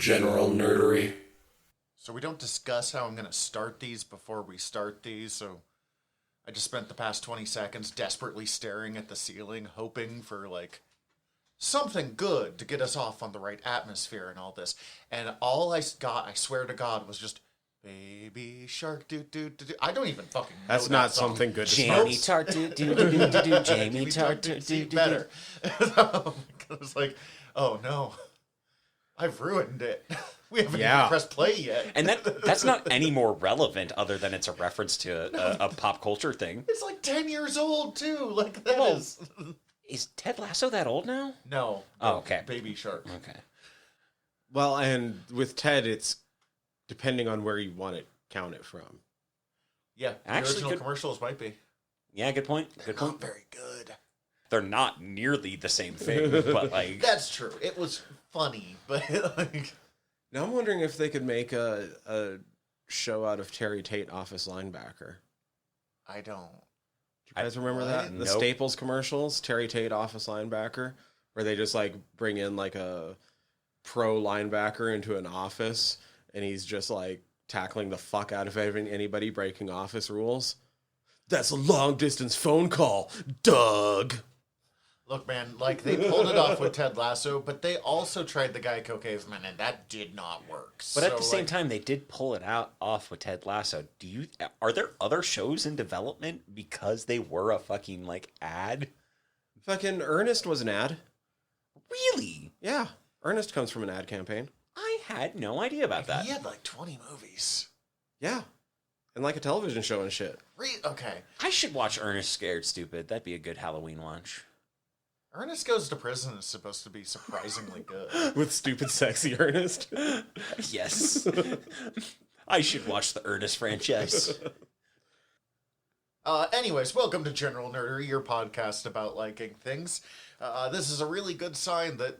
General nerdery. So we don't discuss how I'm going to start these before we start these, so I just spent the past 20 seconds desperately staring at the ceiling, hoping for, like, something good to get us off on the right atmosphere and all this. And all I got, I swear to God, was just, Baby Shark, do. I don't even fucking know That's that not song. something good to Jamie start. Tart, do. Jamie Tart, do. Better. I was like, oh no, I've ruined it. We haven't even pressed play yet. And that's not any more relevant other than it's a reference to a pop culture thing. It's like 10 years old too. Like that is. Is Ted Lasso that old now? No. Oh, okay. Baby Shark. Okay. Well, and with Ted, it's depending on where you want to count it from. Yeah, the original commercials might be. Yeah, good point. Good point. Not very good. They're not nearly the same thing, but like that's true. It was funny, but like. Now I'm wondering if they could make a show out of Terry Tate, Office Linebacker. I don't. Do you guys remember that? The Nope. Staples commercials, Terry Tate, Office Linebacker, where they just like bring in like a pro linebacker into an office, and he's just like tackling the fuck out of anybody breaking office rules. That's a long distance phone call, Doug. Look, man, like, they pulled it off with Ted Lasso, but they also tried the Geico Caveman, and that did not work. But at the same time, they did pull it off with Ted Lasso. Are there other shows in development because they were a fucking, like, ad? Fucking Ernest was an ad. Really? Yeah. Ernest comes from an ad campaign. I had no idea about that. He had, like, 20 movies. Yeah. And, like, a television show and shit. Okay. I should watch Ernest Scared Stupid. That'd be a good Halloween watch. Ernest Goes to Prison is supposed to be surprisingly good. With stupid, sexy Ernest. Yes. I should watch the Ernest franchise. Anyways, welcome to General Nerdery, your podcast about liking things. This is a really good sign that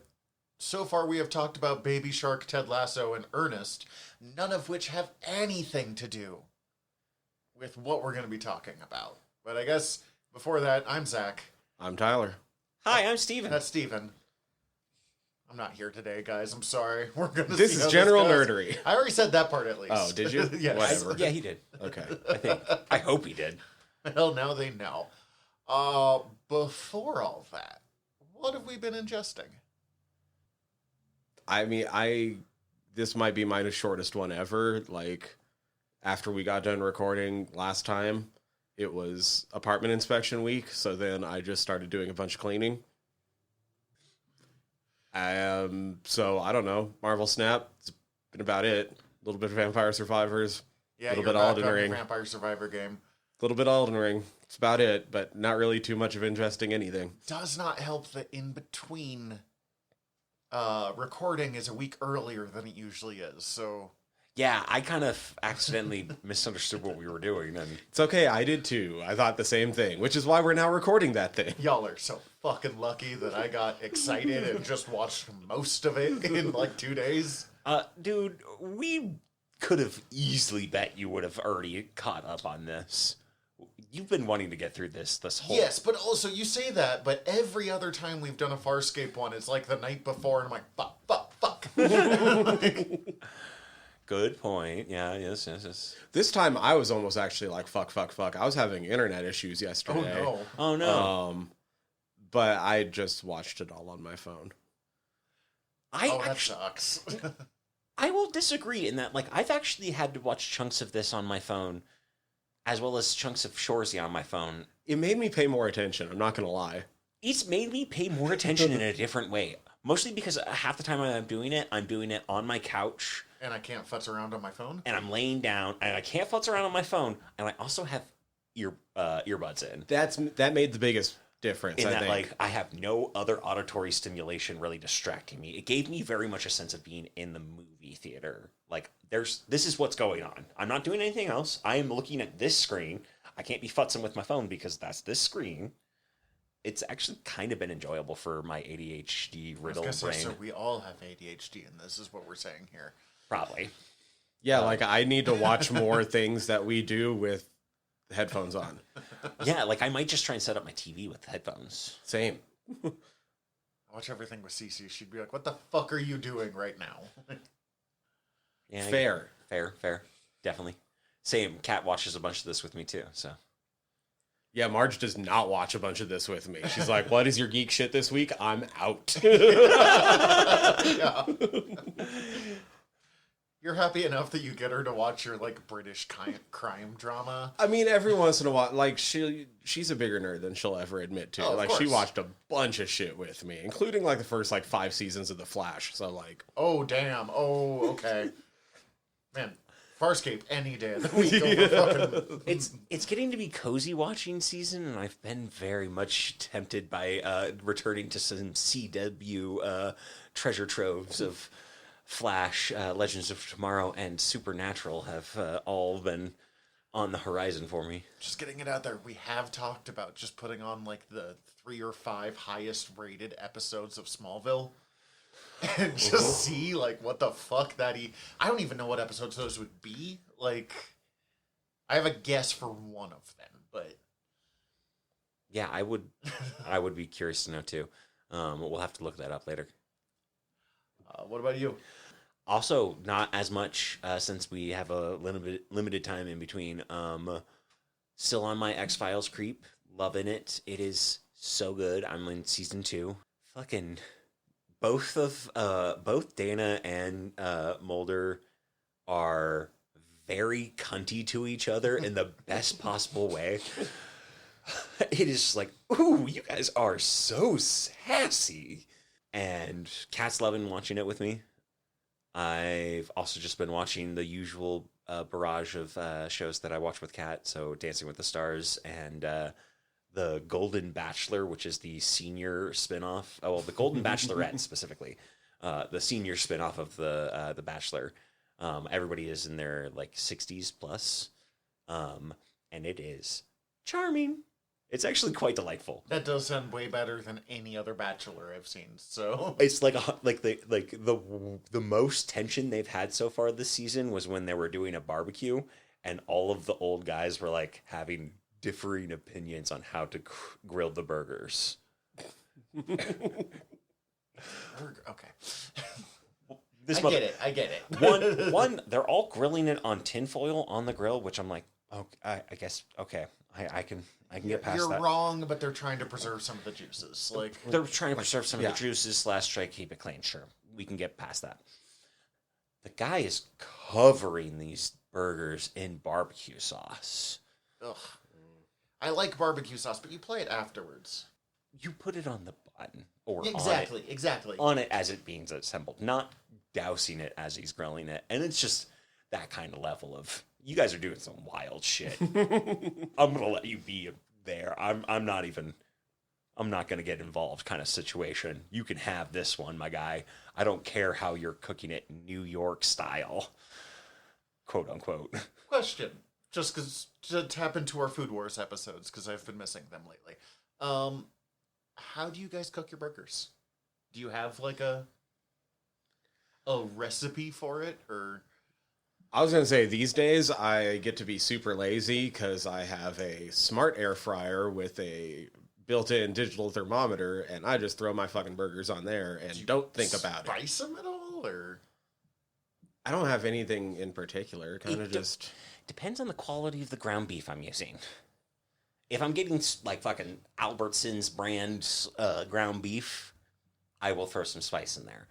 so far we have talked about Baby Shark, Ted Lasso, and Ernest, none of which have anything to do with what we're going to be talking about. But I guess before that, I'm Zach. I'm Tyler. Hi, I'm Steven. That's Steven. I'm not here today, guys. I'm sorry. We're going to This is General Nerdery. I already said that part at least. Oh, did you? Yes. Whatever. Yeah, he did. Okay. I hope he did. Well, now they know. Before all that, what have we been ingesting? I mean, this might be my shortest one ever. Like, after we got done recording last time, it was apartment inspection week, so then I just started doing a bunch of cleaning. So I don't know. Marvel Snap, it's been about it. A little bit of Vampire Survivors. Yeah, little you're bit back Elden on Ring. the Vampire Survivor game. A little bit of Elden Ring. It's about it, but not really too much of ingesting anything. Does not help that in between recording is a week earlier than it usually is, so... Yeah, I kind of accidentally misunderstood what we were doing. And It's okay, I did too. I thought the same thing, which is why we're now recording that thing. Y'all are so fucking lucky that I got excited and just watched most of it in like 2 days. Dude, we could have easily bet you would have already caught up on this. You've been wanting to get through this whole... Yes, but also you say that, but every other time we've done a Farscape one, it's like the night before, and I'm like, fuck. Good point. Yeah, yes. This time I was almost actually like, fuck. I was having internet issues yesterday. Oh no. But I just watched it all on my phone. That sucks. I will disagree in that, like, I've actually had to watch chunks of this on my phone, as well as chunks of Shoresy on my phone. It made me pay more attention, I'm not going to lie. It's made me pay more attention in a different way. Mostly because half the time I'm doing it on my couch. And I can't futz around on my phone? And I'm laying down, and I can't futz around on my phone, and I also have earbuds in. That made the biggthis difference, in I that, think. like, I have no other auditory stimulation really distracting me. It gave me very much a sense of being in the movie theater. Like, this is what's going on. I'm not doing anything else. I am looking at this screen. I can't be futzing with my phone because that's this screen. It's actually kind of been enjoyable for my ADHD riddled brain. So we all have ADHD, and this is what we're saying here. Probably. Yeah, like, I need to watch more things that we do with headphones on. Yeah, like, I might just try and set up my TV with headphones. Same. I watch everything with Cece. She'd be like, what the fuck are you doing right now? Yeah, Fair. Fair. Definitely. Same. Kat watches a bunch of this with me too, so. Yeah, Marge does not watch a bunch of this with me. She's like, what is your geek shit this week? I'm out. Yeah. You're happy enough that you get her to watch your, like, British crime drama. I mean, every once in a while, like, she's a bigger nerd than she'll ever admit to. Oh, of like, course. she watched a bunch of shit with me, including, like, the first, like, 5 seasons of The Flash. So, like... Oh, damn. Oh, okay. Man, Farscape any day of the week over fucking... It's getting to be cozy watching season, and I've been very much tempted by returning to some CW treasure troves of Flash, Legends of Tomorrow, and Supernatural have all been on the horizon for me. Just getting it out there. We have talked about just putting on, like, the 3 or 5 highest rated episodes of Smallville. And just see, like, what the fuck I don't even know what episodes those would be. Like, I have a guess for one of them, but... Yeah, I would be curious to know, too. We'll have to look that up later. What about you? Also, not as much since we have a limited time in between. Still on my X-Files creep. Loving it. It is so good. I'm in season 2. Fucking... Both Dana and Mulder are very cunty to each other in the best possible way. It is just like, ooh, you guys are so sassy. And Kat's loving watching it with me. I've also just been watching the usual barrage of shows that I watch with Kat. So Dancing with the Stars and the Golden Bachelor, which is the senior spinoff. Oh, well, the Golden Bachelorette specifically, the senior spinoff of the Bachelor. Everybody is in their like 60s plus, and it is charming. It's actually quite delightful. That does sound way better than any other Bachelor I've seen. So It's like the most tension they've had so far this season was when they were doing a barbecue, and all of the old guys were like having differing opinions on how to grill the burgers. okay. This I get it. One, they're all grilling it on tinfoil on the grill, which I'm like, oh, I guess okay, I can get past You're that. wrong, but they're trying to preserve some of the juices. Like They're trying to preserve some of the juices / try to keep it clean. Sure, we can get past that. The guy is covering these burgers in barbecue sauce. Ugh. I like barbecue sauce, but you play it afterwards. You put it on the bun or Exactly. on it as it being assembled, not dousing it as he's grilling it. And it's just that kind of level of, you guys are doing some wild shit. I'm gonna let you be there. I'm not gonna get involved kind of situation. You can have this one, my guy. I don't care how you're cooking it New York style, quote unquote. Question. Just because to tap into our Food Wars episodes, because I've been missing them lately. How do you guys cook your burgers? Do you have like a recipe for it, or? I was going to say, these days, I get to be super lazy because I have a smart air fryer with a built-in digital thermometer, and I just throw my fucking burgers on there and don't think about it. Spice them at all, or? I don't have anything in particular. Kind of just... Depends on the quality of the ground beef I'm using. If I'm getting like fucking Albertsons brand ground beef, I will throw some spice in there.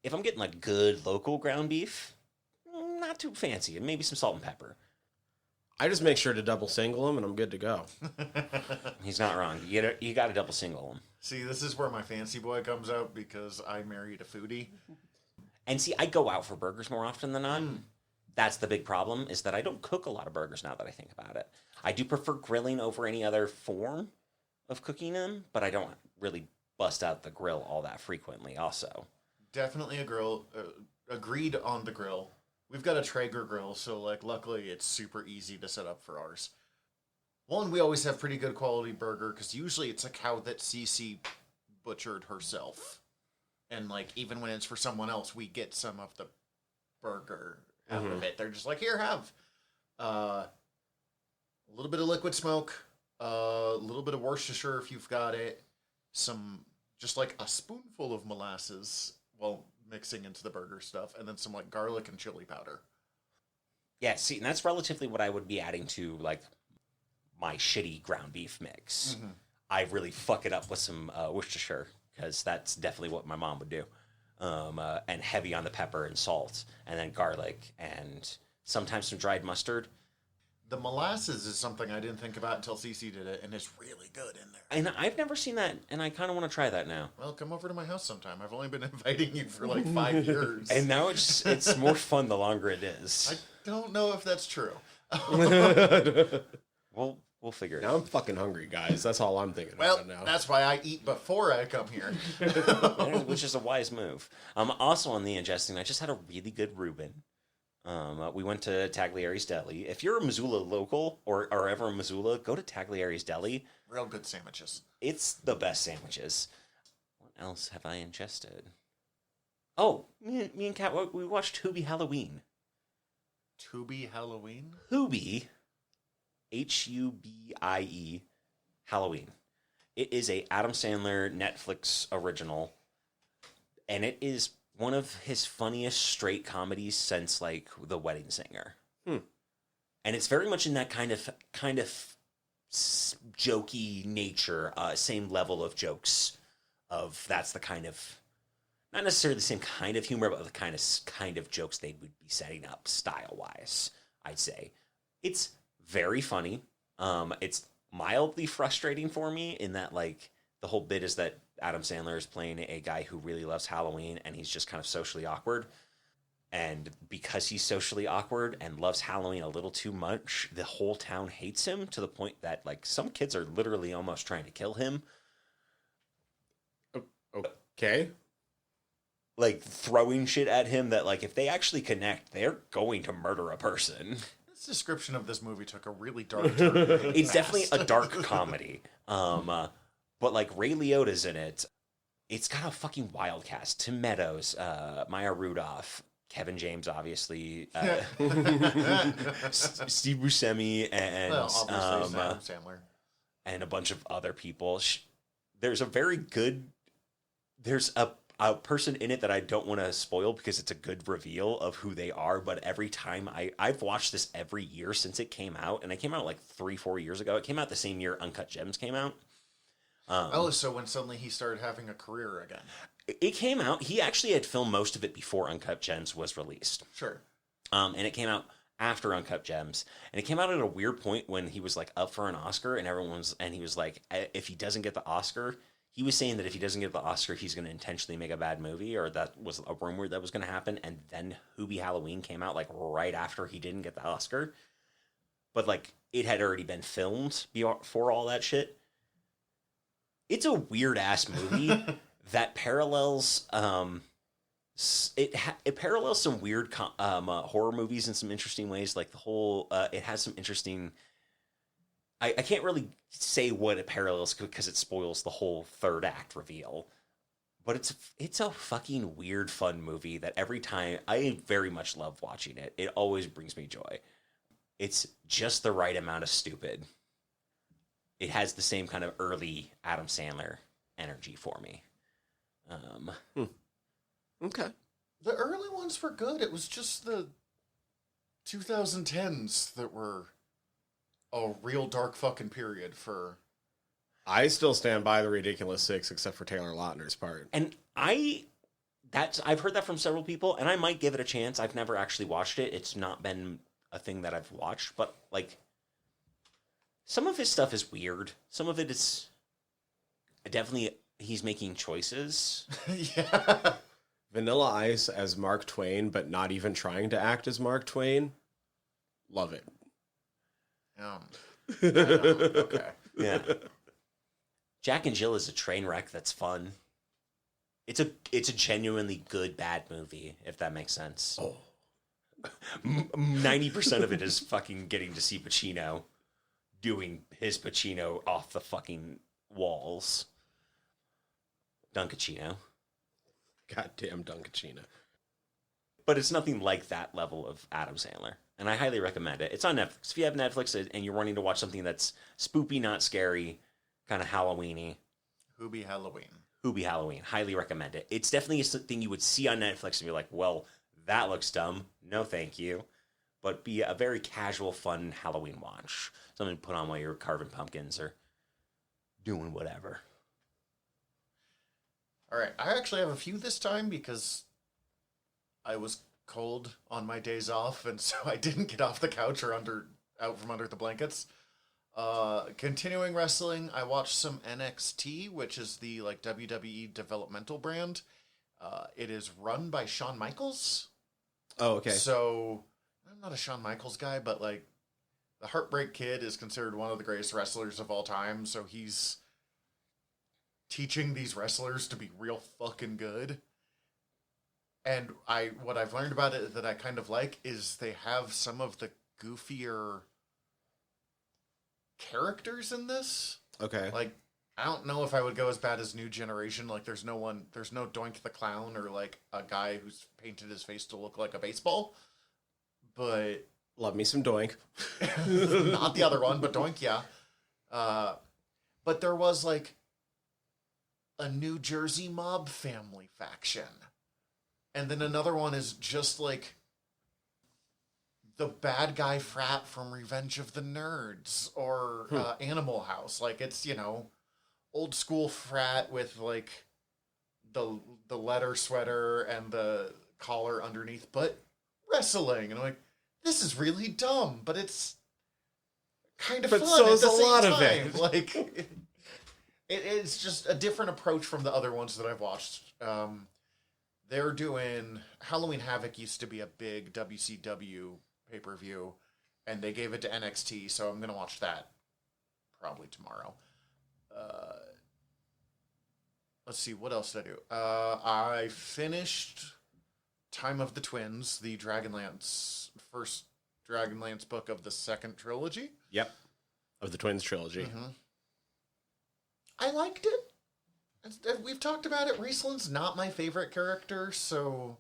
If I'm getting like good local ground beef, not too fancy, and maybe some salt and pepper. I just make sure to double single them, and I'm good to go. He's not wrong. You got to double single them. See, this is where my fancy boy comes out because I married a foodie. And see, I go out for burgers more often than not. That's the big problem, is that I don't cook a lot of burgers now that I think about it. I do prefer grilling over any other form of cooking them, but I don't really bust out the grill all that frequently also. Definitely a grill. Agreed on the grill. We've got a Traeger grill, so like luckily it's super easy to set up for ours. One, we always have pretty good quality burger, because usually it's a cow that Cece butchered herself. And like even when it's for someone else, we get some of the burger out of it. They're just like, here, have a little bit of liquid smoke, a little bit of Worcestershire if you've got it, some, just like a spoonful of molasses, well, mixing into the burger stuff, and then some like garlic and chili powder. Yeah, see, and that's relatively what I would be adding to like my shitty ground beef mix. Mm-hmm. I really fuck it up with some Worcestershire, because that's definitely what my mom would do. And heavy on the pepper and salt, and then garlic, and sometimes some dried mustard. The molasses is something I didn't think about until Cece did it, and it's really good in there. And I've never seen that, and I kind of want to try that now. Well, come over to my house sometime. I've only been inviting you for like 5 years. And now it's more fun the longer it is. I don't know if that's true. We'll figure it Now out. I'm fucking hungry, guys. That's all I'm thinking Well, about now. that's why I eat before I come here. Which is a wise move. Also on the ingesting, I just had a really good Reuben. We went to Taglieri's Deli. If you're a Missoula local or are ever in Missoula, go to Taglieri's Deli. Real good sandwiches. It's the best sandwiches. What else have I ingested? Oh, me and Kat, we watched Hubie Halloween. Tubi Halloween? Hubie, Hubie, Halloween. It is a Adam Sandler Netflix original, and it is one of his funniest straight comedies since like The Wedding Singer. And it's very much in that kind of jokey nature, same level of jokes. Of that's the kind of, not necessarily the same kind of humor, but the kind of jokes they would be setting up style wise. I'd say it's very funny. It's mildly frustrating for me in that like the whole bit is that Adam Sandler is playing a guy who really loves Halloween, and he's just kind of socially awkward. And because he's socially awkward and loves Halloween a little too much, the whole town hates him to the point that like some kids are literally almost trying to kill him. Okay. Like throwing shit at him that like if they actually connect, they're going to murder a person. This description of this movie took a really dark turn. It's definitely a dark comedy. But like Ray Liotta's in it. It's got a fucking wild cast. Tim Meadows, Maya Rudolph, Kevin James, obviously, Steve Buscemi, and Well, obviously it's Adam Sandler. and a bunch of other people. There's a very good. There's a person in it that I don't want to spoil because it's a good reveal of who they are. But every time I've watched this every year since it came out, and it came out like 3-4 years ago. It came out the same year Uncut Gems came out. So when suddenly he started having a career again. It came out. He actually had filmed most of it before Uncut Gems was released. Sure. And it came out after Uncut Gems. And it came out at a weird point when he was like up for an Oscar, and he was like, if he doesn't get the Oscar, he was saying that if he doesn't get the Oscar, he's going to intentionally make a bad movie, or that was a rumor that was going to happen. And then Hubie Halloween came out like right after he didn't get the Oscar. But like it had already been filmed before all that shit. It's a weird ass movie that parallels it parallels some weird horror movies in some interesting ways. Like the whole it has some interesting. I can't really say what it parallels because it spoils the whole third act reveal. But it's a fucking weird, fun movie that every time I very much love watching it. It always brings me joy. It's just the right amount of stupid. It has the same kind of early Adam Sandler energy for me. Okay. The early ones were good. It was just the 2010s that were a real dark fucking period for... I still stand by the Ridiculous Six, except for Taylor Lautner's part. And I've heard that from several people, and I might give it a chance. I've never actually watched it. It's not been a thing that I've watched, but like some of his stuff is weird. Some of it is definitely he's making choices. Yeah. Vanilla Ice as Mark Twain, but not even trying to act as Mark Twain. Love it. Okay. Yeah. Jack and Jill is a train wreck that's fun. It's a genuinely good bad movie, if that makes sense. Oh. 90% of it is fucking getting to see Pacino doing his Pacino off the fucking walls. Dunkachino. Goddamn Dunkachino. But it's nothing like that level of Adam Sandler. And I highly recommend it. It's on Netflix. If you have Netflix and you're wanting to watch something that's spoopy, not scary, kind of Halloween-y. Hubie Halloween. Hubie Halloween. Highly recommend it. It's definitely something you would see on Netflix and be like, well, that looks dumb. No, thank you. But be a very casual, fun Halloween watch. Something to put on while you're carving pumpkins or doing whatever. All right, I actually have a few this time because I was cold on my days off, and so I didn't get off the couch or out from under the blankets. Continuing wrestling, I watched some NXT, which is the like WWE developmental brand. It is run by Shawn Michaels. Oh, okay. So I'm not a Shawn Michaels guy, but like the Heartbreak Kid is considered one of the greatest wrestlers of all time. So he's teaching these wrestlers to be real fucking good. And what I've learned about it that I kind of like is they have some of the goofier characters in this. Okay. Like, I don't know if I would go as bad as New Generation. Like, there's no Doink the Clown or like a guy who's painted his face to look like a baseball. But Love me some Doink. not the other one, but Doink, yeah. But there was like a New Jersey mob family faction. And then another one is just like the bad guy frat from Revenge of the Nerds or Animal House. Like, it's, old school frat with like the leather sweater and the collar underneath, but wrestling. And I'm like, this is really dumb, but it's kind of fun so at is the a same lot time. of it. Like, it's just a different approach from the other ones that I've watched. They're doing Halloween Havoc used to be a big WCW pay-per-view, and they gave it to NXT, so I'm going to watch that probably tomorrow. Let's see, what else did I do? I finished Time of the Twins, the first Dragonlance book of the second trilogy. Yep. Of the Twins trilogy. Mm-hmm. I liked it. We've talked about it. Raceland's not my favorite character, so...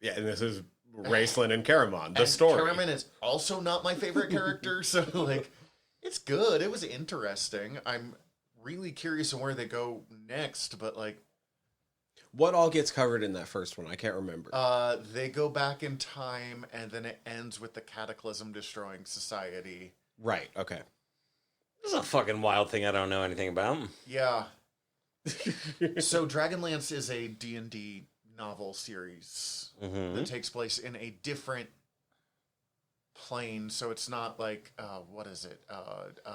Yeah, and this is Raceland and Caramon, the story. Caramon is also not my favorite character, so, like, it's good. It was interesting. I'm really curious on where they go next, but, like... What all gets covered in that first one? I can't remember. They go back in time, and then it ends with the Cataclysm destroying society. Right, okay. This is a fucking wild thing I don't know anything about. Yeah. So Dragonlance is a D&D novel series that takes place in a different plane, so it's not like what is it?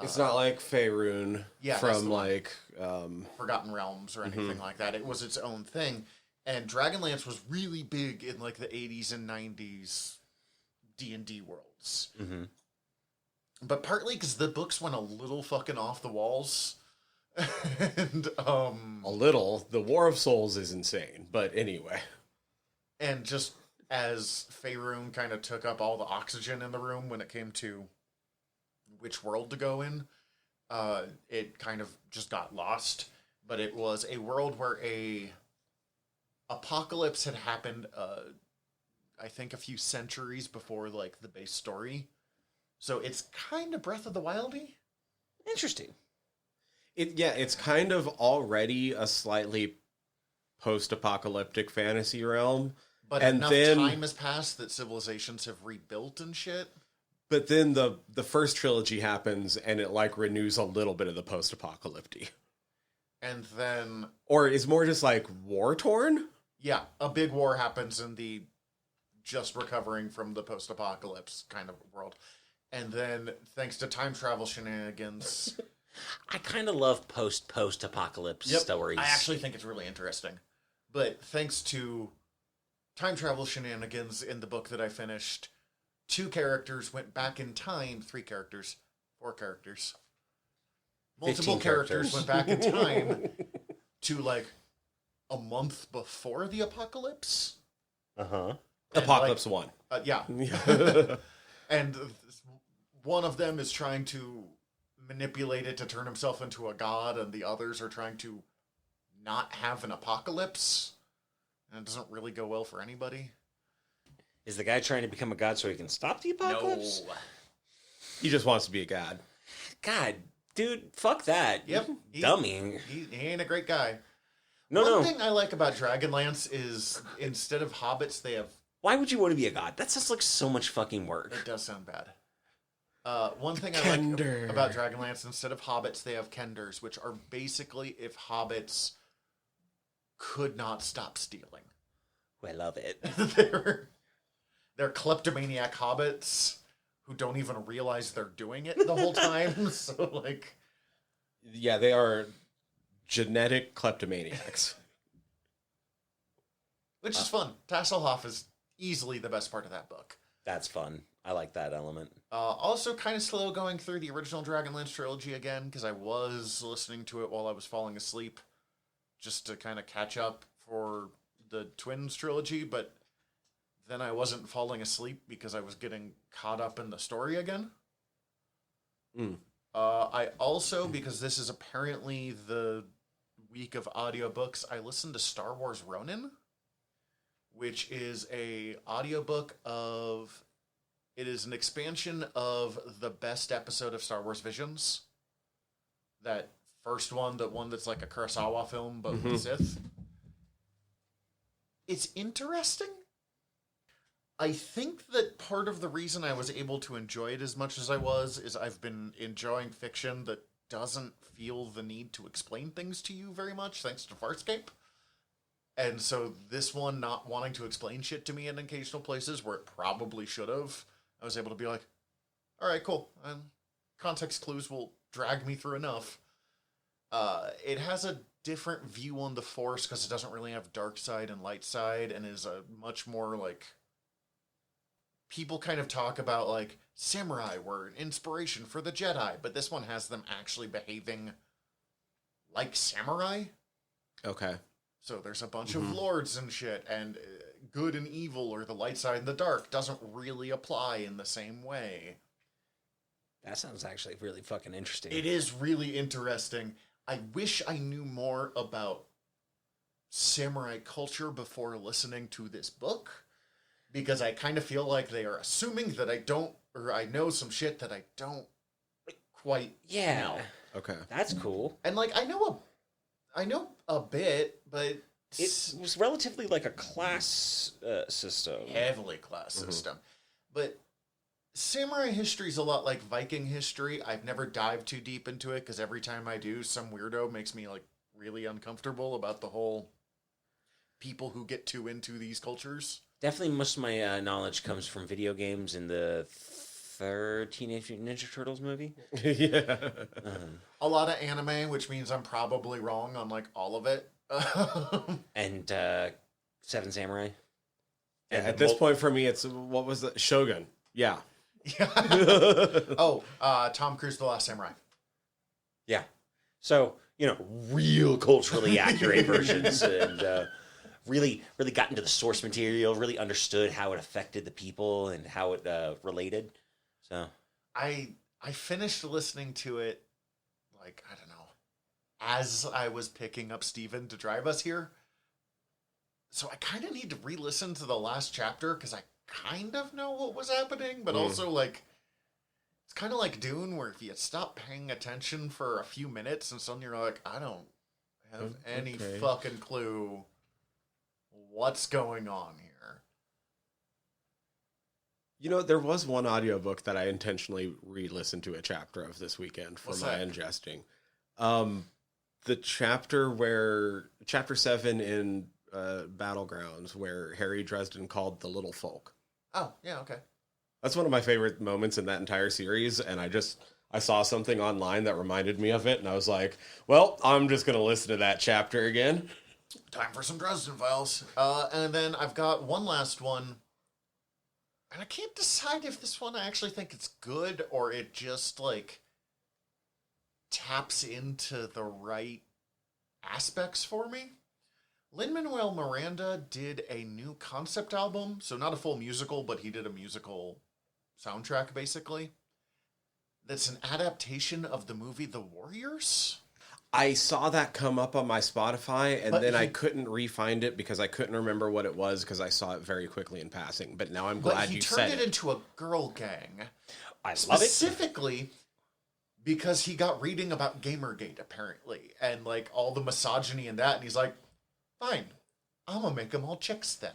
It's not like Faerun from like Forgotten Realms or anything like that. It was its own thing, and Dragonlance was really big in like the 80s and 90s D&D worlds. But partly because the books went a little fucking off the walls. And a little. The War of Souls is insane, but anyway. And just as Faerun kind of took up all the oxygen in the room when it came to which world to go in, it kind of just got lost. But it was a world where a apocalypse had happened, I think a few centuries before like the base story. So it's kind of Breath of the Wild-y. Interesting. It's kind of already a slightly post-apocalyptic fantasy realm. But enough time has passed that civilizations have rebuilt and shit. But then the first trilogy happens and it like renews a little bit of the post-apocalyptic. And then... Or is more just like war-torn? Yeah, a big war happens in the just recovering from the post-apocalypse kind of world. And then, thanks to time travel shenanigans... I kind of love post-apocalypse stories. I actually think it's really interesting. But thanks to time travel shenanigans in the book that I finished, 2 characters went back in time, 3 characters, 4 characters. Multiple characters went back in time to like a month before the apocalypse. Apocalypse like, 1. Yeah. And one of them is trying to manipulate it to turn himself into a god, and the others are trying to not have an apocalypse. And it doesn't really go well for anybody. Is the guy trying to become a god so he can stop the apocalypse? No. He just wants to be a god. God, dude, fuck that. Yep. Dummy. He ain't a great guy. One thing I like about Dragonlance is instead of hobbits, they have... Why would you want to be a god? That sounds like so much fucking work. It does sound bad. One thing I like about Dragonlance, instead of hobbits, they have kenders, which are basically if hobbits could not stop stealing. I love it. They're kleptomaniac hobbits who don't even realize they're doing it the whole time. So, like... Yeah, they are genetic kleptomaniacs. Which is fun. Tasselhoff is easily the best part of that book. That's fun. I like that element. Also kind of slow going through the original Dragonlance trilogy again, because I was listening to it while I was falling asleep, just to kind of catch up for the Twins trilogy, but then I wasn't falling asleep because I was getting caught up in the story again. I also, because this is apparently the week of audiobooks, I listened to Star Wars Ronin, which is a audiobook of... It is an expansion of the best episode of Star Wars Visions. That first one, the one that's like a Kurosawa film, but with Sith. It's interesting. I think that part of the reason I was able to enjoy it as much as I was is I've been enjoying fiction that doesn't feel the need to explain things to you very much, thanks to Farscape. And so this one not wanting to explain shit to me in occasional places where it probably should have, I was able to be like, all right, cool. Context clues will drag me through enough. It has a different view on the Force because it doesn't really have dark side and light side, and is a much more like... People kind of talk about, like, samurai were an inspiration for the Jedi, but this one has them actually behaving like samurai. Okay. So there's a bunch of lords and shit, and good and evil, or the light side and the dark, doesn't really apply in the same way. That sounds actually really fucking interesting. It is really interesting. I wish I knew more about samurai culture before listening to this book, because I kind of feel like they are assuming that I don't, or I know some shit that I don't quite know. Okay. That's cool. And, like, I know a bit, but... It was relatively like a class system. Heavily class system. But samurai history is a lot like Viking history. I've never dived too deep into it, because every time I do, some weirdo makes me, like, really uncomfortable about the whole people who get too into these cultures. Definitely most of my knowledge comes from video games and the third Teenage Mutant Ninja Turtles movie. Yeah. A lot of anime, which means I'm probably wrong on, like, all of it. And Seven Samurai. And at this point for me, it's, what was the Shogun? Yeah. Tom Cruise, The Last Samurai. Yeah. So, real culturally accurate versions, and really got into the source material, really understood how it affected the people and how it related. So I finished listening to it, like, I don't know, as I was picking up Steven to drive us here. So I kind of need to re-listen to the last chapter, because I kind of know what was happening, but also, like, it's kind of like Dune, where if you stop paying attention for a few minutes and suddenly you're like, I don't have any fucking clue what's going on here. There was one audiobook that I intentionally re-listened to a chapter of this weekend for my ingesting. The chapter 7 in Battlegrounds, where Harry Dresden called the little folk. Oh, yeah, okay. That's one of my favorite moments in that entire series, and I saw something online that reminded me of it, and I was like, well, I'm just going to listen to that chapter again. Time for some Dresden Files. And then I've got one last one, and I can't decide if this one I actually think it's good, or it just, like, taps into the right aspects for me. Lin-Manuel Miranda did a new concept album, so not a full musical, but he did a musical soundtrack, basically. That's an adaptation of the movie The Warriors. I saw that come up on my Spotify, and then I couldn't re-find it because I couldn't remember what it was, because I saw it very quickly in passing. But now I'm glad you said it. He turned it into a girl gang. I love it. Specifically because he got reading about Gamergate, apparently, and, like, all the misogyny and that, and he's like, Fine. I'm gonna make them all chicks then.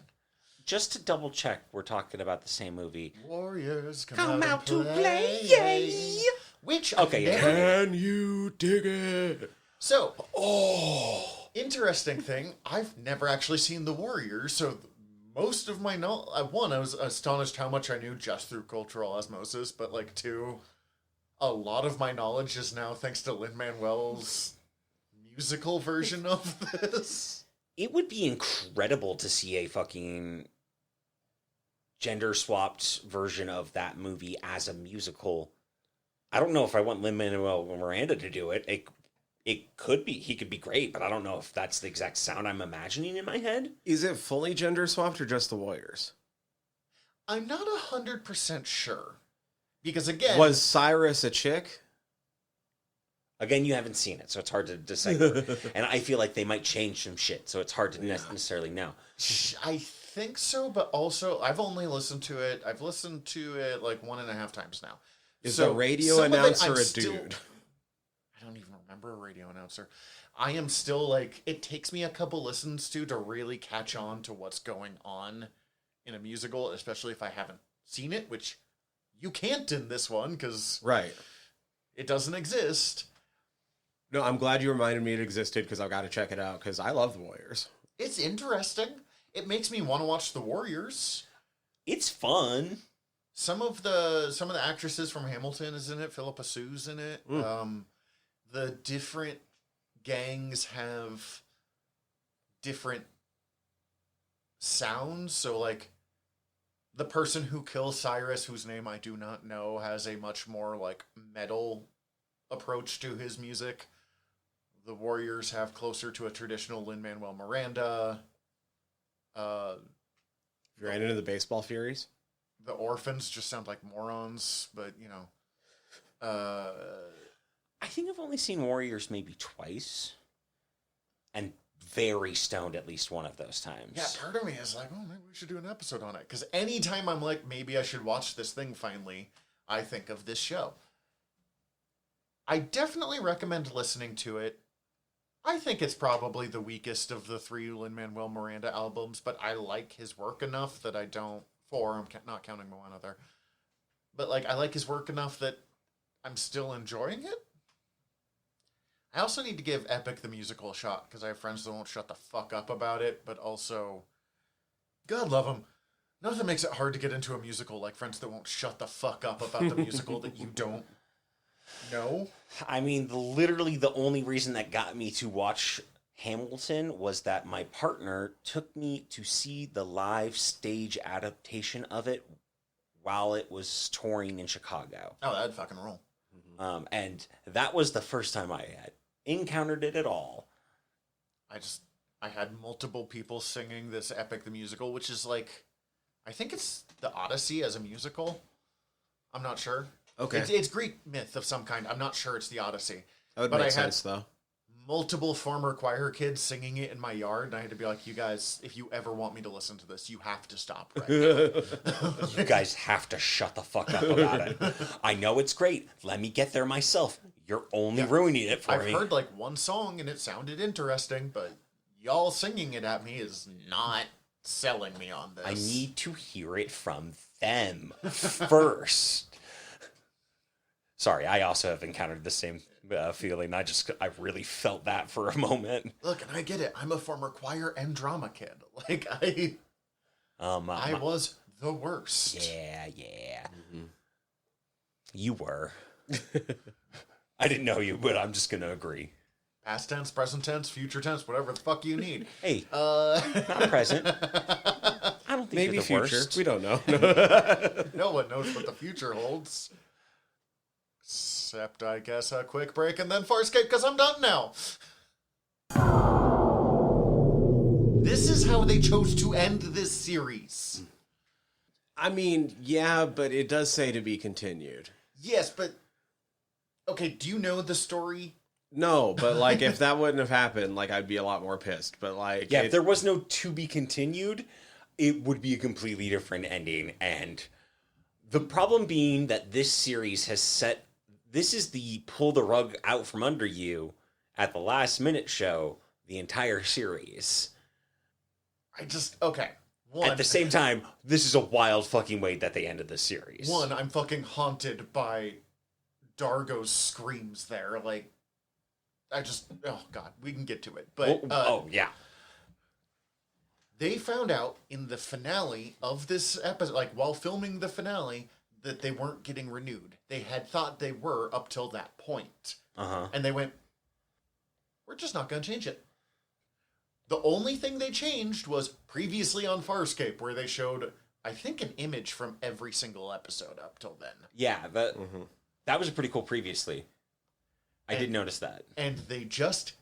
Just to double check, we're talking about the same movie. Warriors Come out to play, yay! Which Okay, yeah. Can you dig it? So, interesting thing. I've never actually seen The Warriors, so most of my one, I was astonished how much I knew just through cultural osmosis, but like two, a lot of my knowledge is now thanks to Lin-Manuel's musical version of this. It would be incredible to see a fucking gender-swapped version of that movie as a musical. I don't know if I want Lin-Manuel Miranda to do it. It could be. He could be great, but I don't know if that's the exact sound I'm imagining in my head. Is it fully gender swapped or just the Warriors? I'm not 100% sure. Because again... Was Cyrus a chick? Again, you haven't seen it, so it's hard to decipher. And I feel like they might change some shit, so it's hard to necessarily know. I think so, but also I've only listened to it. I've listened to it like 1.5 times now. Is So the radio some of it announcer I'm a still- dude? I don't even remember a radio announcer. I am still like, it takes me a couple listens to really catch on to what's going on in a musical, especially if I haven't seen it, which you can't in this one because Right. it doesn't exist. No, I'm glad you reminded me it existed because I've got to check it out because I love the Warriors. It's interesting. It makes me want to watch The Warriors. It's fun. Some of the actresses from Hamilton is in it. Philippa Sue's in it. The different gangs have different sounds. So, like, the person who kills Cyrus, whose name I do not know, has a much more, like, metal approach to his music. The Warriors have closer to a traditional Lin-Manuel Miranda. If you're into the baseball Furies? The Orphans just sound like morons, but, you know. I think I've only seen Warriors maybe twice. And very stoned at least one of those times. Yeah, part of me is like, oh, maybe we should do an episode on it. Because anytime I'm like, maybe I should watch this thing finally, I think of this show. I definitely recommend listening to it. I think it's probably the weakest of the 3 Lin-Manuel Miranda albums, but I like his work enough that I don't... 4, I'm not counting one other. But, like, I like his work enough that I'm still enjoying it. I also need to give Epic the musical a shot, because I have friends that won't shut the fuck up about it, but also... God love them. Nothing makes it hard to get into a musical like friends that won't shut the fuck up about the musical that you don't know. I mean, literally the only reason that got me to watch Hamilton was that my partner took me to see the live stage adaptation of it while it was touring in Chicago. Oh, that'd fucking roll. And that was the first time I had encountered it at all. I had multiple people singing this Epic the Musical, which is like, I think it's the Odyssey as a musical. I'm not sure. Okay. It's Greek myth of some kind. I'm not sure it's the Odyssey. That would But make I had- sense, though. Multiple former choir kids singing it in my yard, and I had to be like, you guys, if you ever want me to listen to this, you have to stop right now. You guys have to shut the fuck up about it. I know it's great. Let me get there myself. You're only ruining it for I've me. heard like one song and it sounded interesting, but y'all singing it at me is not selling me on this. I need to hear it from them first. Sorry, I also have encountered the same feeling. I really felt that for a moment. Look, and I get it. I'm a former choir and drama kid. Like I was the worst. Yeah. Mm-hmm. You were. I didn't know you, but I'm just gonna agree. Past tense, present tense, future tense, whatever the fuck you need. Hey, not present. I don't think Maybe you're the future. worst. We don't know. No one knows what the future holds. Except, I guess, a quick break and then Farscape, because I'm done now. This is how they chose to end this series. I mean, yeah, but it does say to be continued. Yes, but... Okay, do you know the story? No, but, like, if that wouldn't have happened, like, I'd be a lot more pissed. But, like... Yeah, if there was no to be continued, it would be a completely different ending. And the problem being that this series has set... This is the pull the rug out from under you at the last minute show, the entire series. Okay. One, At the same time, this is a wild fucking way that they ended the series. One, I'm fucking haunted by Dargo's screams there. Like, oh god, we can get to it. But, yeah. They found out in the finale of this episode, like while filming the finale, that they weren't getting renewed. They had thought they were up till that point. Uh-huh. And they went, we're just not going to change it. The only thing they changed was previously on Farscape, where they showed, I think, an image from every single episode up till then. Yeah, that was a pretty cool previously. I did notice that. And they just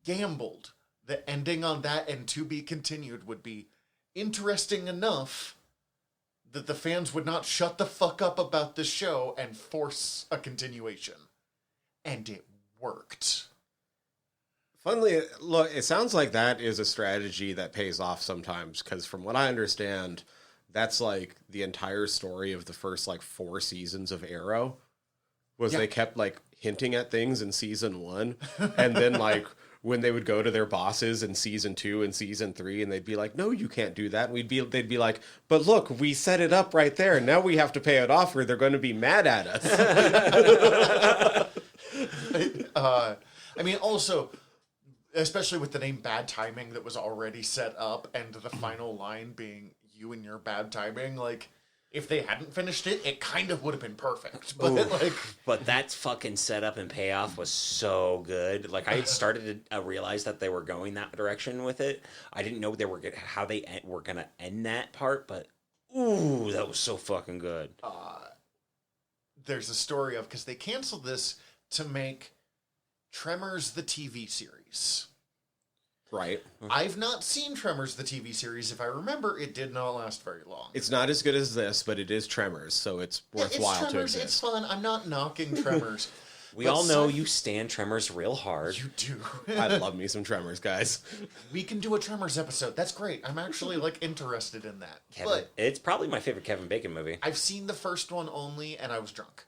gambled. The ending on that and to be continued would be interesting enough that the fans would not shut the fuck up about this show and force a continuation. And it worked. Funnily, look, it sounds like that is a strategy that pays off sometimes, because from what I understand, that's like the entire story of the first like 4 seasons of Arrow, was they kept like hinting at things in season 1, and then like when they would go to their bosses in season 2 and season 3, and they'd be like, "No, you can't do that." And they'd be like, "But look, we set it up right there. Now we have to pay it off, or they're going to be mad at us." I mean, also, especially with the name Bad Timing that was already set up, and the final line being "you and your bad timing," like, if they hadn't finished it, it kind of would have been perfect. But But that fucking setup and payoff was so good. Like, I had started to realize that they were going that direction with it. I didn't know how they were going to end that part, but ooh, that was so fucking good. there's a story of, because they canceled this to make Tremors the TV series. Right. I've not seen Tremors the TV series. If I remember, it did not last very long. It's not as good as this, but it is Tremors, so it's worthwhile it's Tremors, to exist. It's fun. I'm not knocking Tremors. We all know you stand Tremors real hard. You do. I love me some Tremors, guys. We can do a Tremors episode. That's great. I'm actually like interested in that. But It's probably my favorite Kevin Bacon movie. I've seen the first one only, and I was drunk.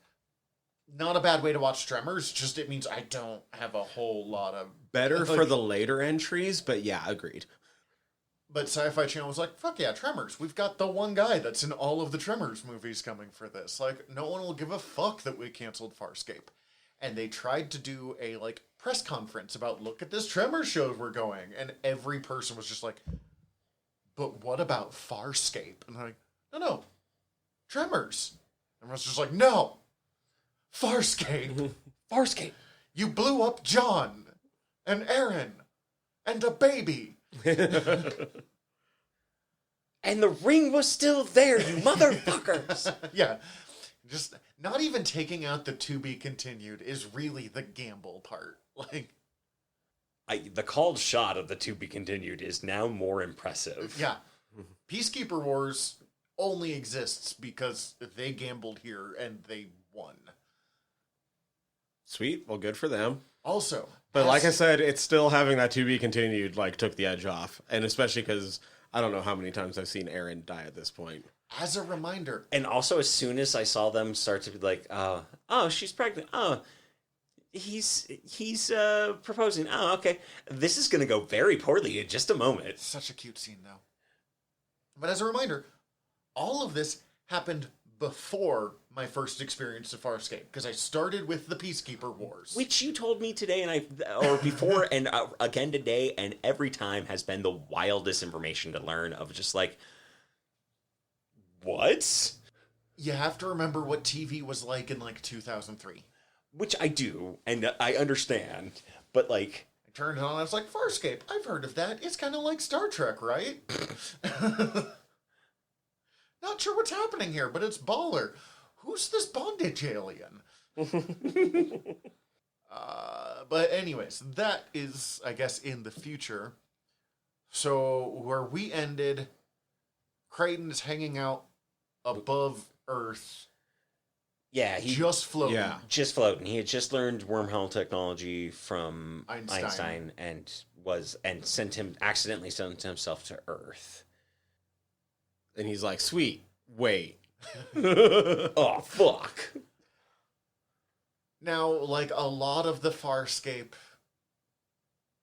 Not a bad way to watch Tremors, just it means I don't have a whole lot of... Better for the later entries, but yeah, agreed. But Sci-Fi Channel was like, fuck yeah, Tremors. We've got the one guy that's in all of the Tremors movies coming for this. Like, no one will give a fuck that we canceled Farscape. And they tried to do a, like, press conference about, look at this Tremors show we're going. And every person was just like, but what about Farscape? And I'm like, no, Tremors. Everyone's just like, no, Farscape. Farscape. You blew up John and Aaron and a baby. And the ring was still there, you motherfuckers. Yeah. Just not even taking out the to be continued is really the gamble part. Like, The called shot of the to be continued is now more impressive. yeah. Peacekeeper Wars only exists because they gambled here and they won. Sweet. Well, good for them. Also, But like I said, it's still having that to be continued, like, took the edge off. And especially because I don't know how many times I've seen Aaron die at this point. as a reminder, And also, as soon as I saw them start to be like, oh, she's pregnant. Oh, he's proposing. Oh, okay. This is going to go very poorly in just a moment. such a cute scene though. But as a reminder, all of this happened before my first experience of Farscape, because I started with the Peacekeeper Wars. Which you told me today, or before, and again today, and every time has been the wildest information to learn of just like, what? You have to remember what TV was like in like 2003. Which I do, and I understand, but like, I turned it on, I was like, Farscape, I've heard of that. It's kind of like Star Trek, right? Not sure what's happening here, but it's baller. Who's this bondage alien? But anyways, that is, I guess, in the future. So where we ended, Crichton is hanging out above Earth, yeah, he just floating. Yeah. just floating. He had just learned wormhole technology from Einstein. and accidentally sent himself to Earth. And he's like, sweet, wait. Oh, fuck. Now, like a lot of the Farscape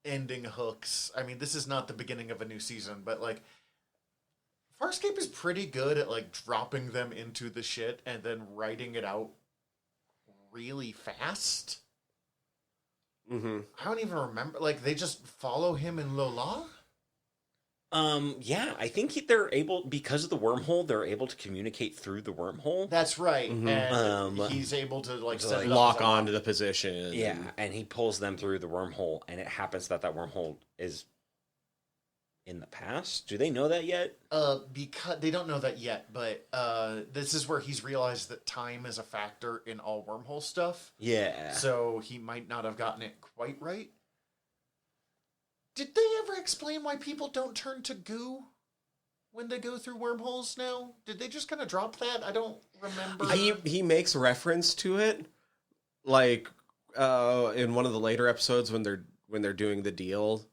ending hooks, I mean, this is not the beginning of a new season, but like Farscape is pretty good at like dropping them into the shit and then writing it out really fast. Mm-hmm. I don't even remember. Like they just follow him in Lola. Yeah, I think they're able, because of the wormhole, they're able to communicate through the wormhole. That's right, Mhm. and he's able to like set it up Lock as a on to the position. Yeah, and he pulls them through the wormhole, and it happens that wormhole is in the past. Do they know that yet? Because they don't know that yet, but this is where he's realized that time is a factor in all wormhole stuff. Yeah. So he might not have gotten it quite right. Did they ever explain why people don't turn to goo when they go through wormholes now? Did they just kind of drop that? I don't remember. He makes reference to it, like in one of the later episodes when they're doing the deal,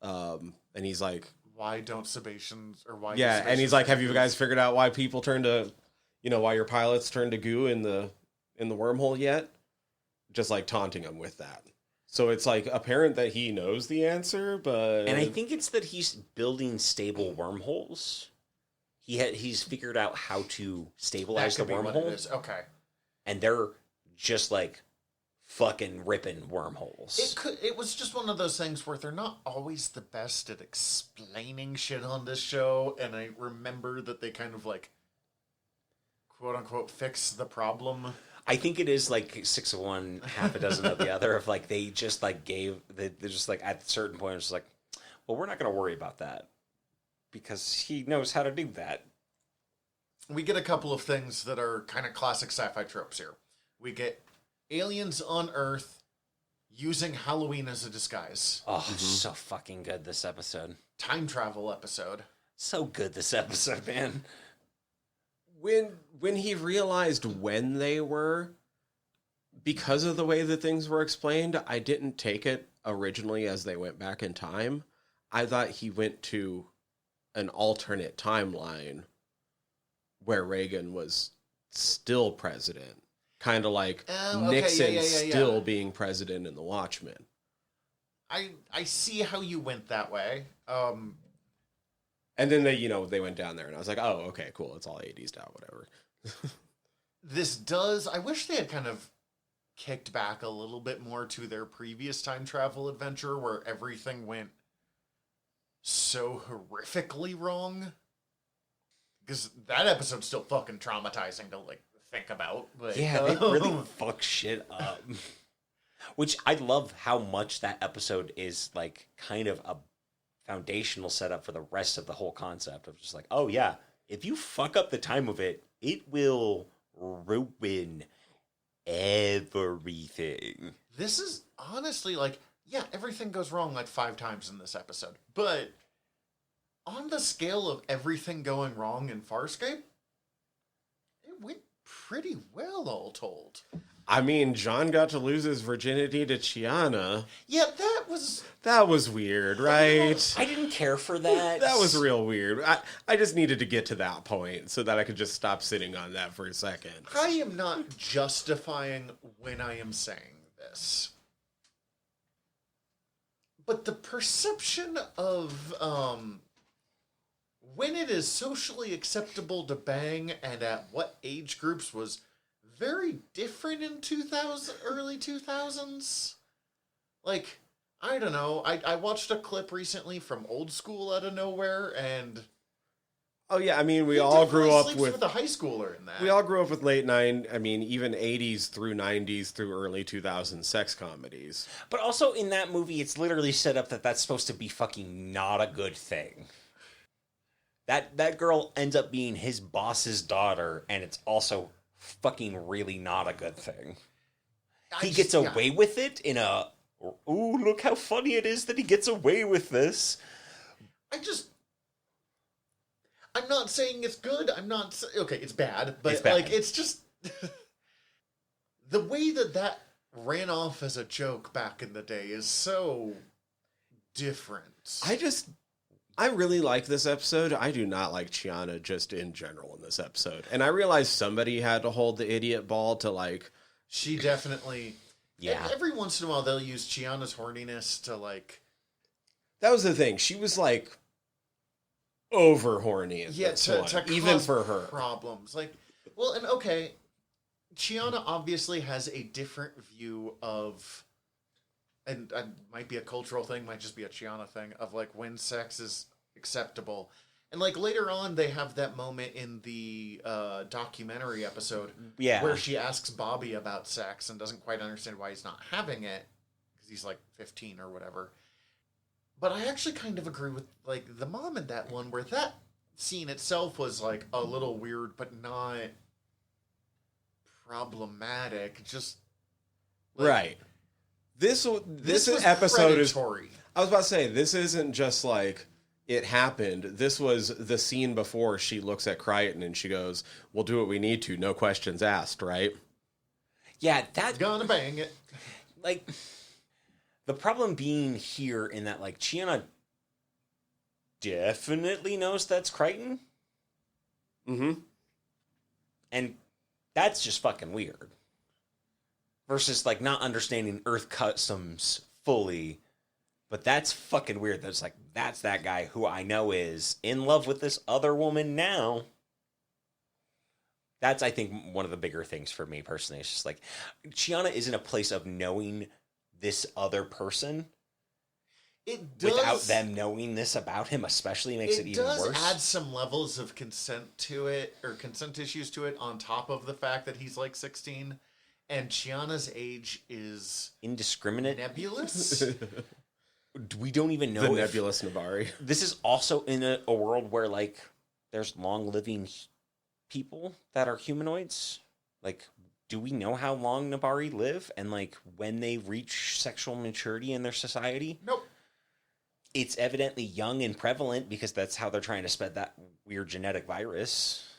and he's like, why don't Sebastians or why? yeah, and he's like, have you guys figured out why people turn to, why your pilots turn to goo in the wormhole yet? Just like taunting him with that. So it's like apparent that he knows the answer, but... And I think it's that he's building stable wormholes. He's figured out how to stabilize the wormhole. Okay. And they're just like fucking ripping wormholes. It was just one of those things where they're not always the best at explaining shit on this show, and I remember that they kind of like quote unquote fix the problem. I think it is like 6 of one, half a dozen of the other. Of like they just like they're just like at a certain point it's like, well, we're not going to worry about that because he knows how to do that. We get a couple of things that are kind of classic sci-fi tropes here. We get aliens on Earth using Halloween as a disguise. Oh, so fucking good this episode. Time travel episode. So good this episode, man. When he realized when they were, because of the way that things were explained, I didn't take it originally as they went back in time. I thought he went to an alternate timeline where Reagan was still president. Kind of like Nixon still being president in The Watchmen. I see how you went that way. And then they went down there, and I was like, oh, okay, cool. It's all 80s now, whatever. I wish they had kind of kicked back a little bit more to their previous time travel adventure where everything went so horrifically wrong. Because that episode's still fucking traumatizing to, like, think about. But, yeah, they really fuck shit up. Which I love how much that episode is, like, kind of a foundational setup for the rest of the whole concept of just like, oh yeah, if you fuck up the time of it, it will ruin everything. This is honestly like, yeah, everything goes wrong like 5 times in this episode. But on the scale of everything going wrong in Farscape, it went pretty well, all told. I mean, John got to lose his virginity to Chiana. Yeah, that was weird, right? I didn't care for that. That was real weird. I just needed to get to that point so that I could just stop sitting on that for a second. I am not justifying when I am saying this. But the perception of when it is socially acceptable to bang and at what age groups was very different in early 2000s. Like, I don't know. I watched a clip recently from Old School out of nowhere, and oh yeah, I mean we all grew up with a high schooler in that. We all grew up with late 90s, I mean even 80s through 90s through early 2000s sex comedies. But also in that movie, it's literally set up that that's supposed to be fucking not a good thing. That girl ends up being his boss's daughter, and it's also fucking really not a good thing. He gets away with it in a, ooh, look how funny it is that he gets away with this. I'm not saying it's good. Okay, it's bad, but it's bad. Like it's just the way that ran off as a joke back in the day is so different. I really like this episode. I do not like Chiana just in general in this episode. And I realized somebody had to hold the idiot ball to like... She definitely... Yeah. Every once in a while they'll use Chiana's horniness to like... That was the thing. She was like... over horny at Yeah, this to point, cause even for her. problems. Like, well, and okay, Chiana obviously has a different view of, and might be a cultural thing, might just be a Chiana thing, of like when sex is acceptable. And like later on, they have that moment in the documentary episode where she asks Bobby about sex and doesn't quite understand why he's not having it because he's like 15 or whatever. But I actually kind of agree with like the mom in that one, where that scene itself was like a little weird, but not problematic. Just like, right. This episode predatory. I was about to say, this isn't just like it happened. This was the scene before she looks at Crichton and she goes, "We'll do what we need to, no questions asked," right? Yeah, that's gonna bang it. Like, the problem being here in that, like, Chiana definitely knows that's Crichton. Mm-hmm. And that's just fucking weird. Versus, like, not understanding Earth customs fully. But that's fucking weird. That's like, that's that guy who I know is in love with this other woman now. That's, I think, one of the bigger things for me personally. It's just like, Chiana is in a place of knowing this other person. It does, without them knowing this about him, especially makes it even worse. It does add some levels of consent to it, or consent issues to it, on top of the fact that he's like 16. And Chiana's age is indiscriminate, nebulous. We don't even know the nebulous Nabari. This is also in a world where like there's long living people that are humanoids. Like, do we know how long Nabari live and like when they reach sexual maturity in their society? Nope. It's evidently young and prevalent because that's how they're trying to spread that weird genetic virus.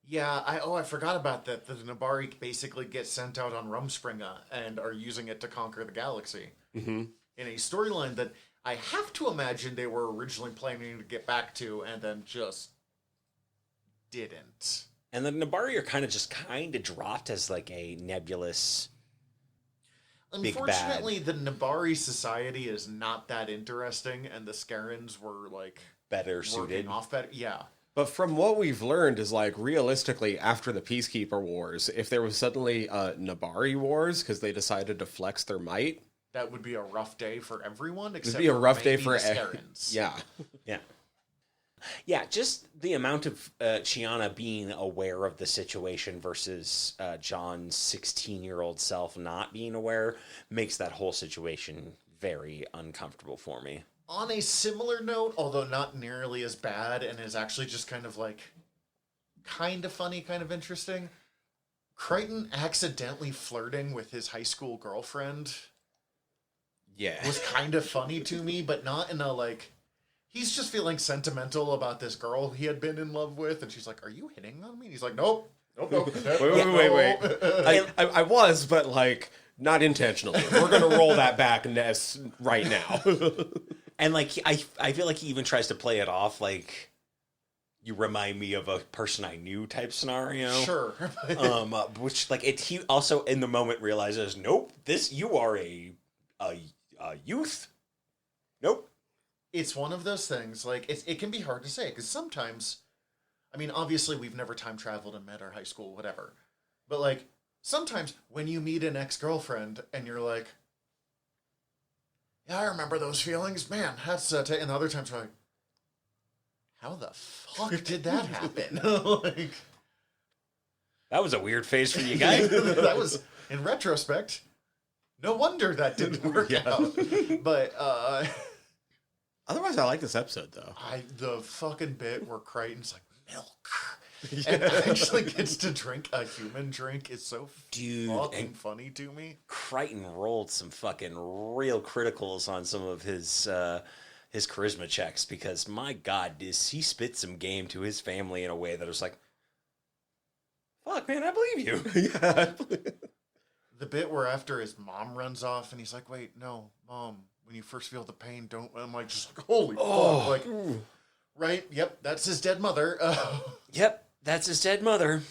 Yeah, I forgot about that. The Nabari basically get sent out on Rumspringa and are using it to conquer the galaxy. Mm-hmm. In a storyline that I have to imagine they were originally planning to get back to and then just didn't. And the Nabari are kind of dropped as like a nebulous. Unfortunately, the Nabari society is not that interesting, and the Scarans were like better suited. Off better, yeah. But from what we've learned is like realistically, after the Peacekeeper Wars, if there was suddenly Nabari Wars because they decided to flex their might, that would be a rough day for everyone. Except it'd be a rough day for for Scarans. Yeah, yeah. Yeah, just the amount of Chiana being aware of the situation versus John's 16-year-old self not being aware makes that whole situation very uncomfortable for me. On a similar note, although not nearly as bad, and is actually just kind of funny, kind of interesting, Crichton accidentally flirting with his high school girlfriend was kind of funny to me, but not in a like... He's just feeling sentimental about this girl he had been in love with, and she's like, "Are you hitting on me?" And he's like, "Nope. Wait. I was, but like not intentionally. We're gonna roll that back right now." And like I feel like he even tries to play it off like, "You remind me of a person I knew" type scenario. Sure. Which like he also in the moment realizes, "Nope, you are a youth. Nope." It's one of those things, like, it can be hard to say, because sometimes, I mean, obviously we've never time traveled and met our high school, whatever, but, like, sometimes when you meet an ex-girlfriend, and you're like, yeah, I remember those feelings, man, that's, and other times you're like, how the fuck did that happen? Like, that was a weird phase for you guys. That was, in retrospect, no wonder that didn't work out, but, otherwise, I like this episode, though. The fucking bit where Crichton's like, milk. And actually gets to drink a human drink is so fucking funny to me. Crichton rolled some fucking real criticals on some of his charisma checks because, my God, he spit some game to his family in a way that was like, fuck, man, I believe you. Yeah. The bit where after his mom runs off and he's like, wait, no, Mom, when you first feel the pain, don't... I'm like, just, holy fuck. Like, right? Yep, that's his dead mother. Yep, that's his dead mother.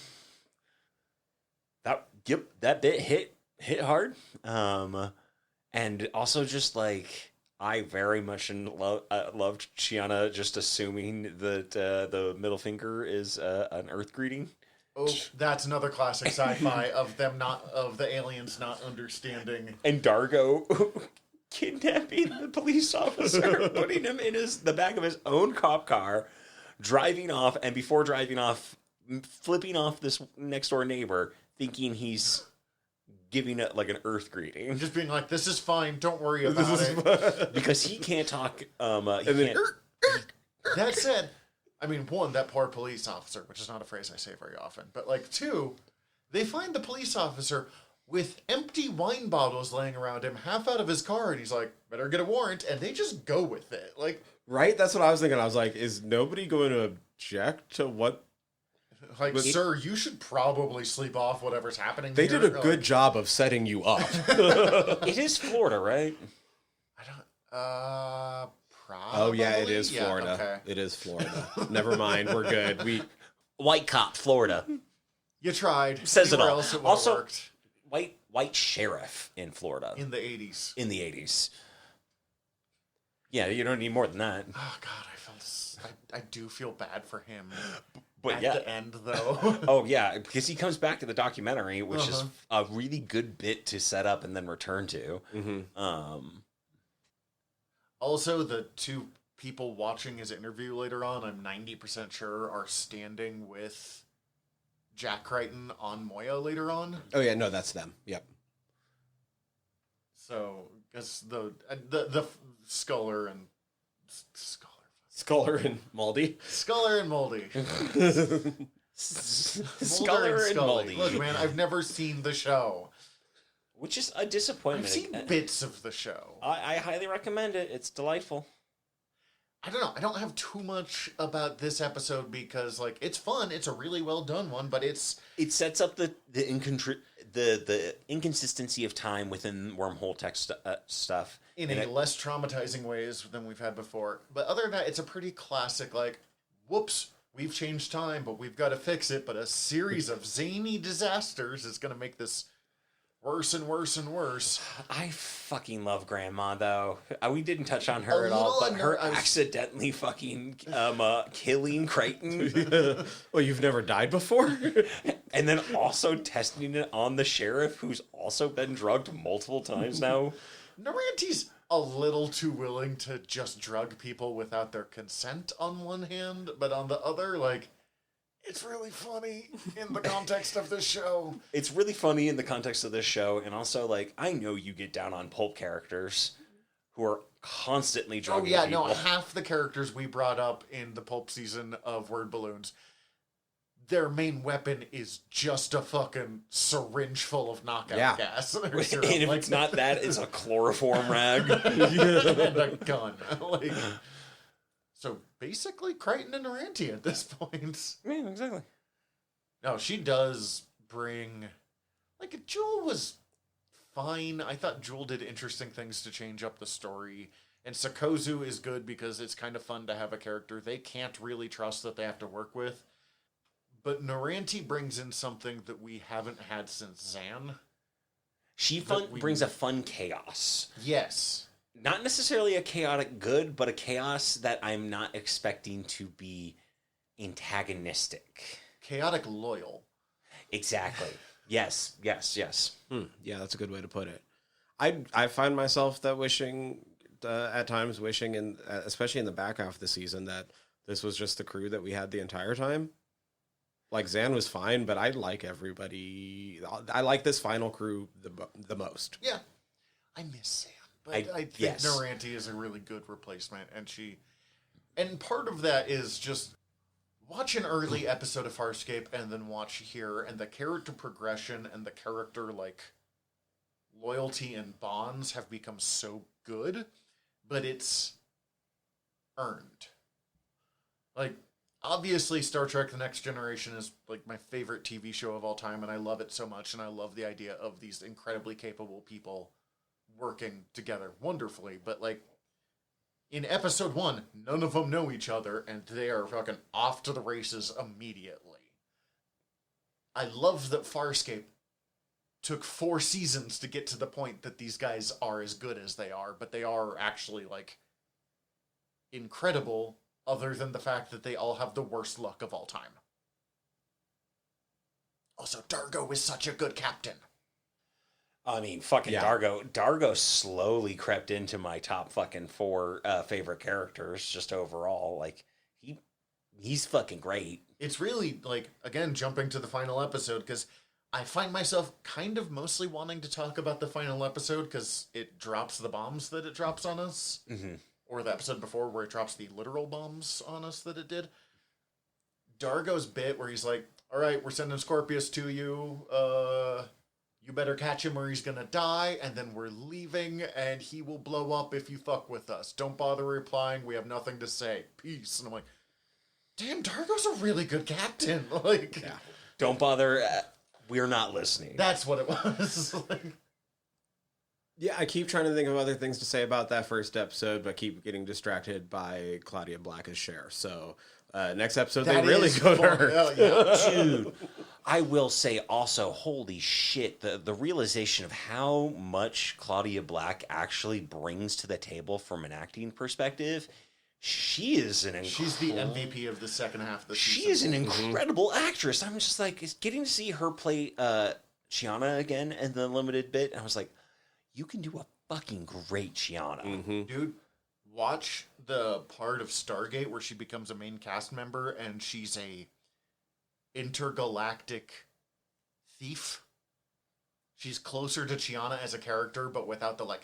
That bit hit hard. And also just like, I very much loved Chiana just assuming that the middle finger is an Earth greeting. Oh, that's another classic sci-fi of the aliens not understanding. And Dargo kidnapping the police officer, putting him in the back of his own cop car, driving off, and before driving off, flipping off this next door neighbor, thinking he's giving it like an Earth greeting, just being like, "This is fine, don't worry about it," because he can't talk. That said, I mean, one, that poor police officer, which is not a phrase I say very often, but like, two, they find the police officer with empty wine bottles laying around him, half out of his car, and he's like, "Better get a warrant," and they just go with it, like, right? That's what I was thinking. I was like, is nobody going to object to what? Like, sir, you should probably sleep off whatever's happening. They here. did a good job of setting you up. It is Florida, right? I don't. Probably. Oh yeah, it is Florida. Yeah, okay. It is Florida. Never mind, we're good. White cop, Florida. You tried. Says Anywhere it all. else it Also, worked. white sheriff in Florida In the 80s. in the 80s. Yeah, you don't need more than that. Oh God, I do feel bad for him. But At yeah. the end, though. Oh yeah, because he comes back to the documentary, which is a really good bit to set up and then return to. Mm-hmm. Also, the two people watching his interview later on, I'm 90% sure, are standing with Jack Crichton on Moya later on. Oh yeah, no, that's them. Yep. So, because the Sculler and Sculler and Moldy. Sculler and Moldy. Sculler and Moldy. Look, man, I've never seen the show. Which is a disappointment. I've seen bits of the show. I highly recommend it. It's delightful. I don't know. I don't have too much about this episode because, like, it's fun. It's a really well done one, but it sets up the inconsistency of time within wormhole text stuff in a less traumatizing ways than we've had before. But other than that, it's a pretty classic, like, whoops, we've changed time, but we've got to fix it. But a series of zany disasters is going to make this worse and worse and worse. I fucking love Grandma, though. We didn't touch on her at all, but her accidentally fucking killing Crichton. Well, you've never died before? And then also testing it on the sheriff, who's also been drugged multiple times now. Naranti's a little too willing to just drug people without their consent on one hand, but on the other, like, it's really funny in the context of this show. It's really funny in the context of this show, and also, like, I know you get down on pulp characters who are constantly drugging people. Oh, yeah, no, half the characters we brought up in the pulp season of Word Balloons, their main weapon is just a fucking syringe full of knockout gas. And if it's not that, it's a chloroform rag. And a gun. Like, so basically Crichton and Naranti at this point. Yeah, exactly. No, she does bring... Like, Jewel was fine. I thought Jewel did interesting things to change up the story. And Sakozu is good because it's kind of fun to have a character they can't really trust that they have to work with. But Naranti brings in something that we haven't had since Zan. She brings a fun chaos. Yes. Not necessarily a chaotic good, but a chaos that I'm not expecting to be antagonistic. Chaotic loyal. Exactly. Yes. Yeah, that's a good way to put it. I find myself that at times wishing, especially in the back half of the season, that this was just the crew that we had the entire time. Like, Zan was fine, but I like everybody. I like this final crew the most. Yeah. I miss Zan. But I think Naranti is a really good replacement. And part of that is just watch an early episode of Farscape and then watch here, and the character progression and the character, like, loyalty and bonds have become so good, but it's earned. Like, obviously, Star Trek The Next Generation is, like, my favorite TV show of all time, and I love it so much, and I love the idea of these incredibly capable people working together wonderfully. But, like, in episode 1, none of them know each other, and they are fucking off to the races immediately. I love that Farscape took 4 seasons to get to the point that these guys are as good as they are, but they are actually, like, incredible, other than the fact that they all have the worst luck of all time. Also, Dargo is such a good captain. I mean, fucking Yeah. Dargo slowly crept into my top fucking 4 favorite characters just overall. Like, he's fucking great. It's really, like, again, jumping to the final episode, because I find myself kind of mostly wanting to talk about the final episode, because it drops the bombs that it drops on us. Mm-hmm. Or the episode before where it drops the literal bombs on us that it did. Dargo's bit where he's like, all right, we're sending Scorpius to you. You better catch him or he's gonna die, and then we're leaving, and he will blow up if you fuck with us. Don't bother replying. We have nothing to say. Peace. And I'm like, damn, Dargo's a really good captain. Like, Yeah. Don't bother. We're not listening. that's what it was. Like, Yeah, I keep trying to think of other things to say about that first episode, but keep getting distracted by Claudia Black's share. So next episode, they that really is go to fun. her. Hell yeah. Dude, I will say also, holy shit, the realization of how much Claudia Black actually brings to the table from an acting perspective. She is an She's the MVP of the second half of the She season. is an incredible actress. I'm just like, getting to see her play Shiana again in the limited bit. I was like, you can do a fucking great Shiana. Mm-hmm. Dude, watch the part of Stargate where she becomes a main cast member and she's a intergalactic thief. She's closer to Chiana as a character, but without the like.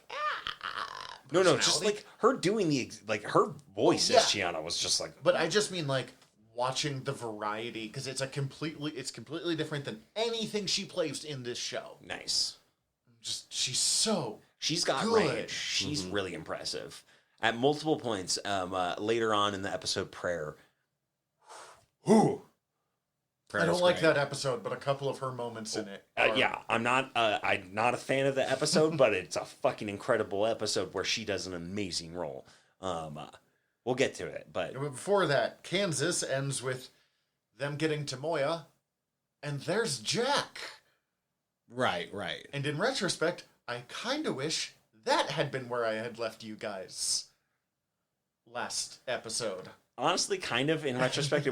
No, just personality. like her doing her voice Oh, as Shiana was just like. But I just mean like watching the variety, because it's completely different than anything she plays in this show. Nice. She's so She's got good. range. She's really impressive. At multiple points, later on in the episode, Prayer. Whew. I don't like that episode, but a couple of her moments in it. Yeah, I'm not a fan of the episode, but it's a fucking incredible episode where she does an amazing role. We'll get to it, but Before that, Kansas ends with them getting to Moya, and there's Jack. Right. And in retrospect, I kind of wish that had been where I had left you guys last episode. honestly, kind of in retrospect, it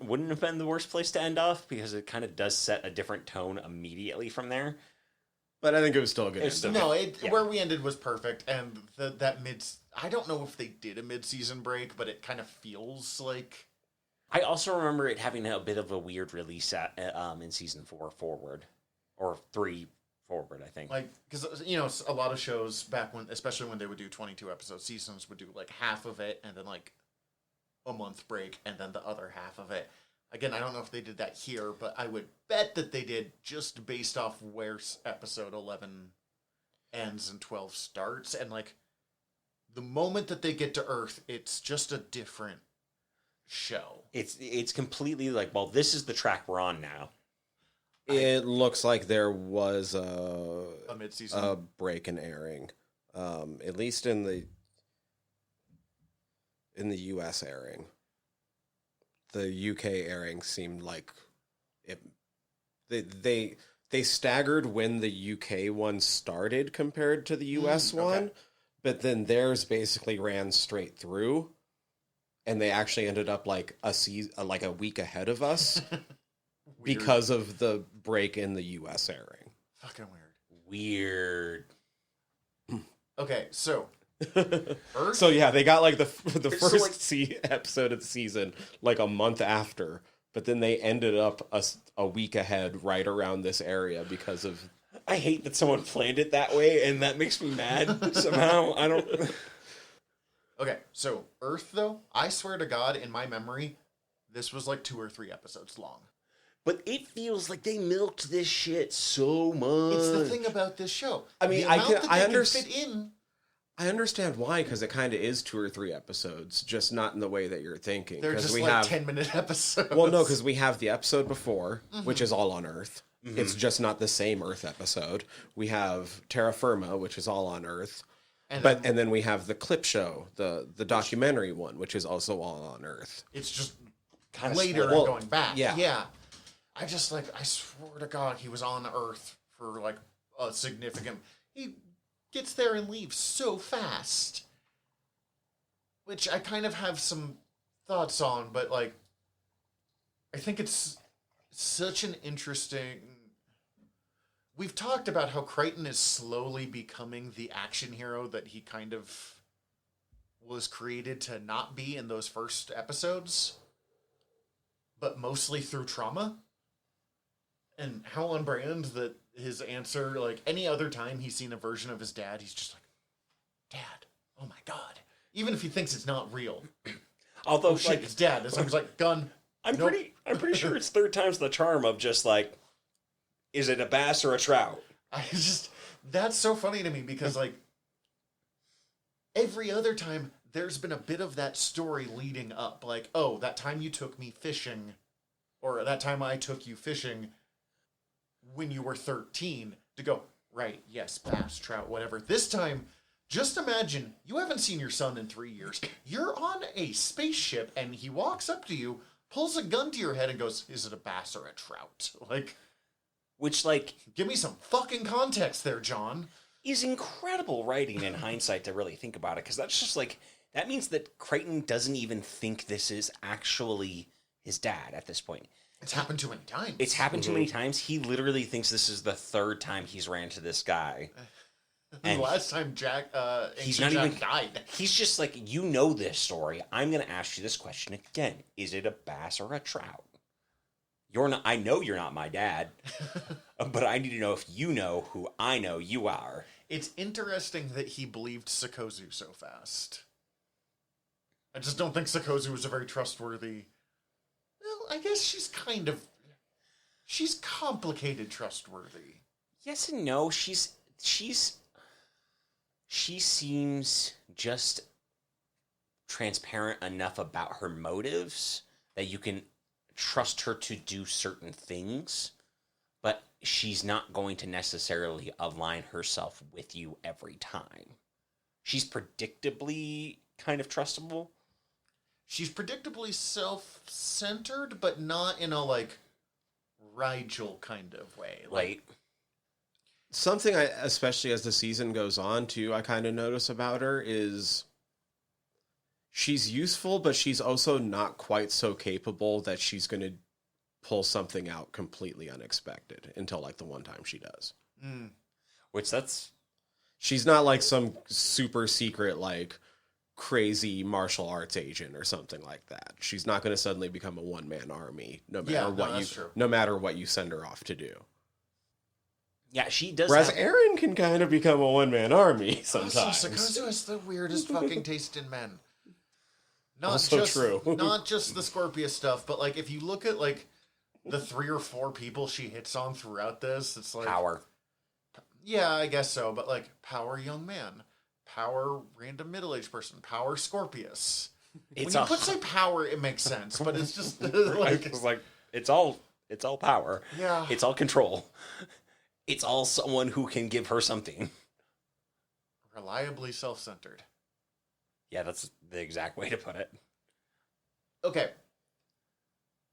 wouldn't have been the worst place to end off, because it kind of does set a different tone immediately from there. But I think it was still a good. It was still ending. Yeah. Where we ended was perfect, and that mid. I don't know if they did a mid-season break, but it kind of feels like. I also remember it having a bit of a weird release in season 4 forward, or 3 forward, I think. Like, because, a lot of shows back when, especially when they would do 22 episode seasons, would do like half of it and then like a month break and then the other half of it. Again, I don't know if they did that here, but I would bet that they did, just based off where episode 11 ends and 12 starts. And like, the moment that they get to Earth, it's just a different show. It's completely like, well, this is the track we're on now. It looks like there was A mid-season. a break in airing, at least in the U.S. airing. The UK airing seemed like it. They staggered when the UK one started compared to the US one, okay. but then theirs basically ran straight through, and they actually ended up like a week ahead of us. Weird. Because of the break in the U.S. airing. Fucking Weird. weird. Okay, so Earth. So yeah, they got like the So, first like- episode of the season like a month after, but then they ended up a week ahead right around this area because of. I hate that someone planned it that way, and that makes me mad somehow. I don't. Okay, so Earth, though, I swear to God, in my memory, this was like 2 or 3 episodes long. But it feels like they milked this shit so much. It's the thing about this show. I mean, The I amount can- that I they understand- fit in. I understand why, because it kind of is 2 or 3 episodes, just not in the way that you're thinking. They're 'Cause just we like have 10-minute episodes. well, no, because we have the episode before, which is all on Earth. It's just not the same Earth episode. We have Terra Firma, which is all on Earth. and And then we have the clip show, the documentary one, which is also all on Earth. it's just Kinda later split. and going back. yeah. I just I swear to God, he was on Earth for like a significant. He gets there and leaves so fast, which I kind of have some thoughts on, but like, I think it's such an interesting. We've talked about how Crichton is slowly becoming the action hero that he kind of was created to not be in those first episodes, but mostly through trauma. And how on brand that his answer, like any other time he's seen a version of his dad, he's just like, Dad, oh my God. Even if he thinks it's not real. Although, Oh shit, it's Dad. This one's like, gun. I'm Nope. pretty sure it's third time's the charm of just like, is it a bass or a trout? That's so funny to me because like every other time there's been a bit of that story leading up. Like, oh, that time you took me fishing, or that time I took you fishing when you were 13, to go, right, yes, bass, trout, whatever. This time, just imagine you haven't seen your son in 3 years. You're on a spaceship and he walks up to you, pulls a gun to your head and goes, is it a bass or a trout? Like, Which, like, give me some fucking context there, John. is incredible writing in hindsight to really think about it, because that's just like, that means that Crichton doesn't even think this is actually his dad at this point. It's happened too many times. It's happened too many times. He literally thinks this is the third time he's ran into this guy. The And last time he's Ancient not Jack even died. He's just like, you know this story. I'm going to ask you this question again. Is it a bass or a trout? You're not. I know you're not my dad, but I need to know if you know who I know you are. It's interesting that he believed Sakozu so fast. I just don't think Sakozu was a very trustworthy. Well, I guess she's complicated trustworthy. Yes and no. She seems just transparent enough about her motives that you can trust her to do certain things, but she's not going to necessarily align herself with you every time. She's predictably kind of trustable. She's predictably self-centered, but not in a, like, Rigel kind of way. Right. Something I, especially as the season goes on, too, I kind of notice about her is she's useful, but she's also not quite so capable that she's going to pull something out completely unexpected until, like, the one time she does. Mm. Which that's... She's not, like, some super secret, like, crazy martial arts agent or something like that. She's not going to suddenly become a one-man army no matter what you send her off to do. Yeah, she does. Whereas Aaron can kind of become a one-man army sometimes. Also, Sakozu has the weirdest fucking taste in men. Not Also just, true. Not just the Scorpius stuff, but like if you look at like the 3 or 4 people she hits on throughout this, it's like Power. Yeah, I guess so. But like power young man, power random middle-aged person, power Scorpius. It's When you say power, it makes sense, but it's just like it's like it's all power. Yeah. It's all control. It's all someone who can give her something. reliably self-centered. Yeah, that's the exact way to put it. Okay.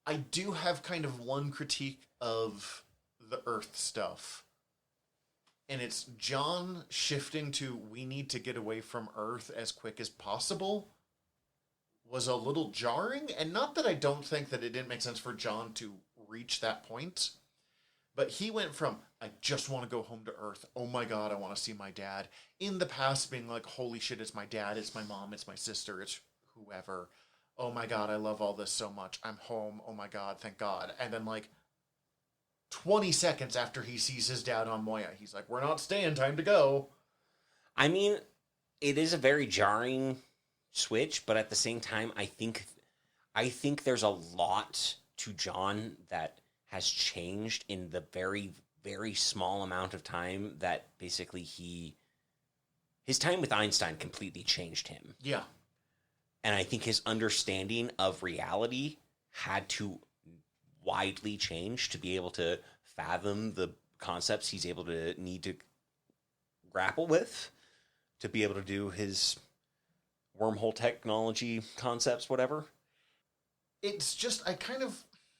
I do have kind of one critique of the Earth stuff. And it's John shifting to we need to get away from Earth as quick as possible was a little jarring. And not that I don't think that it didn't make sense for John to reach that point. But he went from, I just want to go home to Earth. Oh my God, I want to see my dad. In the past being like, holy shit, it's my dad, it's my mom, it's my sister, it's whoever. Oh my God, I love all this so much. I'm home. Oh my God, thank God. And then like 20 seconds after he sees his dad on Moya, he's like, we're not staying, time to go. I mean, it is a very jarring switch, but at the same time, I think there's a lot to John that has changed in the very, very small amount of time that basically his time with Einstein completely changed him. Yeah. And I think his understanding of reality had to widely change to be able to fathom the concepts he's able to need to grapple with, to be able to do his wormhole technology concepts, whatever. It's just,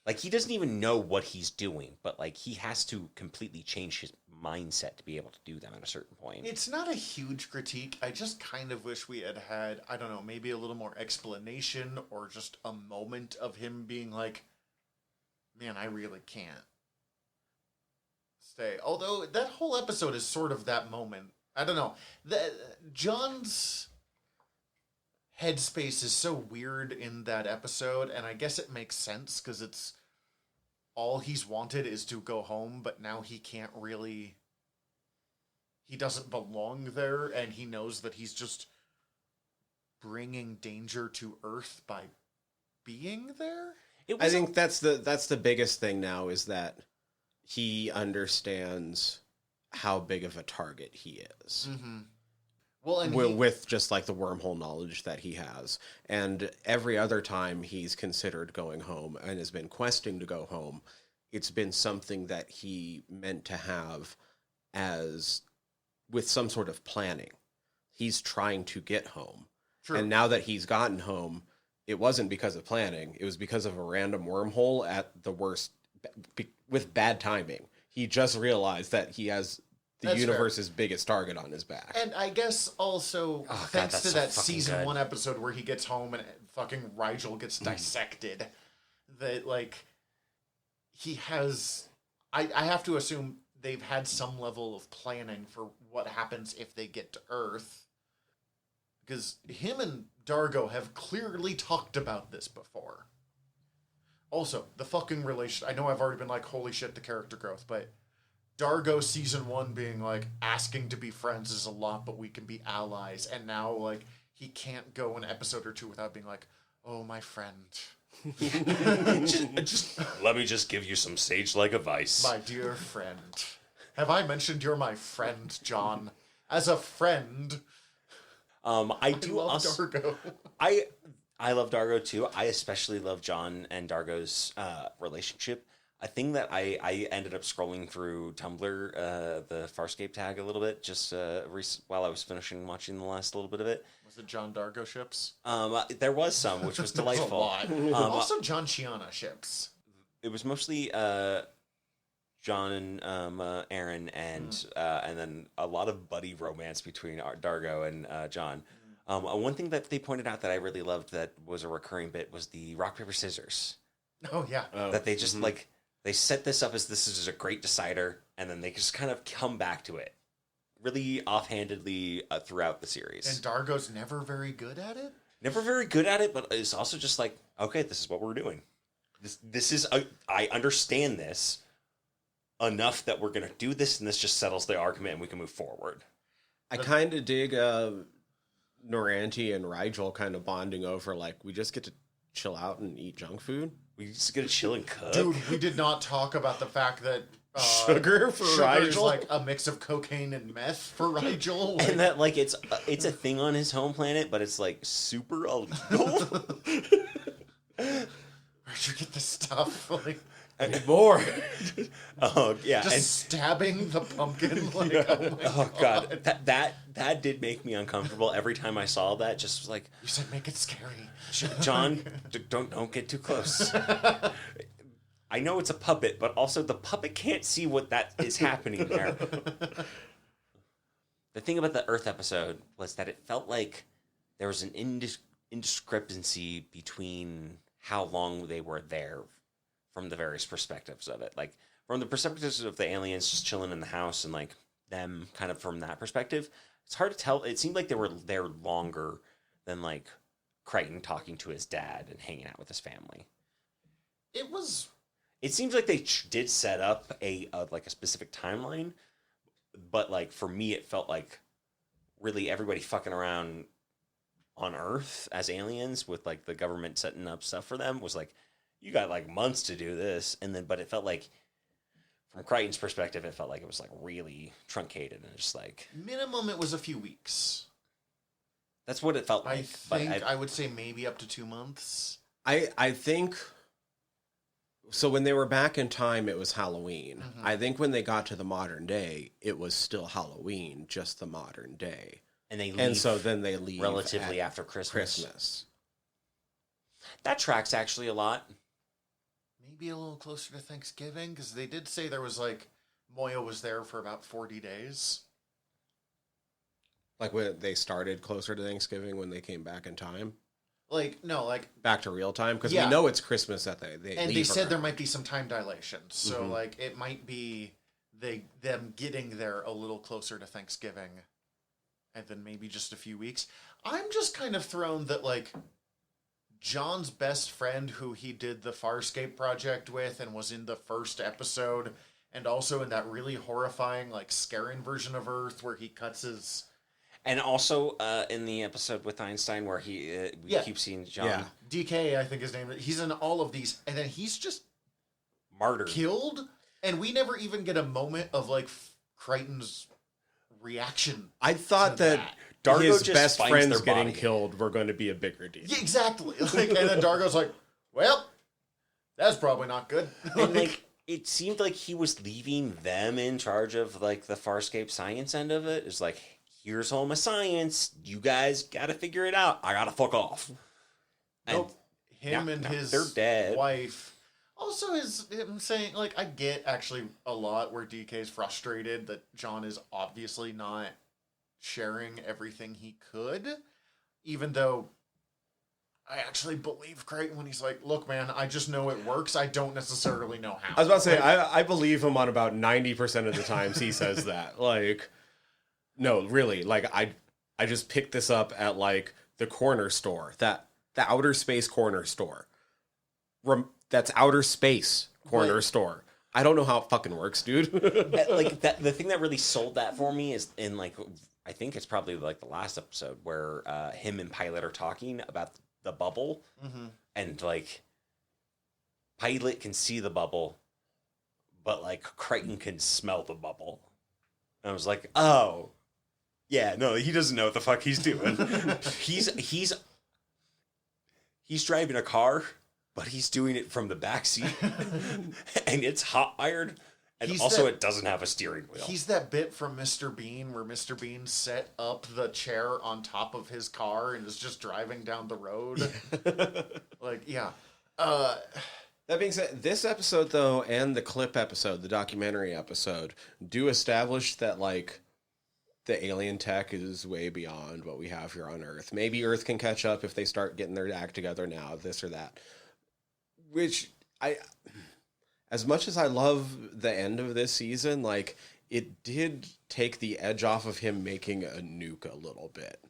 Like, he doesn't even know what he's doing, but, like, he has to completely change his mindset to be able to do them at a certain point. It's not a huge critique. I just kind of wish we had, I don't know, maybe a little more explanation or just a moment of him being like, man, I really can't stay. Although that whole episode is sort of that moment. I don't know. John's headspace is so weird in that episode, and I guess it makes sense because it's all he's wanted is to go home, but now he can't really. He doesn't belong there, and he knows that he's just bringing danger to Earth by being there. I think that's the biggest thing now is that he understands how big of a target he is. Mm-hmm. Well, and with just like the wormhole knowledge that he has. And every other time he's considered going home and has been questing to go home, it's been something that he meant to have as with some sort of planning. He's trying to get home. True. And now that he's gotten home, it wasn't because of planning. It was because of a random wormhole at the worst, with bad timing. He just realized that he has the universe's biggest target on his back. And I guess also, thanks to that season 1 episode where he gets home and fucking Rigel gets dissected, that, like, he has... I have to assume they've had some level of planning for what happens if they get to Earth. Because him and Dargo have clearly talked about this before. Also, the fucking relation... I know I've already been like, holy shit, the character growth, but... Dargo season 1 being like, asking to be friends is a lot, but we can be allies. And now, like, he can't go an episode or 2 without being like, oh, my friend. just let me just give you some sage-like advice. My dear friend. Have I mentioned you're my friend, John? As a friend, I love Dargo. I love Dargo too. I especially love John and Dargo's relationship. A thing that I ended up scrolling through Tumblr, the Farscape tag a little bit, just while I was finishing watching the last little bit of it. Was it John Dargo ships? There was some, which was delightful. Also John Chiana ships. It was mostly John and Aaron, and then a lot of buddy romance between Dargo and John. One thing that they pointed out that I really loved that was a recurring bit was the rock, paper, scissors. Oh, yeah. That they just, like, they set this up as this is a great decider, and then they just kind of come back to it really offhandedly throughout the series. And Dargo's never very good at it? Never very good at it, but it's also just like, okay, this is what we're doing. This is, I understand this enough that we're going to do this, and this just settles the argument, and we can move forward. I kind of dig Noranti and Rigel kind of bonding over, like, we just get to chill out and eat junk food. We just get to chill and cook. Dude, we did not talk about the fact that sugar for Rigel is like a mix of cocaine and meth for Rigel. And that, like, it's a thing on his home planet, but it's, like, super illegal. Where'd you get this stuff? Like, more. Oh, yeah. Just stabbing the pumpkin. Like, oh God. That did make me uncomfortable every time I saw that. Just was like, you said make it scary. John, don't get too close. I know it's a puppet, but also the puppet can't see what that is happening there. The thing about the Earth episode was that it felt like there was an indiscrepancy between how long they were there from the various perspectives of it. Like, from the perspectives of the aliens just chilling in the house and, like, them kind of from that perspective, it's hard to tell. It seemed like they were there longer than, like, Crichton talking to his dad and hanging out with his family. It seems like they did set up a specific timeline, but, like, for me, it felt like really everybody fucking around on Earth as aliens with, like, the government setting up stuff for them was like, you got, like, months to do this, and then, but it felt like, from Crichton's perspective, it felt like it was, like, really truncated, and just, like... Minimum, it was a few weeks. That's what it felt like. I would say maybe up to 2 months. I think... So when they were back in time, it was Halloween. Mm-hmm. I think when they got to the modern day, it was still Halloween, just the modern day. And so then they leave relatively after Christmas. That tracks actually a lot. maybe a little closer to Thanksgiving, because they did say there was like Moya was there for about 40 days. Like when they started closer to Thanksgiving when they came back in time? Like, no, like... Back to real time? Because Yeah. we know it's Christmas that they And leave they said around. there might be some time dilation. So, Mhm. like, it might be them getting there a little closer to Thanksgiving. And then maybe just a few weeks. I'm just kind of thrown that, like, John's best friend who he did the Farscape project with and was in the first episode, and also in that really horrifying, like, Scarran version of Earth where he cuts his... And also in the episode with Einstein where we keep seeing John Yeah. DK, I think his name is. He's in all of these, and then he's just martyred. killed, and we never even get a moment of, like, Crichton's reaction. I thought to that Dargo his just best finds friends their getting body. killed were going to be a bigger deal. Yeah, exactly. Like, and then Dargo's like, well, that's probably not good. And like it seemed like he was leaving them in charge of like the Farscape science end of it. It's like, here's all my science. You guys got to figure it out. I got to fuck off. And Nope. Him and his they're dead. wife. Also, him saying, like, I get actually a lot where DK's frustrated that John is obviously not sharing everything he could, even though I actually believe Crichton when he's like, look, man, I just know it works. I don't necessarily know how. I was about to say, Like, I believe him on about 90% of the times he says that. Like, no, really. Like, I just picked this up at, like, the corner store. The outer space corner store. That's outer space corner Right. store. I don't know how it fucking works, dude. Like that, the thing that really sold that for me is in like, I think it's probably like the last episode where him and Pilot are talking about the bubble, and like Pilot can see the bubble, but like Crichton can smell the bubble. And I was like, oh, yeah, no, he doesn't know what the fuck he's doing. he's driving a car, but he's doing it from the back seat, and it's hot wired. And He's also, that- it doesn't have a steering wheel. He's that bit from Mr. Bean where Mr. Bean set up the chair on top of his car and is just driving down the road. Like, yeah. That being said, this episode, though, and the clip episode, the documentary episode, do establish that, like, the alien tech is way beyond what we have here on Earth. Maybe Earth can catch up if they start getting their act together now, this or that. Which, as much as I love the end of this season, like, it did take the edge off of him making a nuke a little bit.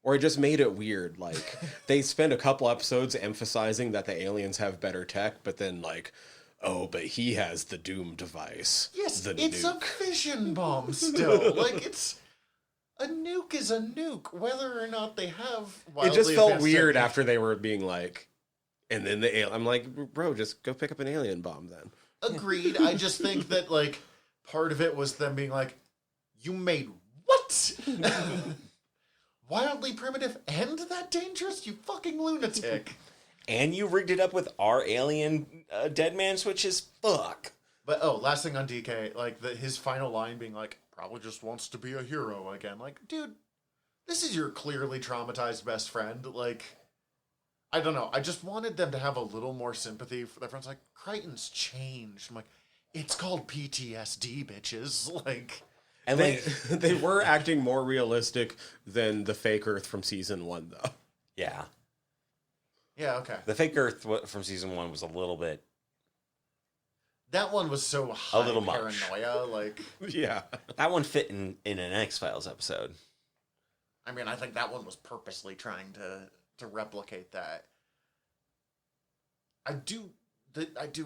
Or it just made it weird. Like, they spend a couple episodes emphasizing that the aliens have better tech, but then, like, oh, but he has the Doom device. Yes, the it's nuke. a fission bomb still. Like, it's... A nuke is a nuke, whether or not they have It just wildly felt advanced weird technique. after they were being like, and then the alien. I'm like, bro, just go pick up an alien bomb then. Agreed. I just think that, like, part of it was them being like, you made what? Wildly primitive and that dangerous? You fucking lunatic. And you rigged it up with our alien dead man switches? Fuck. But, last thing on DK, like, his final line being like, probably just wants to be a hero again. Like, dude, this is your clearly traumatized best friend. Like, I don't know. I just wanted them to have a little more sympathy for their friends. Like, Crichton's changed. I'm like, it's called PTSD, bitches. Like... And They, like, they were acting more realistic than the fake Earth from season 1, though. yeah. Yeah, okay. The fake Earth from season 1 was a little bit. That one was so high little much. paranoia. Like, Yeah. That one fit in an X-Files episode. I mean, I think that one was purposely trying to replicate that. I do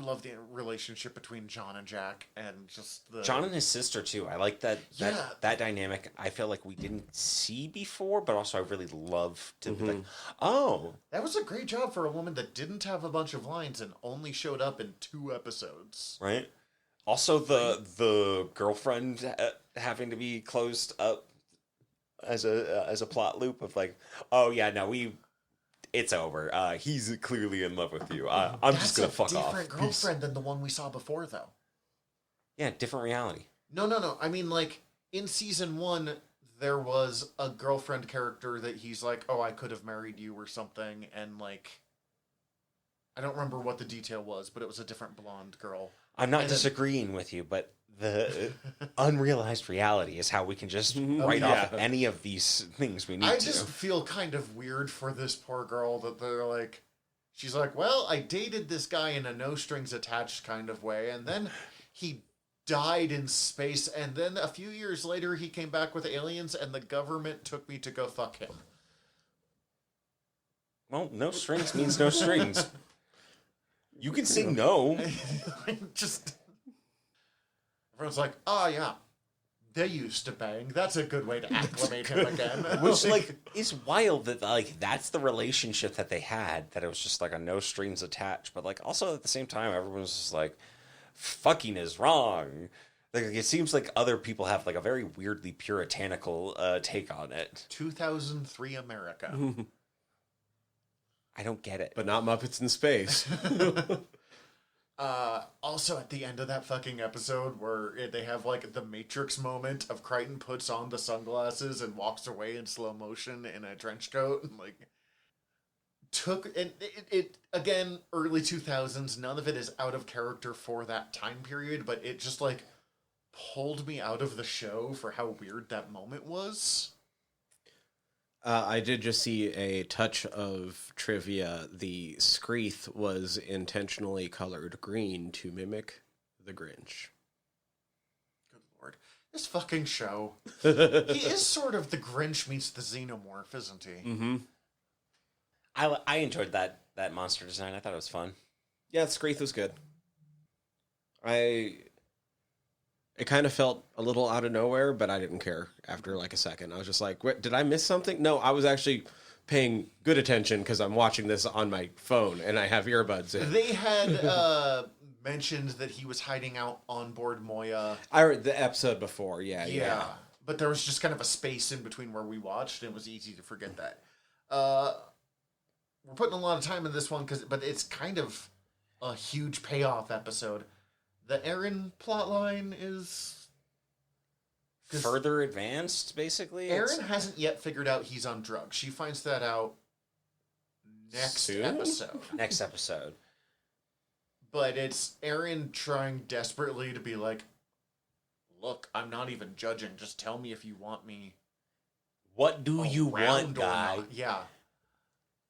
love the relationship between John and Jack, and just the John and his sister, too. I like that Yeah. that dynamic. I feel like we didn't see before, but also I really love to be like, oh. That was a great job for a woman that didn't have a bunch of lines and only showed up in 2 episodes. Right? Also, the girlfriend having to be closed up as a plot loop of like, oh yeah, no, it's over. He's clearly in love with you. I'm just gonna fuck off. Different girlfriend than the one we saw before, though. Yeah, different reality. No. I mean, like, in season 1, there was a girlfriend character that he's like, oh, I could have married you or something, and, like, I don't remember what the detail was, but it was a different blonde girl. I'm not And then- disagreeing with you, but the unrealized reality is how we can just write off yeah. any of these things we need I to. just feel kind of weird for this poor girl that they're like, she's like, well, I dated this guy in a no strings attached kind of way, and then he died in space, and then a few years later he came back with aliens, and the government took me to go fuck him. Well, no strings means no strings. You can say no. Just everyone's like, oh yeah, they used to bang. That's a good way to acclimate him again. Which, like, is wild that, like, that's the relationship that they had, that it was just, like, a no strings attached. But, like, also at the same time, everyone's just like, fucking is wrong. Like, it seems like other people have, like, a very weirdly puritanical take on it. 2003 America. I don't get it. But not Muppets in Space. Also, at the end of that fucking episode, where they have like the Matrix moment of Crichton puts on the sunglasses and walks away in slow motion in a trench coat, and like it again, early 2000s. None of it is out of character for that time period, but it just like pulled me out of the show for how weird that moment was. I did just see a touch of trivia. The Screeth was intentionally colored green to mimic the Grinch. Good lord. This fucking show. He is sort of the Grinch meets the Xenomorph, isn't he? Mm-hmm. I enjoyed that monster design. I thought it was fun. Yeah, the Screeth was good. It kind of felt a little out of nowhere, but I didn't care after like a second. I was just like, "What, did I miss something?" No, I was actually paying good attention because I'm watching this on my phone and I have earbuds in. They had mentioned that he was hiding out on board Moya. I heard the episode before, yeah. But there was just kind of a space in between where we watched, and it was easy to forget that. We're putting a lot of time in this one, but it's kind of a huge payoff episode. The Aaron plotline is Further advanced, basically. Aaron hasn't yet figured out he's on drugs. She finds that out next episode. Next episode. But it's Aaron trying desperately to be like, look, I'm not even judging. Just tell me if you want me. What do you want, around or guy? not." Yeah.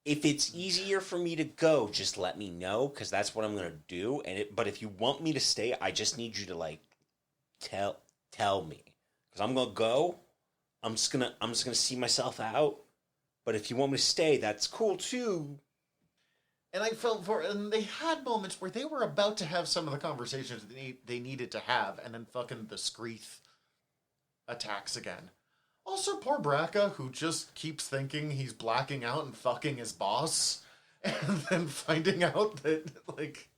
If it's easier for me to go, just let me know, because that's what I'm gonna do. But if you want me to stay, I just need you to like tell me, because I'm gonna go. I'm just gonna see myself out. But if you want me to stay, that's cool too. And I felt and they had moments where they were about to have some of the conversations they needed to have, and then fucking the Screeth attacks again. Also, poor Braca, who just keeps thinking he's blacking out and fucking his boss, and then finding out that, like...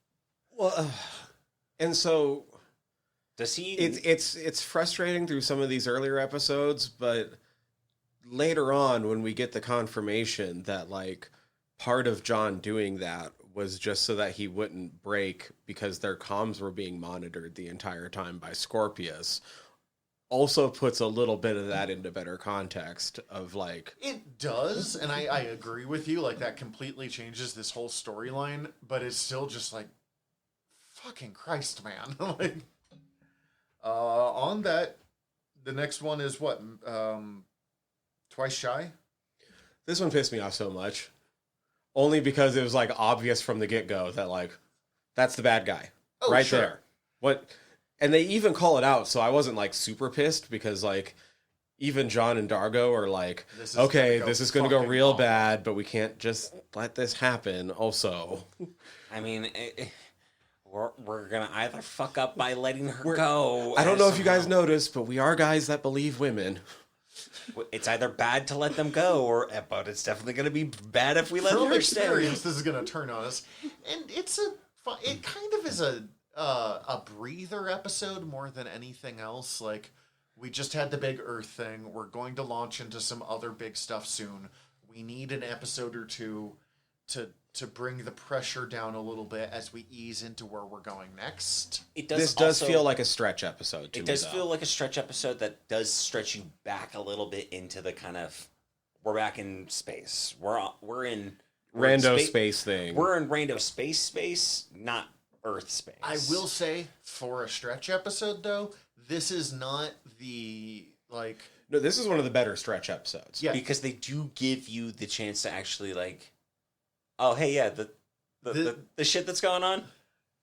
Well, and so... Does he... It's frustrating through some of these earlier episodes, but later on, when we get the confirmation that, like, part of John doing that was just so that he wouldn't break because their comms were being monitored the entire time by Scorpius... also puts a little bit of that into better context of like... It does, and I agree with you, like that completely changes this whole storyline, but it's still just like, fucking Christ, man. Like, on that, the next one is what? Twice Shy? This one pissed me off so much. Only because it was like obvious from the get-go that like, that's the bad guy. Oh, right sure. there. What... And they even call it out, so I wasn't, like, super pissed, because, like, even John and Dargo are like, this is going to go real bad, but we can't just let this happen also. I mean, we're going to either fuck up by letting her go. I don't know if you guys noticed, but we are guys that believe women. It's either bad to let them go, but it's definitely going to be bad if we let From her stay. experience, this is going to turn on us. And it kind of is a breather episode more than anything else. Like, we just had the big Earth thing. We're going to launch into some other big stuff soon. We need an episode or two to bring the pressure down a little bit as we ease into where we're going next. This does feel like a stretch episode to me. It does feel like a stretch episode that does stretch you back a little bit into the kind of, we're back in space. We're in rando space thing. We're in rando space, not Earth space. I will say, for a stretch episode, though, this is not the, like... No, this is one of the better stretch episodes. Yeah. Because they do give you the chance to actually, like... Oh, hey, yeah, the shit that's going on,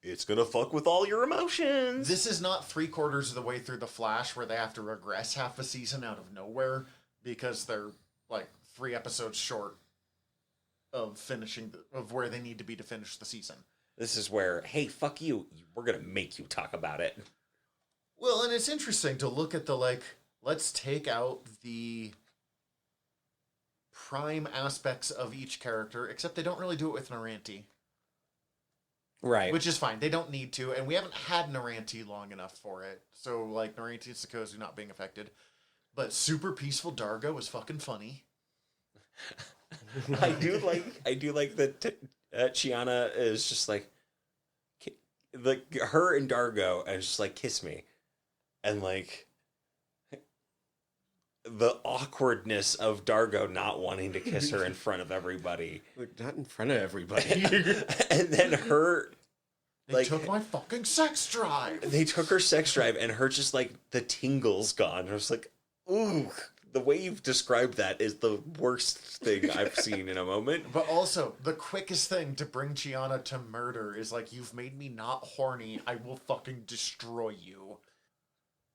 it's gonna fuck with all your emotions. This is not 3/4 of the way through The Flash where they have to regress half a season out of nowhere because they're, like, 3 episodes short of finishing of where they need to be to finish the season. This is where, hey, fuck you, we're gonna make you talk about it. Well, and it's interesting to look at the, like, let's take out the prime aspects of each character, except they don't really do it with Naranti. Right. Which is fine. They don't need to, and we haven't had Naranti long enough for it. So, like, Naranti and Sikozu not being affected. But super peaceful Dargo is fucking funny. I do like that Chiana is just like her and Dargo is just like, kiss me. And like the awkwardness of Dargo not wanting to kiss her in front of everybody. Like, not in front of everybody. And then her... They took my fucking sex drive! They took her sex drive and her just like, the tingles gone. I was like, ooh, the way you've described that is the worst thing I've seen in a moment. But also, the quickest thing to bring Chiana to murder is like, you've made me not horny, I will fucking destroy you.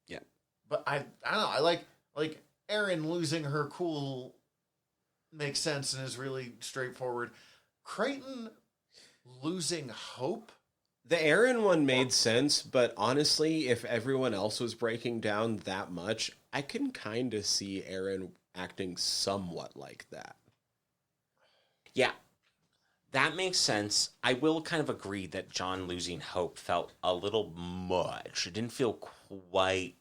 Yeah. But I don't know, I like Erin losing her cool makes sense and is really straightforward. Crichton losing hope? The Aaron one made sense, but honestly, if everyone else was breaking down that much, I can kind of see Aaron acting somewhat like that. Yeah, that makes sense. I will kind of agree that John losing hope felt a little much. It didn't feel quite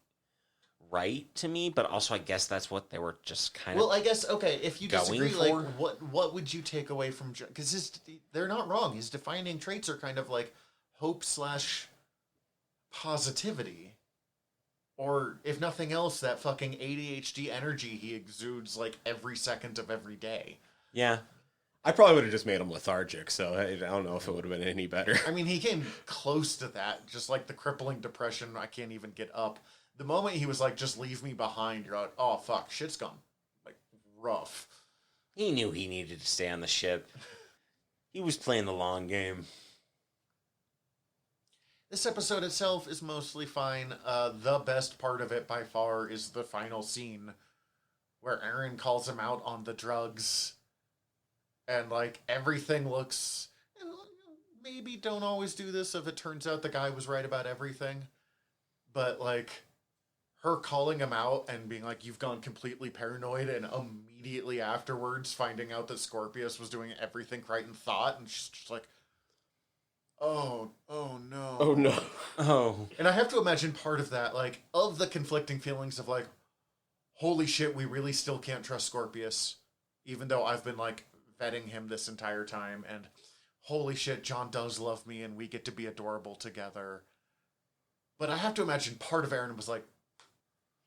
right to me, but also I guess that's what they were just kind of... Well, I guess, okay, if you disagree, for. like, what would you take away from John? Because they're not wrong. His defining traits are kind of like hope/positivity. Or, if nothing else, that fucking ADHD energy he exudes, like, every second of every day. Yeah. I probably would have just made him lethargic, so I don't know if it would have been any better. I mean, he came close to that, just like the crippling depression, I can't even get up. The moment he was like, just leave me behind, you're like, oh, fuck, shit's gone, like, rough. He knew he needed to stay on the ship. He was playing the long game. This episode itself is mostly fine. The best part of it by far is the final scene where Aaron calls him out on the drugs. And, like, everything looks... Maybe don't always do this if it turns out the guy was right about everything. But, like, her calling him out and being like, you've gone completely paranoid, and immediately afterwards finding out that Scorpius was doing everything Crichton thought, and she's just like, oh no. Oh, no. Oh. And I have to imagine part of that, like, of the conflicting feelings of, like, holy shit, we really still can't trust Scorpius, even though I've been, like, vetting him this entire time, and holy shit, John does love me, and we get to be adorable together. But I have to imagine part of Aaron was like,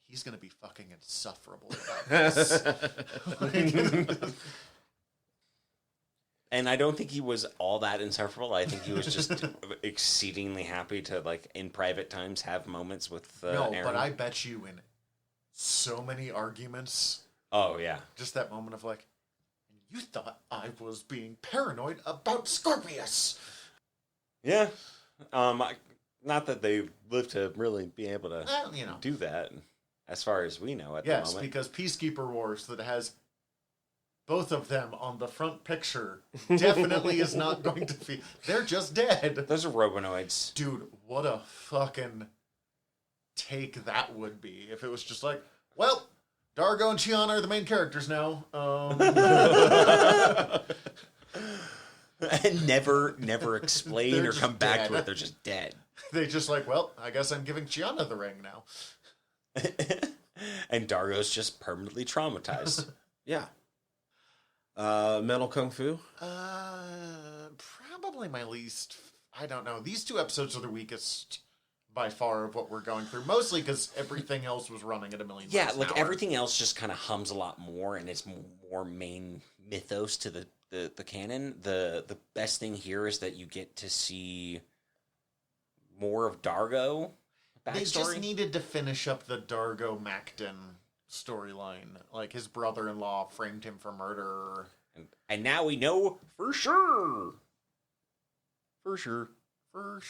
he's gonna be fucking insufferable about this. And I don't think he was all that insufferable. I think he was just exceedingly happy to, like, in private times, have moments with No, Aaron. but I bet you in so many arguments, Oh, yeah. just that moment of like, you thought I was being paranoid about Scorpius. Yeah. Not that they live to really be able to do that, as far as we know at the Yes, moment. because Peacekeeper Wars that has both of them on the front picture definitely is not going to be... They're just dead. Those are Robonoids. Dude, what a fucking take that would be if it was just like, well, Dargo and Chiana are the main characters now. And never explain They're or just come back to dead. it. They're just dead. They just like, well, I guess I'm giving Chiana the ring now. And Dargo's just permanently traumatized. Yeah. Metal Kung Fu? Probably my least... I don't know. These 2 episodes are the weakest by far of what we're going through. Mostly because everything else was running at a million miles an hour. Everything else just kind of hums a lot more, and it's more main mythos to the canon. The best thing here is that you get to see more of Dargo backstory. They just needed to finish up the Dargo Macton storyline. Like, his brother-in-law framed him for murder. And now we know for sure. For sure.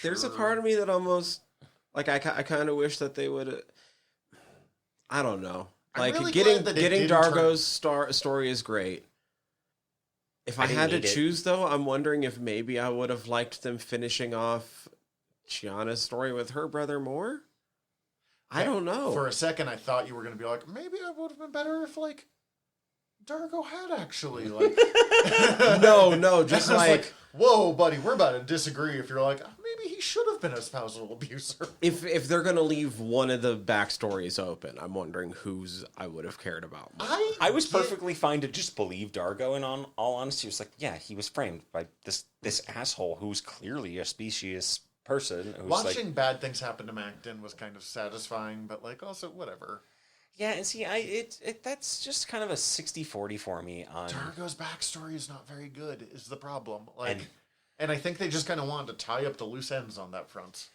There's a part of me that almost, like, I kind of wish that they would, I don't know. Like, really getting Dargo's story is great. If I had to choose, though, I'm wondering if maybe I would have liked them finishing off Chiana's story with her brother more. I don't know. For a second, I thought you were going to be like, maybe it would have been better if, like, Dargo had actually, like... No, just like... Whoa, buddy, we're about to disagree if you're like, maybe he should have been a spousal abuser. If they're going to leave one of the backstories open, I'm wondering whose I would have cared about more. I was perfectly fine to just believe Dargo, and on all honesty, it was like, yeah, he was framed by this asshole who's clearly a specious person. Watching like, bad things happen to Macton was kind of satisfying, but, like, also, whatever. Yeah, and see, that's just kind of a 60-40 for me on... Dargo's backstory is not very good, is the problem. Like, and I think they just kind of wanted to tie up the loose ends on that front.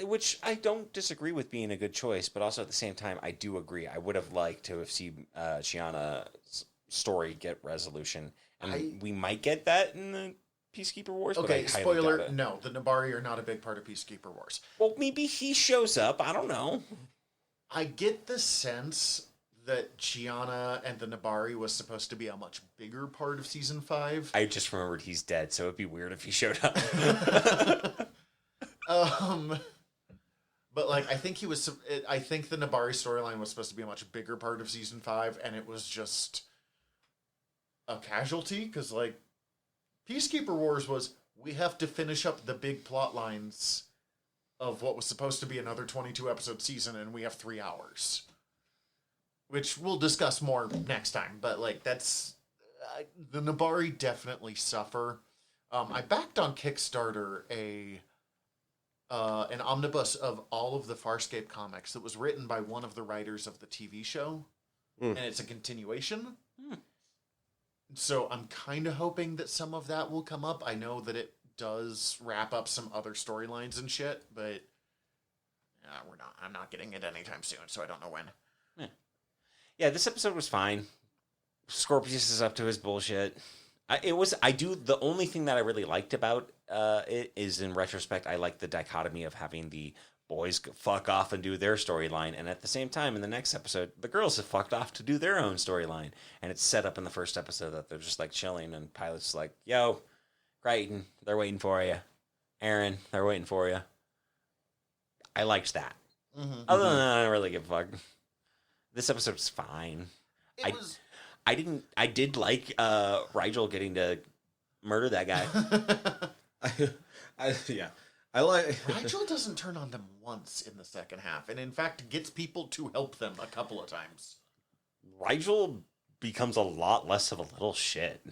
Which I don't disagree with being a good choice, but also at the same time, I do agree. I would have liked to have seen Chiana's story get resolution. And we might get that in the Peacekeeper Wars. Okay, but I spoiler, no, the Nabari are not a big part of Peacekeeper Wars. Well, maybe he shows up, I don't know. I get the sense that Chiana and the Nabari was supposed to be a much bigger part of Season 5. I just remembered he's dead, so it'd be weird if he showed up. But, like, I think I think the Nabari storyline was supposed to be a much bigger part of Season 5, and it was just a casualty, because, like, Peacekeeper Wars was, we have to finish up the big plot lines of what was supposed to be another 22-episode season, and we have 3 hours. Which we'll discuss more next time, but, like, that's... the Nabari definitely suffer. I backed on Kickstarter an omnibus of all of the Farscape comics that was written by one of the writers of the TV show, and it's a continuation. So I'm kind of hoping that some of that will come up. I know that it does wrap up some other storylines and shit, but I'm not getting it anytime soon, so I don't know when. Yeah, this episode was fine. Scorpius is up to his bullshit. The only thing that I really liked about it is, in retrospect, I like the dichotomy of having the boys fuck off and do their storyline, and at the same time, in the next episode, the girls have fucked off to do their own storyline. And it's set up in the first episode that they're just, like, chilling, and Pilot's like, yo, Crichton, they're waiting for you. Aaron, they're waiting for you. I liked that. Other than that, I don't really give a fuck. This episode's fine. I did like Rigel getting to murder that guy. I like... Rigel doesn't turn on them once in the second half, and in fact gets people to help them a couple of times. Rigel becomes a lot less of a little shit.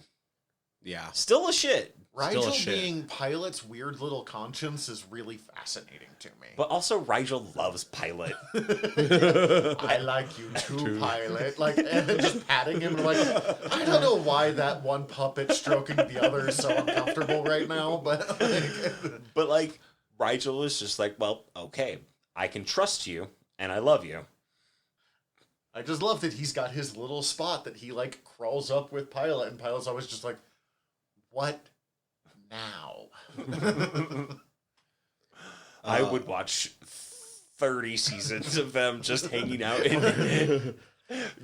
Yeah. Still a shit. Rigel being Pilot's weird little conscience is really fascinating to me. But also, Rigel loves Pilot. I like you too, Pilot. Like, and then just patting him, and like, I don't know why that one puppet stroking the other is so uncomfortable right now, but like, Rigel is just like, well, okay, I can trust you, and I love you. I just love that he's got his little spot that he, like, crawls up with Pilot, and Pilot's always just like, what now? I would watch 30 seasons of them just hanging out in the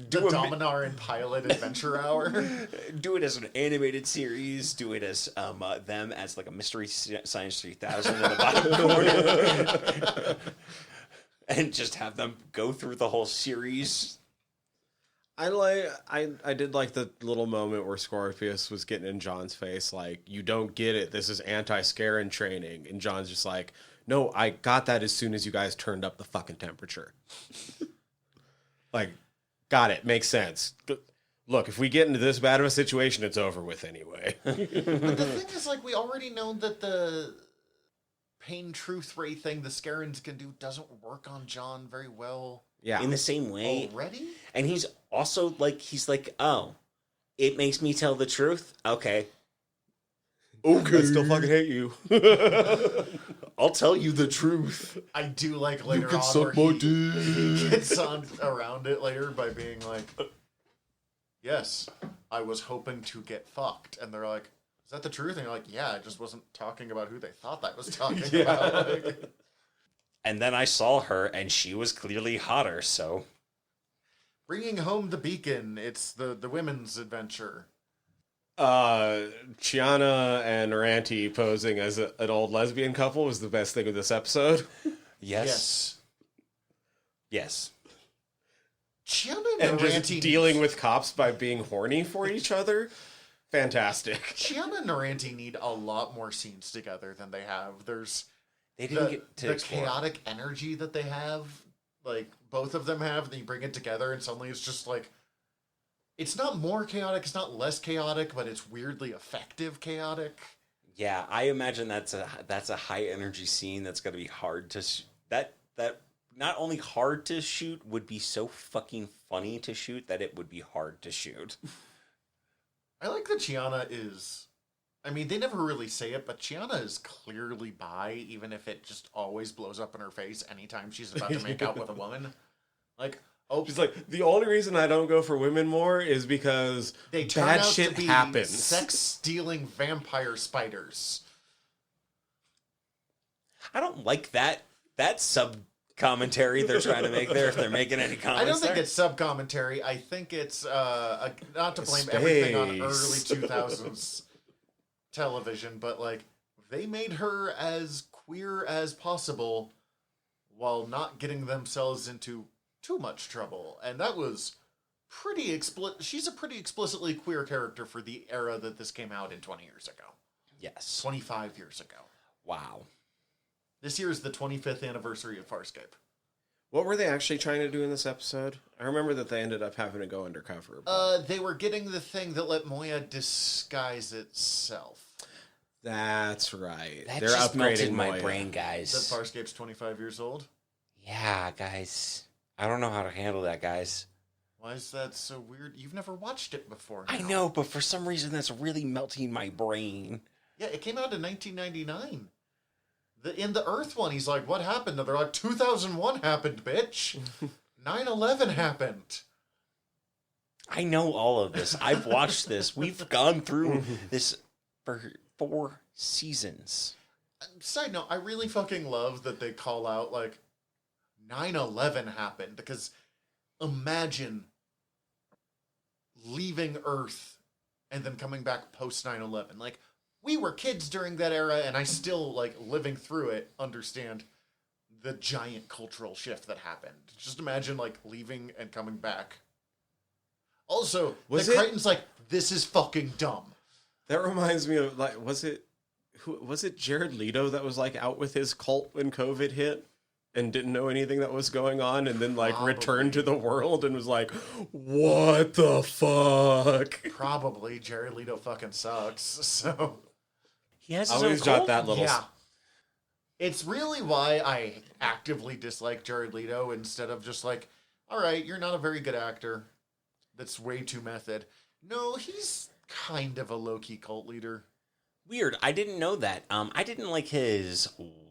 Dominar and Pilot Adventure Hour. Do it as an animated series. Do it as them as like a Mystery Science 3000 in the bottom corner. And just have them go through the whole series. I did like the little moment where Scorpius was getting in John's face, like, you don't get it. This is anti-Scaran training. And John's just like, no, I got that as soon as you guys turned up the fucking temperature. Like, got it. Makes sense. Look, if we get into this bad of a situation, it's over with anyway. But the thing is, like, we already know that the pain truth ray thing the Scarens can do doesn't work on John very well. Yeah. In the same way. Already? And he's also like, oh, it makes me tell the truth? Okay. Okay. I still fucking hate you. I'll tell you the truth. I do like later You can on suck where my he dick. gets on around it later by being like, yes, I was hoping to get fucked. And they're like, is that the truth? And you're like, yeah, I just wasn't talking about who they thought I was talking about. Like, And then I saw her, and she was clearly hotter, so... bringing home the beacon, it's the women's adventure. Chiana and Naranti posing as an old lesbian couple was the best thing of this episode. Yes. Chiana And just Naranti dealing with cops by being horny for each other. Fantastic. Chiana and Naranti need a lot more scenes together than they have. There's They didn't the, get to the explore. chaotic energy that they have, like both of them have, then you bring it together and suddenly it's just like, it's not more chaotic, it's not less chaotic, but it's weirdly effective chaotic. Yeah, I imagine that's a high energy scene that's going to be hard to that not only hard to shoot, would be so fucking funny to shoot that it would be hard to shoot. I like that Chiana is, I mean, they never really say it, but Chiana is clearly bi, even if it just always blows up in her face anytime she's about to make out with a woman. Like, oh, She's like, the only reason I don't go for women more is because they turn bad out shit to be happens. sex-stealing vampire spiders. I don't like that sub commentary they're trying to make there, if they're making any comments. I don't think there. it's sub-commentary. I think it's, not to blame everything on early Space. 2000s television, but, like, they made her as queer as possible while not getting themselves into too much trouble. And that was pretty explicit. She's a pretty explicitly queer character for the era that this came out in 20 years ago. Yes. 25 years ago. Wow. This year is the 25th anniversary of Farscape. What were they actually trying to do in this episode? I remember that they ended up having to go undercover. But They were getting the thing that let Moya disguise itself. that's right. That They're just melted upgrading my Moya. brain, That guys. Farscape's 25 years old? Yeah, guys. I don't know how to handle that, guys. Why is that so weird? You've never watched it before. I now. know, but for some reason that's really melting my brain. Yeah, it came out in 1999. In the Earth one, he's like, what happened? And they're like, 2001 happened, bitch. 9/11 happened. I know all of this. I've watched this. We've gone through this for 4 seasons. Side note, I really fucking love that they call out, like, 9/11 happened. Because imagine leaving Earth and then coming back post 9/11. Like, we were kids during that era, and I still, like, living through it, understand the giant cultural shift that happened. Just imagine, like, leaving and coming back. Also, Was the it- Crichton's like, this is fucking dumb. That reminds me of, like, was it Jared Leto that was, like, out with his cult when COVID hit and didn't know anything that was going on, and then, like, returned to the world and was like, what the fuck? Probably. Jared Leto fucking sucks, so... He has I his always own jot cult? that little... Yeah. It's really why I actively dislike Jared Leto instead of just like, all right, you're not a very good actor. That's way too method. No, he's kind of a low-key cult leader. Weird. I didn't know that. I didn't like his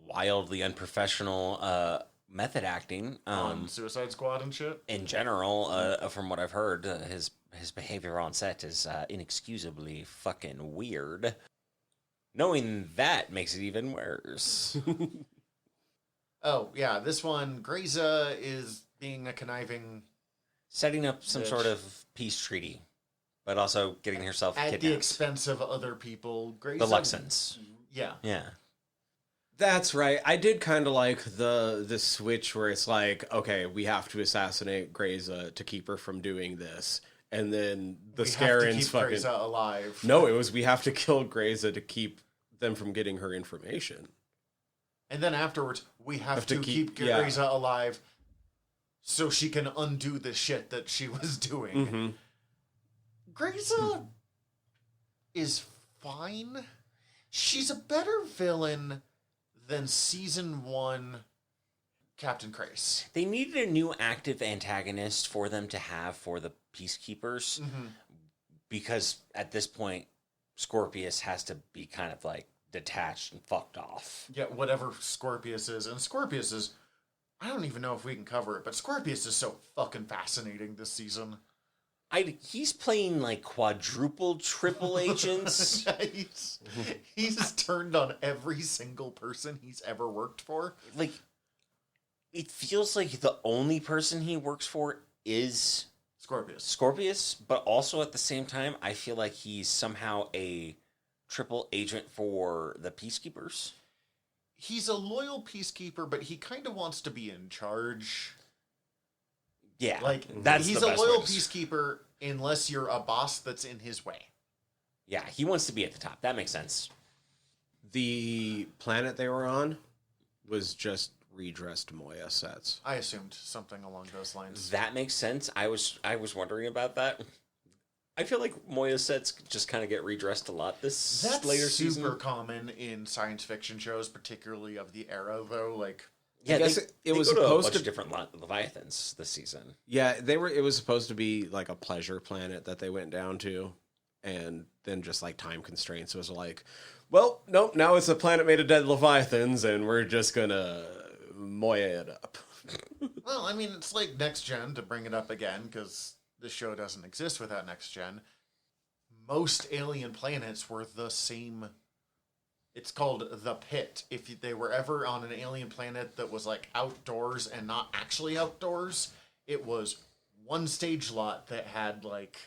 wildly unprofessional method acting. On Suicide Squad and shit. In general, from what I've heard, his behavior on set is inexcusably fucking weird. Knowing that makes it even worse. Oh, yeah, this one, Grayza is being a conniving... Setting up some Bitch. sort of peace treaty, but also getting herself At kidnapped. the expense of other people. Grayza, The Luxons. Yeah. Yeah. That's right. I did kind of like the switch where it's like, okay, we have to assassinate Grayza to keep her from doing this. And then the We have to Scarens keep fucking... Grayza alive. No, it was we have to kill Grayza to keep them from getting her information. And then afterwards, we have to keep yeah. Grayza alive so she can undo the shit that she was doing. Mm-hmm. Grayza is fine. She's a better villain than season 1 Captain Crace. They needed a new active antagonist for them to have for the Peacekeepers. Mm-hmm. Because at this point, Scorpius has to be kind of like detached and fucked off. Yeah, whatever Scorpius is. And Scorpius is, I don't even know if we can cover it, but Scorpius is so fucking fascinating this season. He's playing like quadruple, triple agents. Yeah, he's turned on every single person he's ever worked for. Like, it feels like the only person he works for is Scorpius, but also at the same time, I feel like he's somehow a triple agent for the Peacekeepers. He's a loyal peacekeeper, but he kind of wants to be in charge. Yeah, like he's a loyal peacekeeper unless you're a boss that's in his way. Yeah, he wants to be at the top. That makes sense. The planet they were on was just redressed Moya sets. I assumed something along those lines. That makes sense. I was wondering about that. I feel like Moya sets just kind of get redressed a lot this later season. That's super common in science fiction shows, particularly of the era, though. Like, yeah, it was supposed to a supposed bunch to of different Leviathans this season. Yeah, it was supposed to be like a pleasure planet that they went down to, and then just like time constraints was like, well, nope, now it's a planet made of dead Leviathans, and we're just gonna Moya it up. Well, I mean, it's like Next Gen, to bring it up again, because this show doesn't exist without Next Gen. Most alien planets were the same. It's called the Pit. If they were ever on an alien planet that was like outdoors and not actually outdoors, it was one stage lot that had like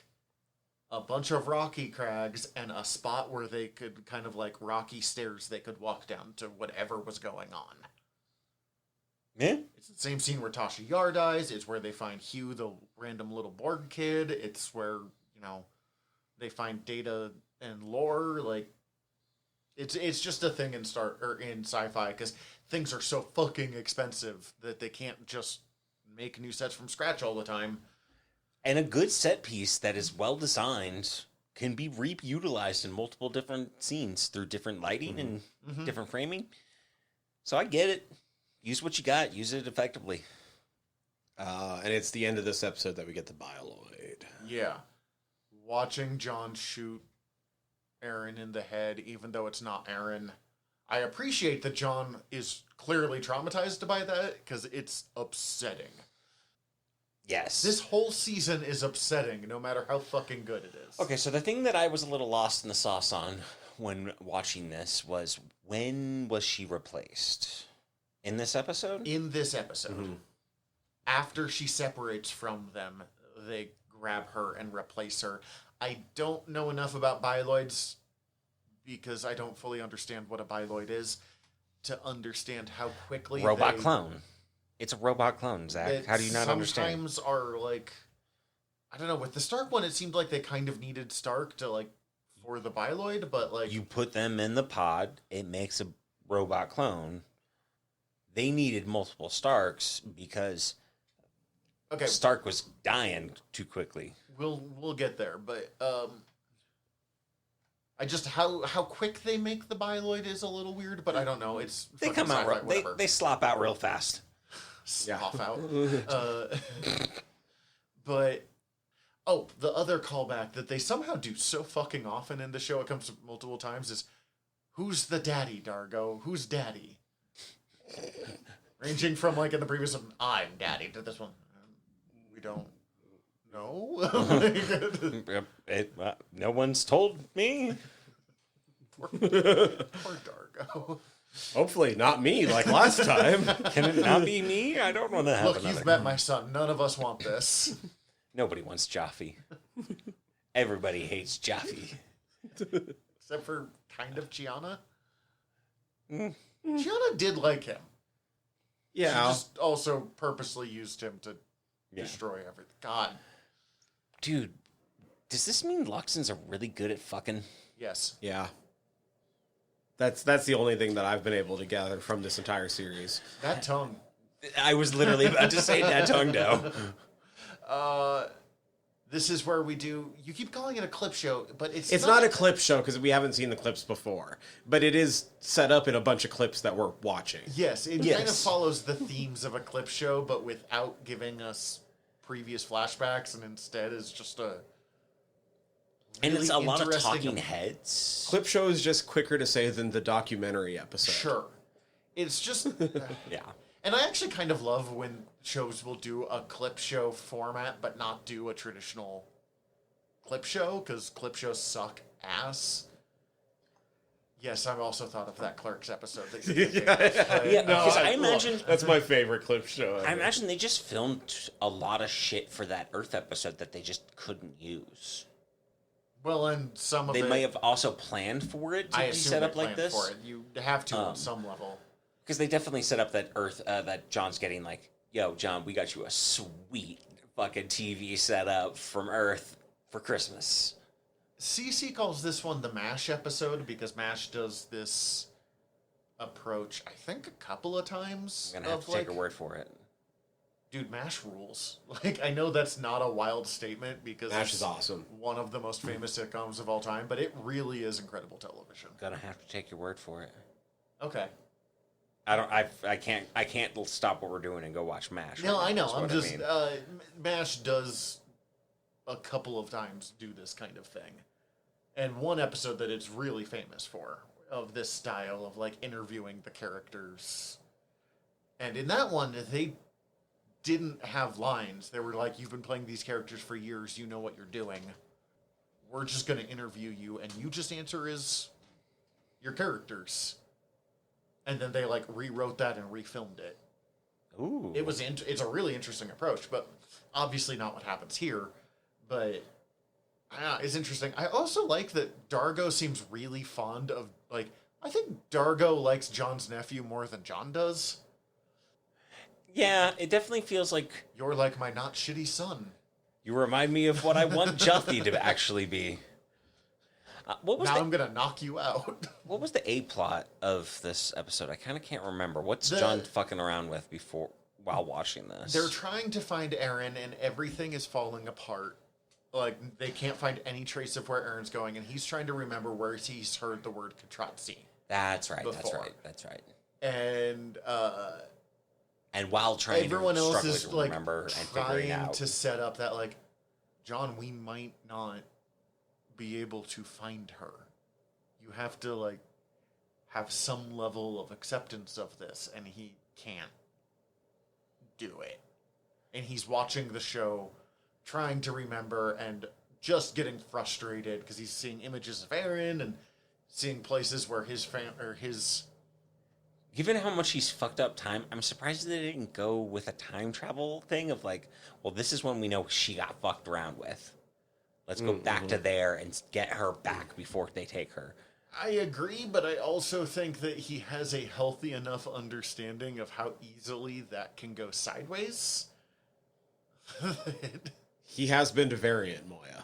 a bunch of rocky crags and a spot where they could kind of like rocky stairs they could walk down to whatever was going on. Yeah. It's the same scene where Tasha Yar dies. It's where they find Hugh, the random little Borg kid. It's where, they find Data and Lore. Like, it's just a thing in in sci-fi because things are so fucking expensive that they can't just make new sets from scratch all the time. And a good set piece that is well designed can be reutilized in multiple different scenes through different lighting and different framing. So I get it. Use what you got. Use it effectively. And it's the end of this episode that we get the Bioloid. Yeah. Watching John shoot Aaron in the head, even though it's not Aaron. I appreciate that John is clearly traumatized by that, because it's upsetting. Yes. This whole season is upsetting, no matter how fucking good it is. Okay, so the thing that I was a little lost in the sauce on when watching this was, when was she replaced? In this episode? In this episode. Mm-hmm. After she separates from them, they grab her and replace her. I don't know enough about bioloids, because I don't fully understand what a bioloid is, to understand how quickly Robot clone. It's a robot clone, Zach. How do you not understand? Sometimes are like, I don't know, with the Stark one, it seemed like they kind of needed Stark to like, for the bioloid, but like... You put them in the pod, it makes a robot clone. They needed multiple Starks because Stark was dying too quickly. We'll get there, but I just how quick they make the bioloid is a little weird, but I don't know. They come out they slop out real fast. Slop out. But the other callback that they somehow do so fucking often in the show, it comes multiple times, is who's the daddy, Dargo? Who's daddy? Ranging from like in the previous one, I'm daddy, to this one, we don't know. No one's told me. Poor Dargo. Hopefully not me like last time. Can it not be me? I don't want to have Look, you've met my son. None of us want this. Nobody wants Jaffe. Everybody hates Jaffe. Except for kind of Gianna. Gianna did like him. Yeah. She just also purposely used him to destroy everything. God. Dude, does this mean Luxons are really good at fucking? Yes. Yeah. That's the only thing that I've been able to gather from this entire series. That tongue. I was literally about to say that tongue, though. this is where we do. You keep calling it a clip show, but It's not a clip show because we haven't seen the clips before, but it is set up in a bunch of clips that we're watching. Yes, it kind of follows the themes of a clip show, but without giving us previous flashbacks, and instead is just a. And it's a lot of interesting talking heads. Clip show is just quicker to say than the documentary episode. Sure. It's just. Yeah. And I actually kind of love when shows will do a clip show format, but not do a traditional clip show, because clip shows suck ass. Yes, I've also thought of that Clerks episode. That you're thinking of, but- Yeah, because I imagine... That's my favorite clip show ever. I imagine they just filmed a lot of shit for that Earth episode that they just couldn't use. Well, and some of They it... may have also planned for it to I be assume set they up like planned this. for it. You have to on some level. Because they definitely set up that that John's getting like, yo, John, we got you a sweet fucking TV setup from Earth for Christmas. CC calls this one the MASH episode because MASH does this approach, I think, a couple of times. I'm going to have to take her word for it. Dude, MASH rules. Like, I know that's not a wild statement because MASH is awesome. One of the most famous sitcoms of all time, but it really is incredible television. Gonna have to take your word for it. Okay. I can't stop what we're doing and go watch MASH. No, right now, I know. is I'm what just mean. MASH does a couple of times do this kind of thing. And one episode that it's really famous for of this style of like interviewing the characters. And in that one, they didn't have lines. They were like, you've been playing these characters for years, you know what you're doing. We're just going to interview you, and you just answer as your characters. And then they like rewrote that and refilmed it. Ooh. It's a really interesting approach, but obviously not what happens here. But it's interesting. I also like that Dargo seems really fond of, like, I think Dargo likes John's nephew more than John does. Yeah, it definitely feels like You're like my not shitty son. you remind me of what I want Juffy to actually be. I'm gonna knock you out. What was the A plot of this episode? I kind of can't remember. What's The- John fucking around with while watching this? They're trying to find Aaron, and everything is falling apart. Like, they can't find any trace of where Aaron's going, and he's trying to remember where he's heard the word Katratzi. That's right. That's before. right. That's right. And while trying everyone else struggling is to like remember and figuring trying out. to set up that, like, John, we might not be able to find her. You have to, like, have some level of acceptance of this, and he can't do it. And he's watching the show, trying to remember, and just getting frustrated because he's seeing images of Aaron and seeing places where his Given how much he's fucked up time, I'm surprised they didn't go with a time travel thing of like, well, this is when we know she got fucked around with. Let's go back to there and get her back before they take her. I agree, but I also think that he has a healthy enough understanding of how easily that can go sideways. He has been to Variant, Moya.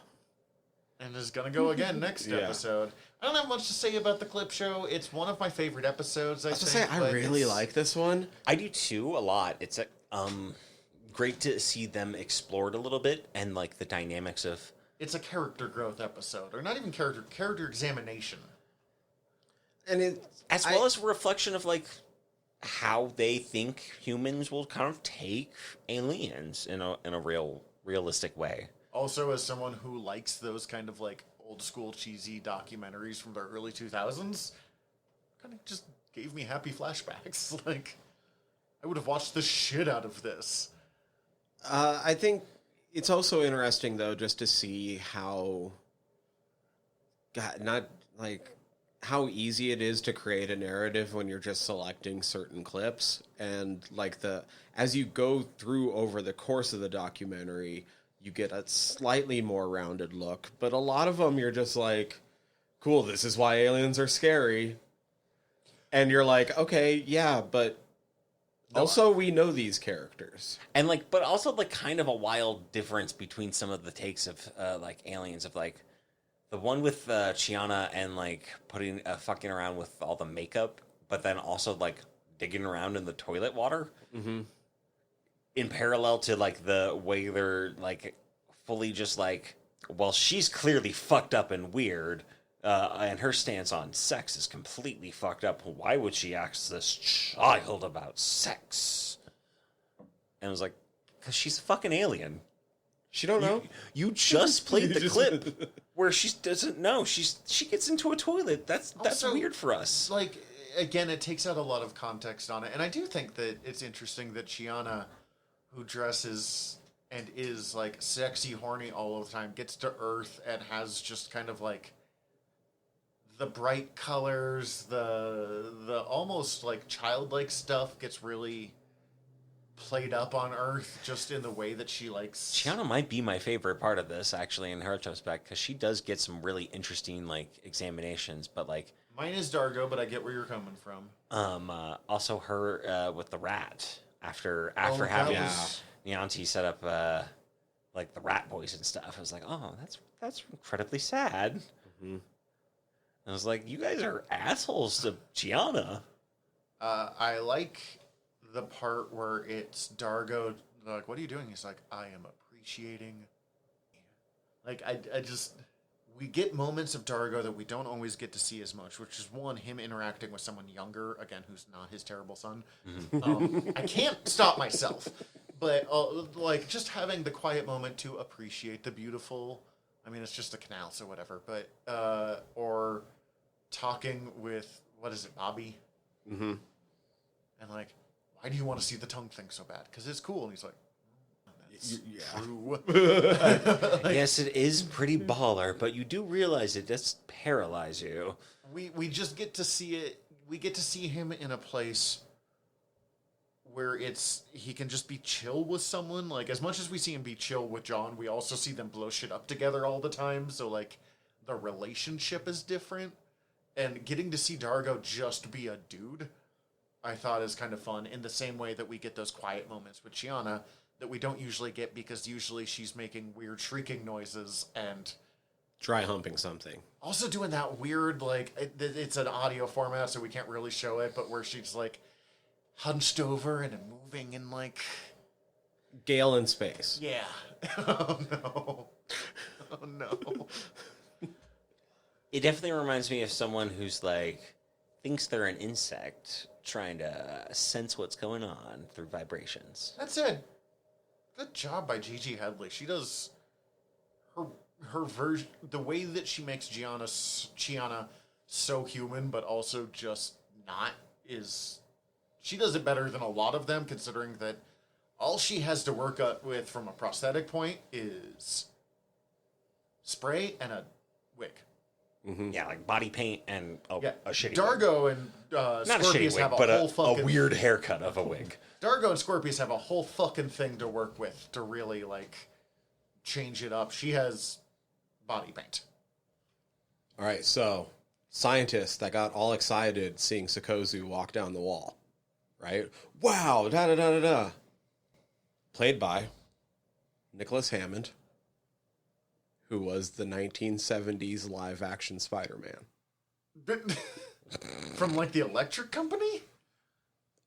And is going to go again next Yeah. episode. I don't have much to say about the clip show. It's one of my favorite episodes, I I was think. gonna say, I but really it's- like this one. I do too, a lot. It's great to see them explored a little bit and like the dynamics of. It's a character growth episode. Or not even character examination. And it, As well as a reflection of like how they think humans will kind of take aliens in a realistic way. Also, as someone who likes those kind of like old school cheesy documentaries from the early 2000s, kind of just gave me happy flashbacks. Like, I would have watched the shit out of this. I think it's also interesting though, just to see how, how easy it is to create a narrative when you're just selecting certain clips, and like as you go through over the course of the documentary, you get a slightly more rounded look, but a lot of them you're just like, cool, this is why aliens are scary. And you're like, okay, yeah, but also we know these characters. And like, but also like kind of a wild difference between some of the takes of like aliens of like the one with Chiana and like putting fucking around with all the makeup, but then also like digging around in the toilet water. Mm-hmm. In parallel to like the way they're like fully just like, well, she's clearly fucked up and weird, and her stance on sex is completely fucked up. Why would she ask this child about sex? And I was like, because she's a fucking alien. She don't know. You just played the clip where she doesn't know. She gets into a toilet. That's Also, weird for us. Like, again, it takes out a lot of context on it. And I do think that it's interesting that Chiana, who dresses and is, like, sexy, horny all the time, gets to Earth and has just kind of, like, the bright colors, the almost, like, childlike stuff gets really played up on Earth just in the way that she likes. Chiana might be my favorite part of this, actually, in retrospect, because she does get some really interesting, like, examinations, but, like... Mine is Dargo, but I get where you're coming from. Also her with the rat, after having Nianti set up, like, the rat boys and stuff. I was like, oh, that's incredibly sad. Mm-hmm. I was like, you guys are assholes to Chiana. I like the part where it's Dargo, like, what are you doing? He's like, I am appreciating. Like, I just, we get moments of Dargo that we don't always get to see as much, which is one, him interacting with someone younger, again, who's not his terrible son. Mm-hmm. I can't stop myself, but, like, just having the quiet moment to appreciate the beautiful, I mean, it's just a canal, so whatever, but, or talking with, what is it, Bobby? Mm-hmm. And, like, why do you want to see the tongue thing so bad? Because it's cool. And he's like, that's true. Like, yes, it is pretty baller, but you do realize it does paralyze you. We just get to see it. We get to see him in a place where he can just be chill with someone. Like, as much as we see him be chill with John, we also see them blow shit up together all the time. So, like, the relationship is different. And getting to see Dargo just be a dude, I thought is kind of fun, in the same way that we get those quiet moments with Chiana that we don't usually get, because usually she's making weird shrieking noises and dry humping something. Also doing that weird, like, it's an audio format, so we can't really show it, but where she's, like, hunched over and moving in, like... Gale in space. Yeah. Oh, no. Oh, no. It definitely reminds me of someone who's, like, thinks they're an insect trying to sense what's going on through vibrations. That said, good job by Gigi Hadley. She does her version, the way that she makes Chiana so human, but also just not, is she does it better than a lot of them, considering that all she has to work up with from a prosthetic point is spray and a wig. Mm-hmm. Yeah, like body paint and a shitty Dargo wig. and Not Scorpius a shitty wig, have but whole fucking... a weird haircut of a wig. Dargo and Scorpius have a whole fucking thing to work with to really, like, change it up. She has body paint. All right, so scientists that got all excited seeing Sikozu walk down the wall, right? Wow, da-da-da-da-da. Played by Nicholas Hammond, who was the 1970s live-action Spider-Man. From, like, the Electric Company?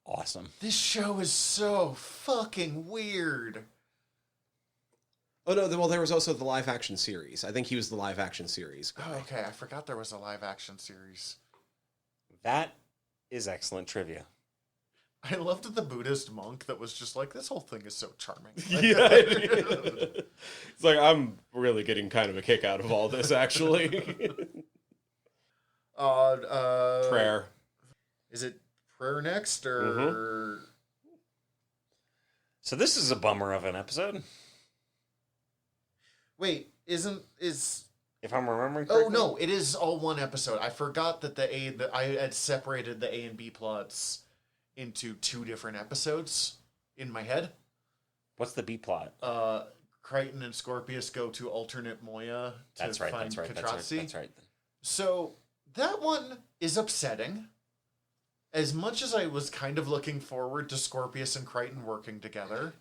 Awesome. This show is so fucking weird. Oh, no, well, there was also the live-action series. I think he was the live-action series guy. Oh, okay, I forgot there was a live-action series. That is excellent trivia. I loved the Buddhist monk that was just like, this whole thing is so charming. Yeah. It's like, I'm really getting kind of a kick out of all this, actually. Prayer. Is it prayer next, or... Mm-hmm. So this is a bummer of an episode. Wait, is... If I'm remembering Oh, correctly? no, it is all one episode. I forgot that I had separated the A and B plots into two different episodes in my head. What's the B plot? Crichton and Scorpius go to alternate Moya to find Katratzi. That's right. So that one is upsetting. As much as I was kind of looking forward to Scorpius and Crichton working together.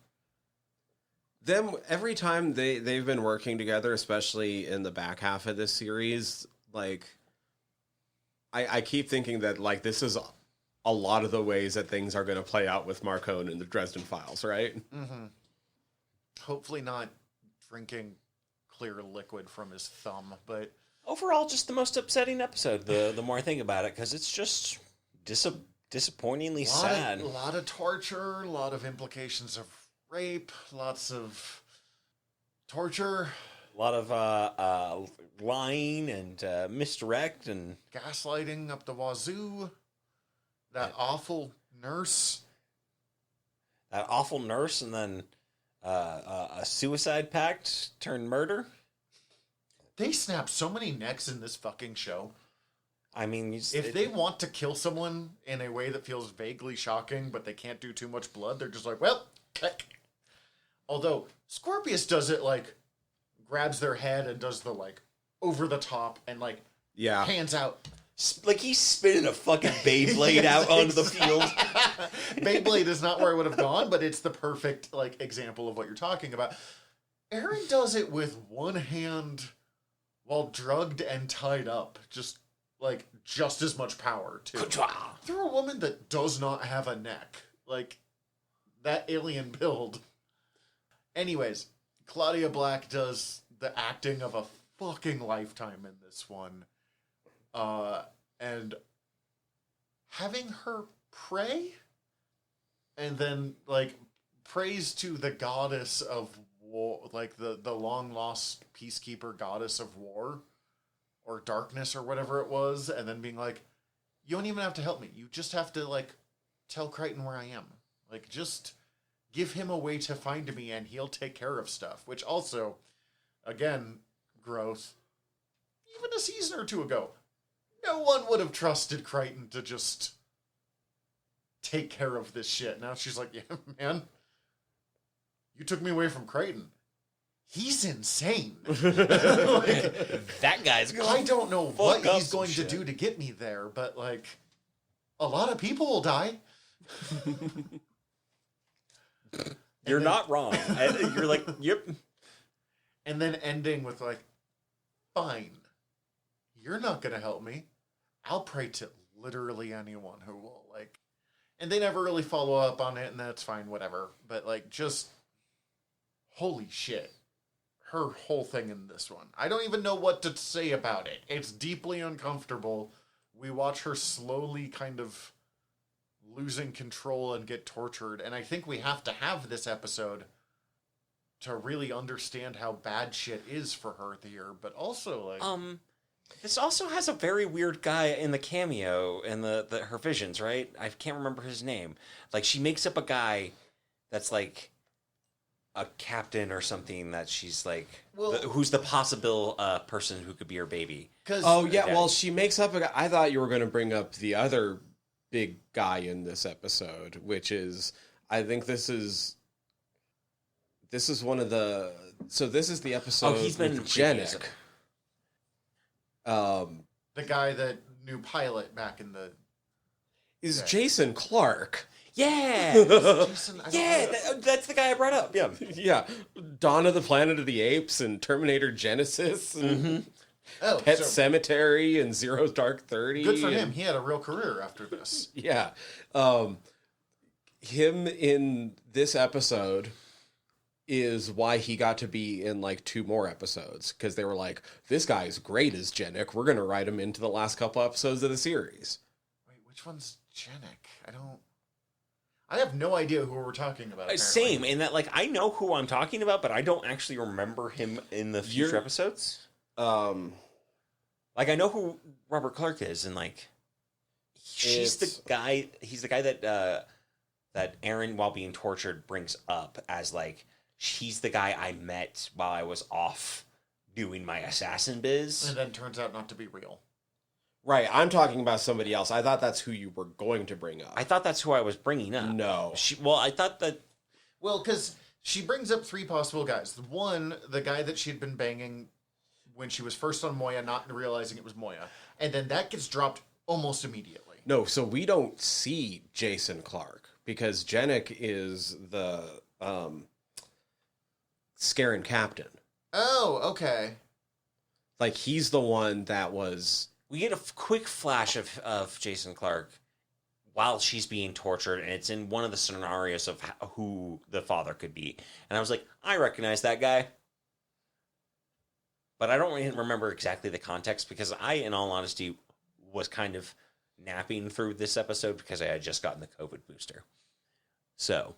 Them, every time they've been working together, especially in the back half of this series, like, I keep thinking that, like, this is a lot of the ways that things are going to play out with Marcone and the Dresden Files, right? Mm-hmm. Hopefully not drinking clear liquid from his thumb. But overall, just the most upsetting episode. The more I think about it, because it's just disappointingly sad. A lot of torture, a lot of implications of rape, lots of torture, A lot of lying and misdirect and gaslighting up the wazoo. That awful nurse. that awful nurse, and then a suicide pact turned murder. They snap so many necks in this fucking show. I mean, If they want to kill someone in a way that feels vaguely shocking, but they can't do too much blood, they're just like, well, click. Although Scorpius does it like, grabs their head and does the like over the top and like Yeah. hands out. like he's spinning a fucking Beyblade out onto the field. Beyblade is not where I would have gone, but it's the perfect like example of what you're talking about. Aaron does it with one hand while drugged and tied up. Just as much power too. Through a woman that does not have a neck. Like that alien build. Anyways, Claudia Black does the acting of a fucking lifetime in this one. And having her pray and then like praise to the goddess of war, like the long lost peacekeeper goddess of war or darkness or whatever it was, and then being like, you don't even have to help me. You just have to like tell Crichton where I am. Like just give him a way to find me and he'll take care of stuff. Which also, again, growth. Even a season or two ago, no one would have trusted Crichton to just take care of this shit. Now she's like, yeah, man, you took me away from Crichton. He's insane. That guy's going. I don't know what up he's some going to shit. do to get me there, but like, a lot of people will die. You're not wrong. And you're like, yep. And then ending with like, fine, you're not going to help me. I'll pray to literally anyone who will, like, and they never really follow up on it, and that's fine, whatever. But like, just holy shit. Her whole thing in this one. I don't even know what to say about it. It's deeply uncomfortable. We watch her slowly kind of losing control and get tortured. And I think we have to have this episode to really understand how bad shit is for her here. But also, like... This also has a very weird guy in the cameo in the her visions, right? I can't remember his name. Like, she makes up a guy that's like a captain or something that she's like, who's the possible person who could be her baby. Oh, yeah. Well, she makes up a guy. I thought you were going to bring up the other big guy in this episode, which is, I think this is one of the, so this is the episode he's been with Janek. the guy that knew Pilot back in the... Is Jason Clarke. Yeah. Jason, That's the guy I brought up. Yeah. Yeah. Dawn of the Planet of the Apes and Terminator Genesis and Pet Cemetery and Zero Dark 30. Good for him. He had a real career after this. Yeah. Him in this episode is why he got to be in like 2 more episodes, because they were like, this guy's great as Janek. We're going to write him into the last couple episodes of the series. Wait, which one's Janek? I have no idea who we're talking about. Apparently. Same, in that, like, I know who I'm talking about, but I don't actually remember him in the future episodes. Like, I know who Robert Clark is, and like, he's the guy that Aaron, while being tortured, brings up as like, he's the guy I met while I was off doing my assassin biz, and then turns out not to be real. Right, I'm talking about somebody else. I thought that's who you were going to bring up. I thought that's who I was bringing up. No. I thought that... Well, because she brings up 3 possible guys. One, the guy that she'd been banging when she was first on Moya, not realizing it was Moya. And then that gets dropped almost immediately. No, so we don't see Jason Clarke, because Janek is the Scarran captain. Oh, okay. Like, he's the one that was... We get a quick flash of Jason Clarke while she's being tortured, and it's in one of the scenarios of who the father could be. And I was like, I recognize that guy. but I don't really remember exactly the context because I, in all honesty, was kind of napping through this episode because I had just gotten the COVID booster. So,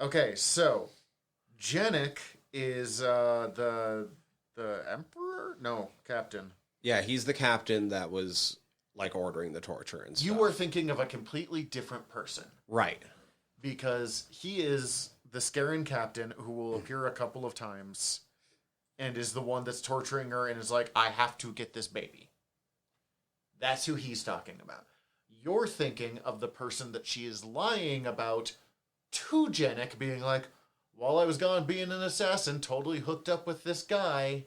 Okay, so Janek is the emperor? No, captain. Yeah, he's the captain that was like ordering the torture and stuff. You were thinking of a completely different person. Right. Because he is the Scaran captain who will appear a couple of times and is the one that's torturing her and is like, I have to get this baby. That's who he's talking about. You're thinking of the person that she is lying about to Janek, being like, while I was gone being an assassin, totally hooked up with this guy.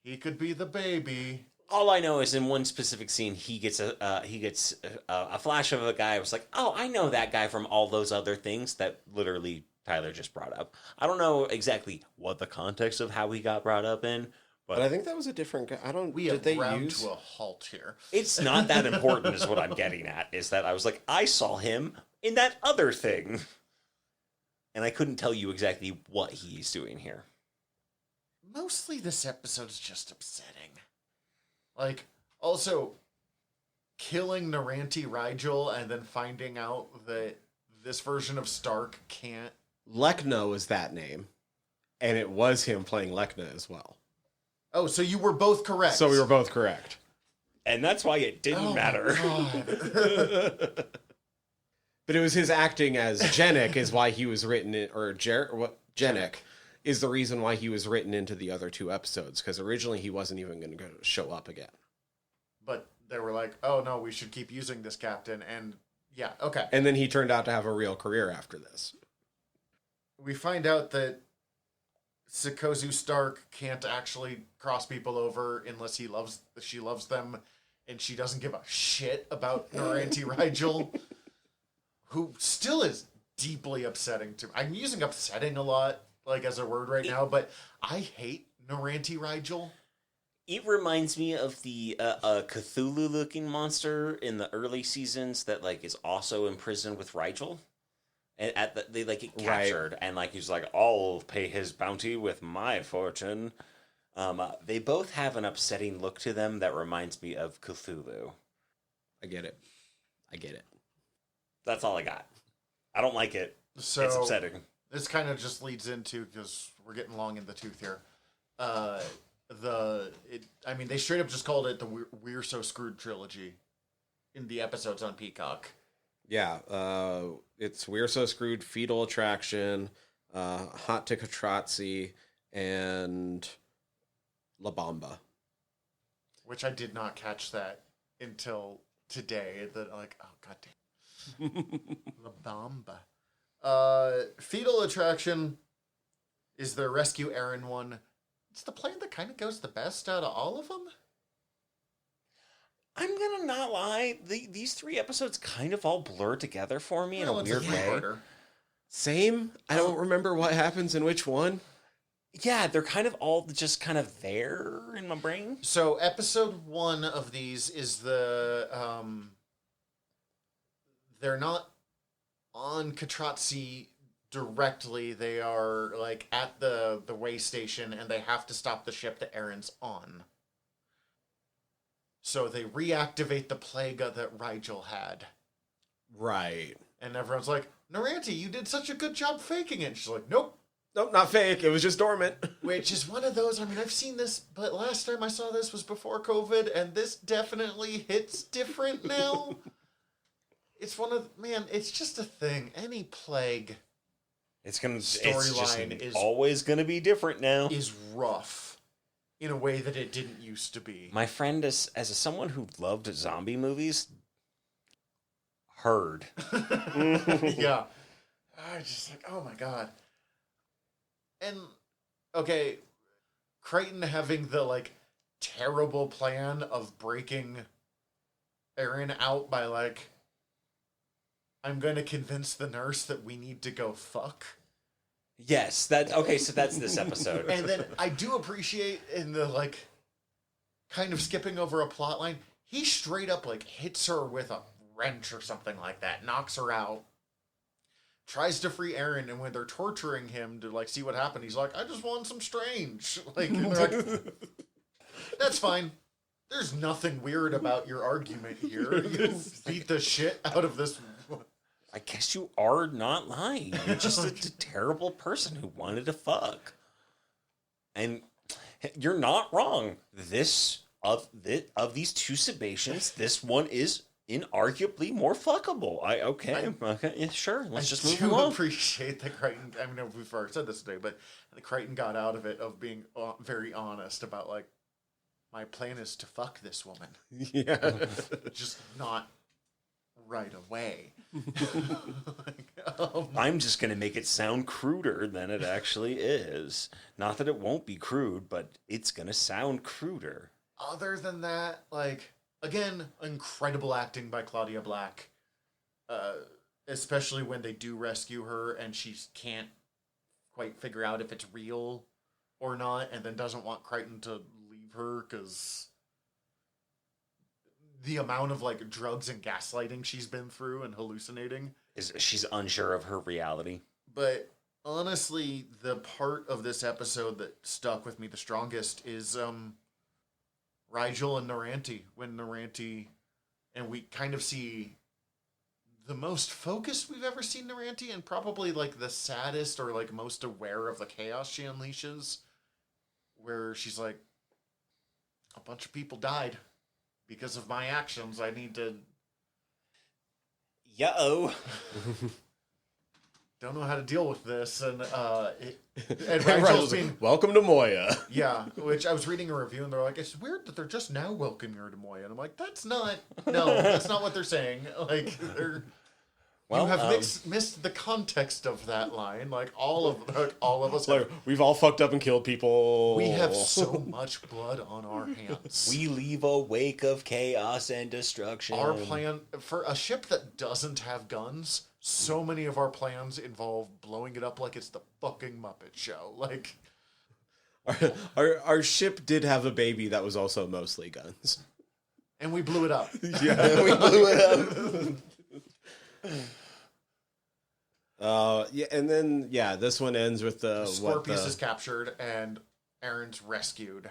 He could be the baby. all I know is in one specific scene, he gets a flash of a guy. I was like, oh, I know that guy from all those other things that literally Tyler just brought up. I don't know exactly what the context of how he got brought up in, but I think that was a different guy. I don't. We have ground to a halt here. It's not that important, is what I'm getting at. Is that I was like, I saw him in that other thing, and I couldn't tell you exactly what he's doing here. Mostly, this episode's just upsetting. Like, also, killing Naranti Rigel and then finding out that this version of Stark can't... Lekna is that name. And it was him playing Lekna as well. Oh, so you were both correct. So we were both correct. And that's why it didn't matter. But it was his acting as Janek is why he was written in... Or Janek is the reason why he was written into the other two episodes, because originally he wasn't even going to show up again. But they were like, oh no, we should keep using this captain, and yeah, okay. And then he turned out to have a real career after this. We find out that Sikozu Stark can't actually cross people over unless she loves them, and she doesn't give a shit about Naranti Rigel, who still is deeply upsetting to me. I'm using upsetting a lot, like, as a word right now, but I hate Naranti Rigel. It reminds me of the Cthulhu-looking monster in the early seasons that like is also imprisoned with Rigel, and they like get captured, right. And like he's like, I'll pay his bounty with my fortune. They both have an upsetting look to them that reminds me of Cthulhu. I get it. That's all I got. I don't like it. So it's upsetting. This kind of just leads into, because we're getting long in the tooth here. They straight up just called it the We're So Screwed trilogy in the episodes on Peacock. Yeah, it's We're So Screwed, Fetal Attraction, Hot to Katratzi, and La Bamba. Which I did not catch that until today. That like, oh goddamn, La Bamba. Fetal Attraction is their Rescue Aaron one. It's the plan that kind of goes the best out of all of them. I'm gonna not lie. These three episodes kind of all blur together for me in a weird way. Same. I don't remember what happens in which one. Yeah, they're kind of all just kind of there in my brain. So episode 1 of these is the they're not on Katratzi directly. They are like at the way station, and they have to stop the ship that Aaron's on. So they reactivate the plague that Rigel had. Right. And everyone's like, Naranti, you did such a good job faking it. And she's like, nope. Nope, not fake. It was just dormant. Which is one of those, I mean, I've seen this, but last time I saw this was before COVID, and this definitely hits different now. It's one of, man, it's just a thing. Any plague storyline is always going to be different now. Is rough in a way that it didn't used to be. My friend, as someone who loved zombie movies, heard. Yeah. I just like, oh my god. And, okay, Crichton having the, like, terrible plan of breaking Aaron out by, like, I'm going to convince the nurse that we need to go fuck. Yes, so that's this episode. And then I do appreciate in the, like, kind of skipping over a plot line, he straight up, like, hits her with a wrench or something like that, knocks her out. tries to free Aaron, and when they're torturing him to like see what happened, he's like, I just want some strange. Like, and they're like, that's fine. There's nothing weird about your argument here. You beat the shit out of this. I guess you are not lying. You're just a terrible person who wanted to fuck. And you're not wrong. Of these two Sebastians, this one is inarguably more fuckable. Okay, yeah, sure. Let's just move I on. appreciate that Crichton. I mean, we've already said this today, but the Crichton got out of it of being very honest about like, my plan is to fuck this woman. Yeah. Just not right away. I'm just going to make it sound cruder than it actually is. Not that it won't be crude, but it's going to sound cruder. Other than that, like, again, incredible acting by Claudia Black. Especially when they do rescue her and she can't quite figure out if it's real or not, and then doesn't want Crichton to leave her because the amount of like drugs and gaslighting she's been through and hallucinating. She's unsure of her reality. But honestly, the part of this episode that stuck with me the strongest is Rigel and Naranti. When Naranti, and we kind of see the most focused we've ever seen Naranti, and probably like the saddest or like most aware of the chaos she unleashes, where she's like, a bunch of people died because of my actions. I need to... Yo. Don't know how to deal with this, and Rigel's Rigel's being... welcome to Moya. Yeah, which I was reading a review, and they're like, it's weird that they're just now welcoming her to Moya. And I'm like, that's not what they're saying. Like, you have missed the context of that line. Like, all of us Like, we've all fucked up and killed people. we have so much blood on our hands. We leave a wake of chaos and destruction. Our plan, for a ship that doesn't have guns, so many of our plans involve blowing it up like it's the fucking Muppet Show. Like, Our ship did have a baby that was also mostly guns. and we blew it up. Yeah, we blew it up. And then this one ends with the Scorpius is captured and Aaron's rescued.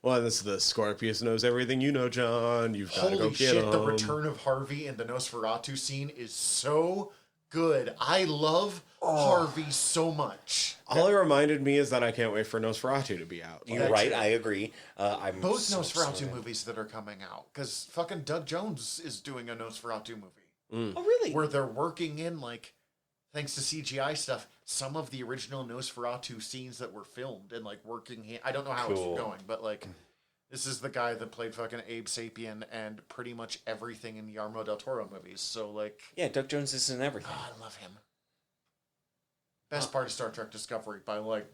Well, this is the Scorpius knows everything you know, John. You've got to go Holy get shit, him. the return of Harvey in the Nosferatu scene is so good. I love Harvey so much. All it reminded me is that I can't wait for Nosferatu to be out. You're right, I agree. I'm Both so Nosferatu sorry. movies that are coming out, because fucking Doug Jones is doing a Nosferatu movie. Oh, really? Where they're working in, like, thanks to CGI stuff, some of the original Nosferatu scenes that were filmed and, like, working... I don't know how Cool. it's going, but, like, this is the guy that played fucking Abe Sapien and pretty much everything in Guillermo del Toro movies, so, like... Yeah, Doug Jones is in everything. I love him. Best part of Star Trek Discovery by, like,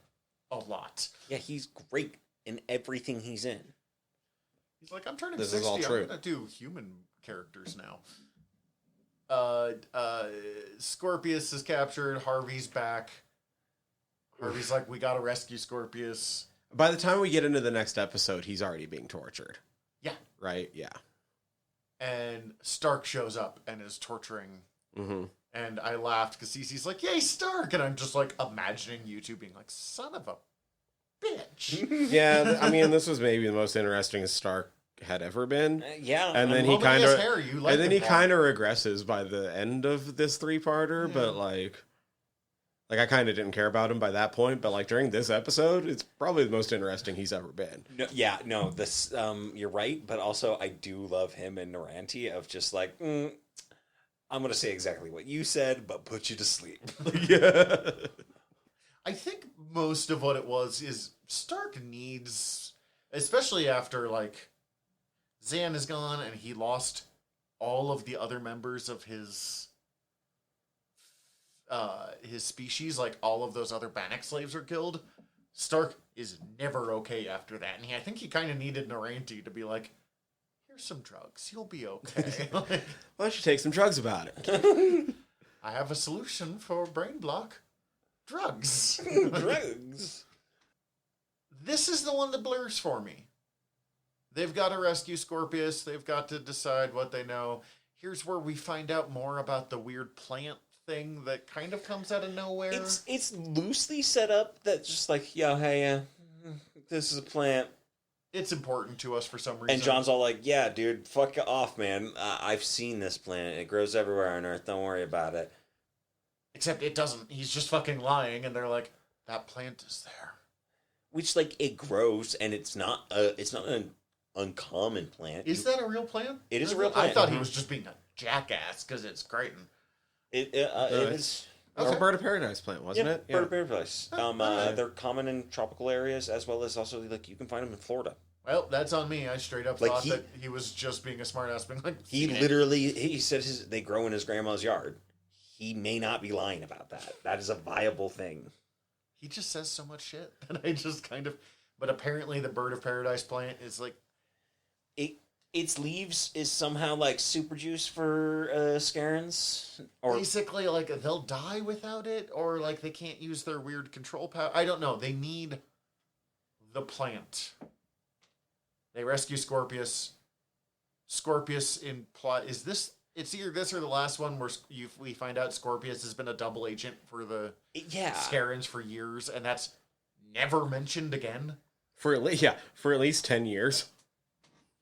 a lot. Yeah, he's great in everything he's in. He's like, I'm turning This 60, is all true. I'm gonna do human characters now. Scorpius is captured, Harvey's back. Harvey's like, we gotta rescue Scorpius. By the time we get into the next episode, he's already being tortured. Yeah. Right? Yeah. And Stark shows up and is torturing. Mm-hmm. And I laughed because Cece's like, yay, Stark! And I'm just like imagining you two being like, son of a bitch. Yeah, I mean, this was maybe the most interesting Stark had ever been. Yeah. And then he Loving kind his of, hair, you like and then him he more. kind of regresses by the end of this 3-parter. Yeah. But like I kind of didn't care about him by that point. But like during this episode, it's probably the most interesting he's ever been. No, this you're right, but also I do love him and Naranti of just like, I'm gonna say exactly what you said, but put you to sleep. Yeah. I think most of what it was is Stark needs, especially after like Zan is gone and he lost all of the other members of his species, like all of those other Bannock slaves are killed. Stark is never okay after that, and I think he kind of needed Naranti to be like, here's some drugs, you'll be okay. Like, Why don't you take some drugs about it? I have a solution for brain block. Drugs. Drugs. This is the one that blurs for me. They've got to rescue Scorpius. They've got to decide what they know. Here's where we find out more about the weird plant thing that kind of comes out of nowhere. It's loosely set up that just like, yo, hey, this is a plant. It's important to us for some reason. And John's all like, yeah, dude, fuck off, man. I've seen this plant. It grows everywhere on Earth. Don't worry about it. Except it doesn't. He's just fucking lying, and they're like, that plant is there. Which, like, it grows, and it's not an uncommon plant. Is that a real plant? It is a real plant. I thought he was just being a jackass because it's Crichton. It is. Okay. Or Bird of Paradise plant, wasn't it? Bird of Paradise. Okay. They're common in tropical areas as well as also like you can find them in Florida. Well, that's on me. I straight up Like thought that he was just being a smartass, being like, He said they grow in his grandma's yard. He may not be lying about that. That is a viable thing. He just says so much shit, and I just kind of. But apparently, the Bird of Paradise plant is like. Its leaves is somehow like super juice for Scarens, or basically like they'll die without it, or like they can't use their weird control power. I don't know. They need the plant. They rescue Scorpius. Scorpius in plot is this. It's either this or the last one where we find out Scorpius has been a double agent for the Scarens for years, and that's never mentioned again. For at least 10 years.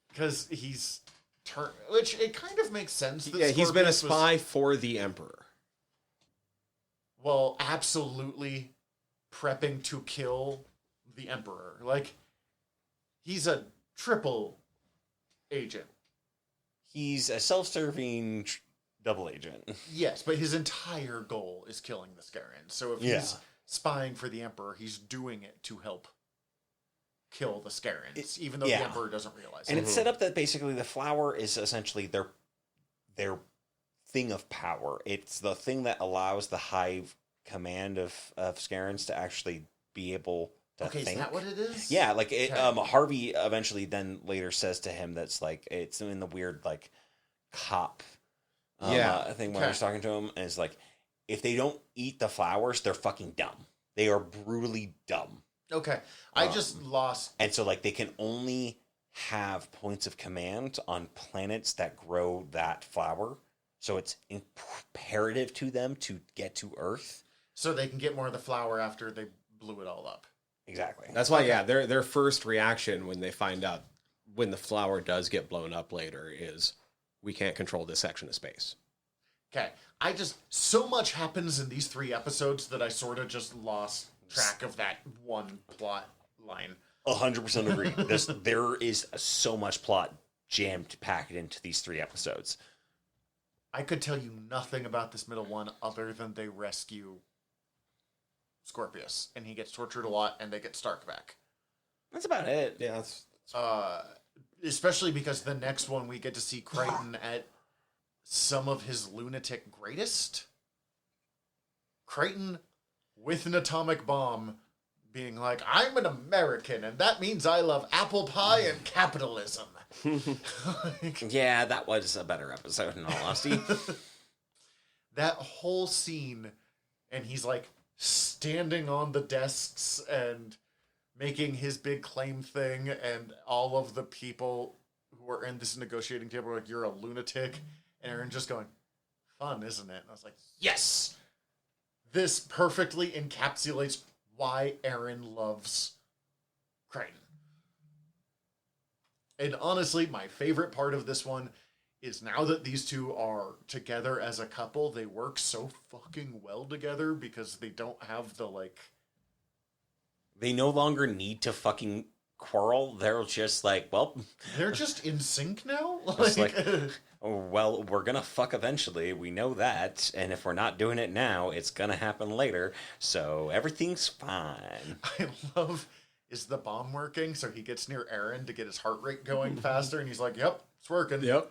Because he's which it kind of makes sense. That he's been a spy for the Emperor. Well, absolutely prepping to kill the Emperor. Like, he's a triple agent. He's a self-serving double agent. Yes, but his entire goal is killing the Scarens. So if he's spying for the Emperor, he's doing it to help kill the Scarens, even though the Emperor doesn't realize it. And it's set up that basically the flower is essentially their thing of power. It's the thing that allows the hive command of Scarens to actually be able to think. Is that what it is? Yeah, like Harvey eventually then later says to him that's like, it's in the weird like cop thing when he's talking to him, and it's like, if they don't eat the flowers, they're fucking dumb. They are brutally dumb. Okay, I just lost. And so, like, they can only have points of command on planets that grow that flower. So it's imperative to them to get to Earth. So they can get more of the flower after they blew it all up. Exactly. That's why, their first reaction when they find out when the flower does get blown up later is, we can't control this section of space. Okay, so much happens in these 3 episodes that I sort of just lost track of that one plot line. 100% agree. There is so much plot jammed packed into these 3 episodes. I could tell you nothing about this middle one other than they rescue Scorpius, and he gets tortured a lot, and they get Stark back. That's about it. Yeah, especially because the next one we get to see Crichton at some of his lunatic greatest. Crichton with an atomic bomb being like, I'm an American, and that means I love apple pie and capitalism. Yeah, that was a better episode, in all honesty. That whole scene, and he's like standing on the desks and making his big claim thing, and all of the people who are in this negotiating table are like, you're a lunatic. And Aaron just going, fun, isn't it? And I was like, yes! This perfectly encapsulates why Aaron loves Crichton. And honestly, my favorite part of this one is now that these two are together as a couple, they work so fucking well together because they don't have the, like... They no longer need to fucking quarrel. They're just like, well... They're just in sync now? Well, we're gonna fuck eventually. We know that. And if we're not doing it now, it's gonna happen later. So everything's fine. I love... Is the bomb working? So he gets near Aaron to get his heart rate going faster, and he's like, yep, it's working. Yep.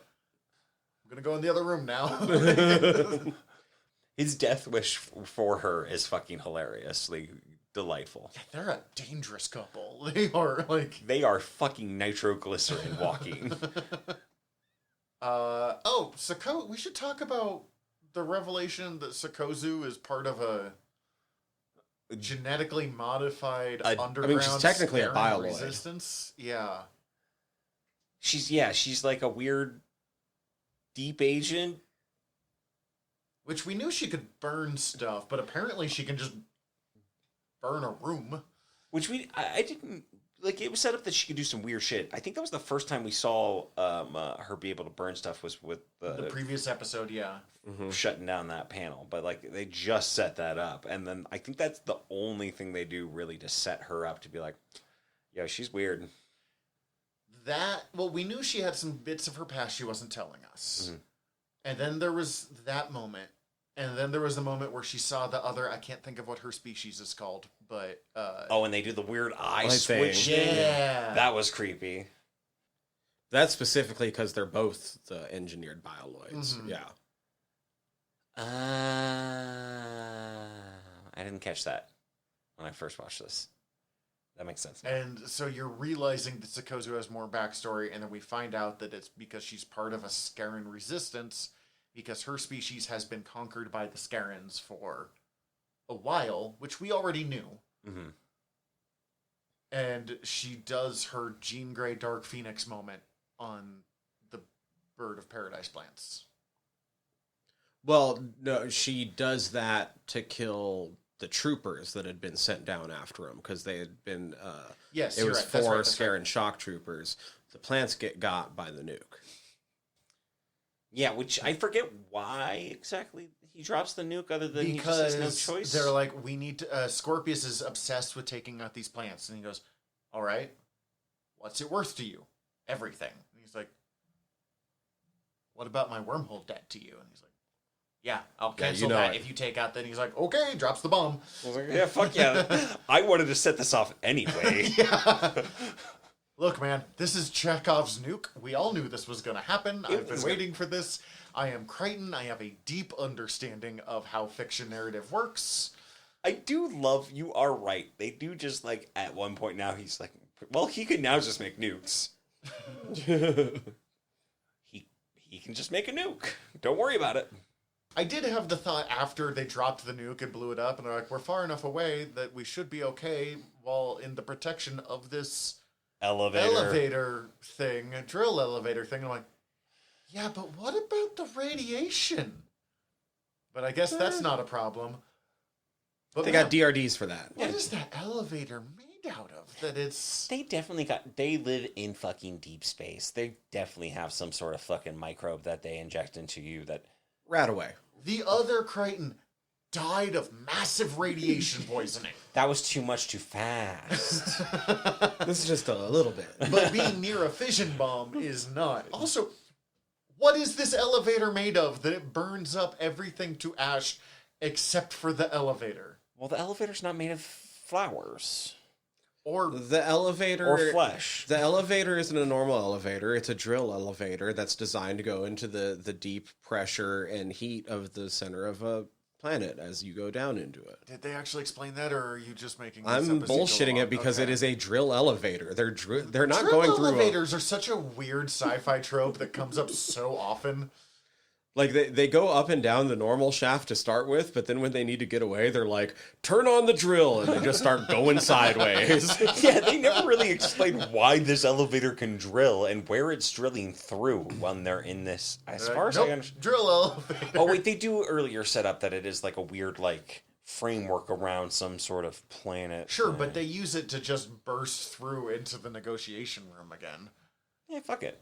I'm going to go in the other room now. His death wish for her is fucking hilariously delightful. Yeah, they're a dangerous couple. They are, like... They are fucking nitroglycerin walking. We should talk about the revelation that Sokozu is part of a genetically modified underground she's technically a Scarran bioloid. resistance. Yeah. She's like a weird deep agent. Which we knew she could burn stuff, but apparently she can just burn a room. Which I didn't like. It was set up that she could do some weird shit. I think that was the first time we saw her be able to burn stuff was with The previous episode, yeah. shutting down that panel. But like they just set that up, and then I think that's the only thing they do really to set her up to be like, yeah, she's weird. Well, we knew she had some bits of her past she wasn't telling us. And then there was that moment. And then there was the moment where she saw the other, I can't think of what her species is called, but... and they do the weird eye thing. switch. Yeah. That was creepy. That's specifically because they're both the engineered bioloids. Mhm. Yeah. I didn't catch that when I first watched this. That makes sense. And so you're realizing that Sikozu has more backstory, and then we find out that it's because she's part of a Scaran resistance, because her species has been conquered by the Scarans for a while, which we already knew. Mm-hmm. And she does her Jean Grey Dark Phoenix moment on the Bird of Paradise plants. Well, no, she does that to kill the troopers that had been sent down after him, because they had been... Yes, it you're was right. That's four right, that's right. Scaran shock troopers. The plants get got by the nuke. Yeah, which I forget why exactly he drops the nuke other than Because he just has no choice. they're like, we need to... Scorpius is obsessed with taking out these plants. And he goes, all right, what's it worth to you? Everything. And he's like, what about my wormhole debt to you? And he's like, yeah, I'll cancel that if you take out... Then he's like, okay, drops the bomb. I was like, yeah, fuck yeah. I wanted to set this off anyway. Yeah. Look, man, this is Chekhov's nuke. We all knew this was going to happen. I've been waiting for this. I am Crichton. I have a deep understanding of how fiction narrative works. I do love, you are right. They do just like, at one point now, he's like, well, he can now just make nukes. he can just make a nuke. Don't worry about it. I did have the thought after they dropped the nuke and blew it up, and they're like, we're far enough away that we should be okay while in the protection of this elevator thing, a drill elevator thing. I'm like, yeah, but what about the radiation? But I guess that's not a problem. But They got DRDs for that. What is that elevator made out of? That it's... They definitely they live in fucking deep space. They definitely have some sort of fucking microbe that they inject into you that... Rat away. The other Crichton died of massive radiation poisoning. That was too much too fast. This is just a little bit. But being near a fission bomb is not. Also, what is this elevator made of that it burns up everything to ash except for the elevator? Well, the elevator's not made of flowers. Or The elevator... Or flesh. The elevator isn't a normal elevator. It's a drill elevator that's designed to go into the deep pressure and heat of the center of a planet as you go down into it. did they actually explain that, or are you just making this I'm up as you go bullshitting along? it because it Okay. is a drill elevator. They're not Drill going through elevators are such a weird sci-fi trope that comes up so often. like they go up and down the normal shaft to start with, but then when they need to get away, they're like, turn on the drill, and they just start going sideways. Yeah, they never really explain why this elevator can drill and where it's drilling through when they're in this. As far as I understand. Drill elevator. Oh wait, they do earlier set up that it is like a weird like framework around some sort of planet. Sure, but they use it to just burst through into the negotiation room again. Yeah, fuck it.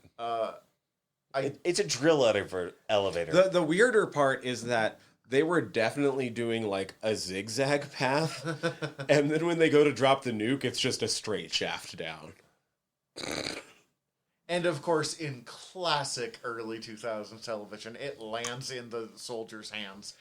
It's a drill elevator. The weirder part is that they were definitely doing like a zigzag path, and then when they go to drop the nuke, it's just a straight shaft down. And of course, in classic early 2000s television, it lands in the soldier's hands.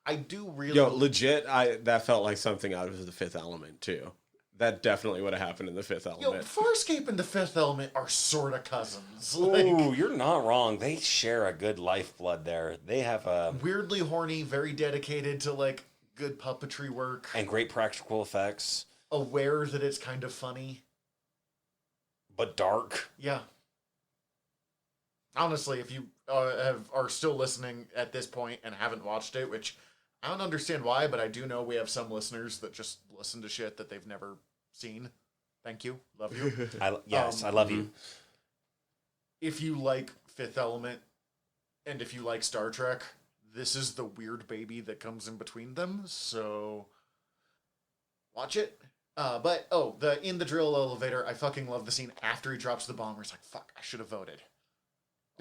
I do really... Yo, legit, that felt like something out of The Fifth Element too. That definitely would have happened in The Fifth Element. Farscape and The Fifth Element are sort of cousins. Ooh, you're not wrong. They share a good lifeblood there. They have a... weirdly horny, very dedicated to, like, good puppetry work. And great practical effects. Aware that it's kind of funny. But dark. Yeah. Honestly, if you are still listening at this point and haven't watched it, which I don't understand why, but I do know we have some listeners that just listen to shit that they've never seen. Thank you. Love you. I love you. If you like Fifth Element and if you like Star Trek, this is the weird baby that comes in between them. So watch it. In the drill elevator, I fucking love the scene after he drops the bomb where he's like, fuck, I should have voted.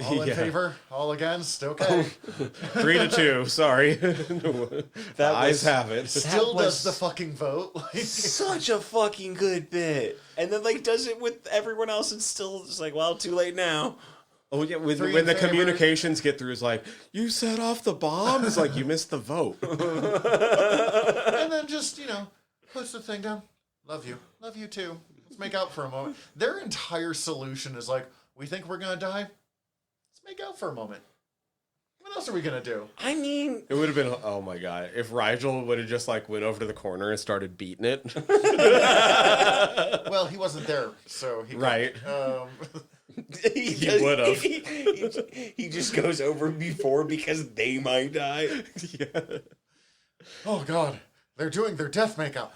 All in favor? All against? Okay. 3-2, sorry. The eyes have it. Still does the fucking vote. Like, such a fucking good bit. And then, like, does it with everyone else and still just like, well, too late now. Oh, yeah, when the communications get through, it's like, you set off the bomb? It's like, you missed the vote. And then just, puts the thing down. Love you. Love you too. Let's make out for a moment. Their entire solution is like, we think we're going to die? Let's make out for a moment. What else are we going to do? I mean... It would have been, oh my god, if Rigel would have just, like, went over to the corner and started beating it. Well, he wasn't there, so he... Right. He would have. He just goes over before because they might die. Yeah. Oh god. They're doing their death makeout.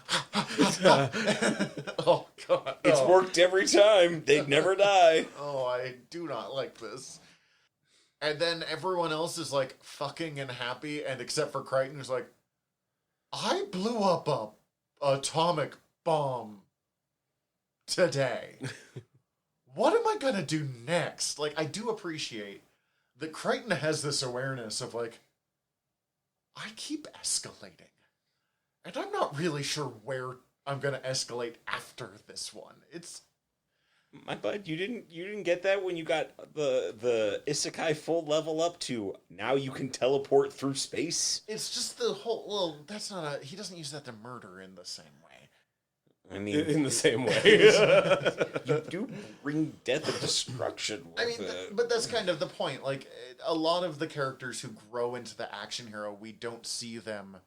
Oh, God. It's worked every time. They'd never die. Oh, I do not like this. And then everyone else is, like, fucking and happy, and except for Crichton, who's like, I blew up a atomic bomb today. What am I gonna do next? Like, I do appreciate that Crichton has this awareness of, like, I keep escalating. And I'm not really sure where I'm gonna escalate after this one. It's my bud, you didn't get that when you got the Isekai full level up to now you can teleport through space. It's just the whole. Well, that's not a. He doesn't use that to murder in the same way. I mean, in the same way, you do bring death and destruction with it. But that's kind of the point. Like a lot of the characters who grow into the action hero, we don't see them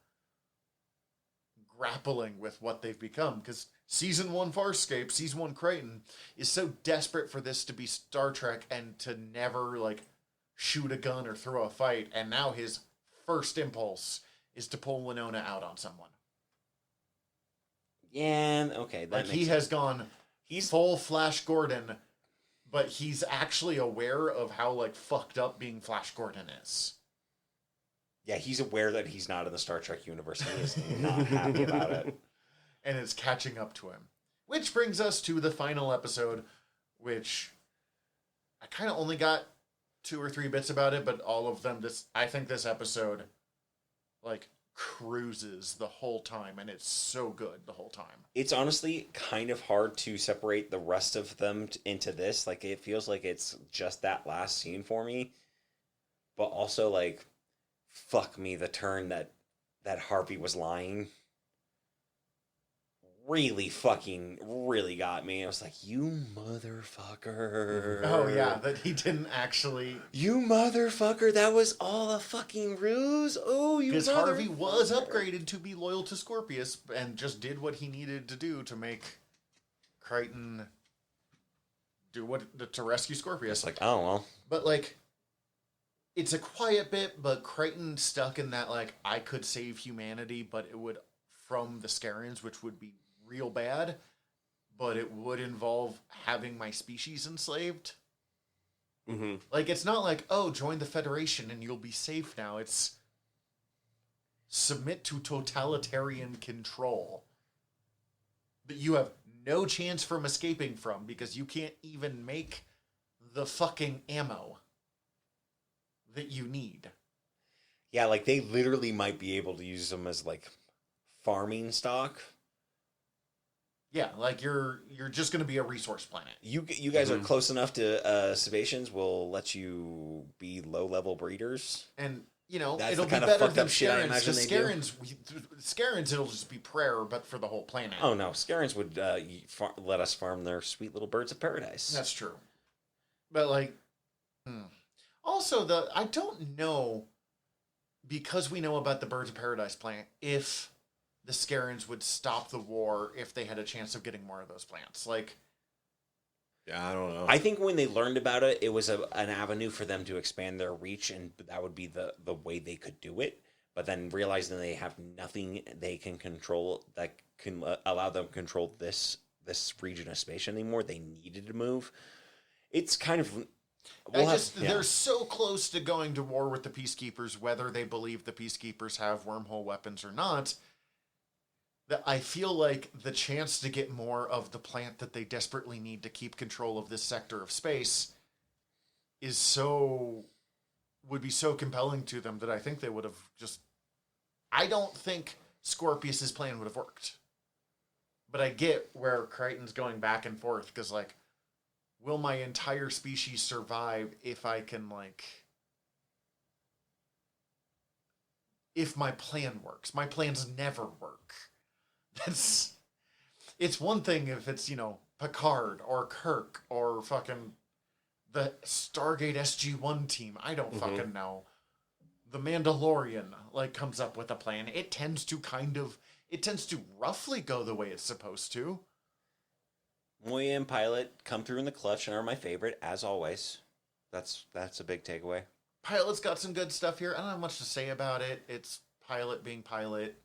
grappling with what they've become, because season 1 Farscape, season 1 Crichton is so desperate for this to be Star Trek and to never like shoot a gun or throw a fight, and now his first impulse is to pull Winona out on someone. Yeah, okay, that like he has gone he's full Flash Gordon, but he's actually aware of how like fucked up being Flash Gordon is. Yeah, he's aware that he's not in the Star Trek universe, and he is not happy about it. And it's catching up to him. Which brings us to the final episode, which I kind of only got 2 or 3 bits about it, but all of them, I think this episode, like, cruises the whole time, and it's so good the whole time. It's honestly kind of hard to separate the rest of them into this. Like, it feels like it's just that last scene for me. But also, like, fuck me, the turn that Harvey was lying really got me. I was like, you motherfucker. Oh yeah, that he didn't actually... You motherfucker, that was all a fucking ruse? Oh, you motherfucker. Because Harvey was upgraded to be loyal to Scorpius and just did what he needed to do to make Crichton to rescue Scorpius. It's like, oh well. But like... It's a quiet bit, but Crichton stuck in that, like, I could save humanity, but it would, from the Scarens, which would be real bad, but it would involve having my species enslaved. Mm-hmm. Like, it's not like, oh, join the Federation and you'll be safe now. It's submit to totalitarian control that you have no chance from escaping from because you can't even make the fucking ammo that you need. Yeah, like they literally might be able to use them as like farming stock. Yeah, like you're just going to be a resource planet. You guys are close enough to Sebastians. We'll let you be low level breeders, and you know that's it'll the be kind of better fucked than up shit I Scarens. imagine they do. Scarens, it'll just be prayer, but for the whole planet. Oh no, Scarens would let us farm their sweet little birds of paradise. That's true, but like. Also, I don't know, because we know about the Birds of Paradise plant, if the Scarens would stop the war if they had a chance of getting more of those plants. Like, yeah, I don't know. I think when they learned about it, it was an avenue for them to expand their reach, and that would be the way they could do it. But then realizing they have nothing they can control that can allow them to control this region of space anymore, they needed to move. It's kind of... They're so close to going to war with the Peacekeepers, whether they believe the Peacekeepers have wormhole weapons or not, that I feel like the chance to get more of the plant that they desperately need to keep control of this sector of space would be so compelling to them that I think they would have just... I don't think Scorpius's plan would have worked. But I get where Crichton's going back and forth, because, like, will my entire species survive if I can, like... if my plan works? My plans never work. It's one thing if it's, Picard or Kirk or fucking the Stargate SG-1 team. I don't fucking know. The Mandalorian, like, comes up with a plan. It tends to roughly go the way it's supposed to. Moya and Pilot come through in the clutch and are my favorite, as always. That's a big takeaway. Pilot's got some good stuff here. I don't have much to say about it. It's Pilot being Pilot.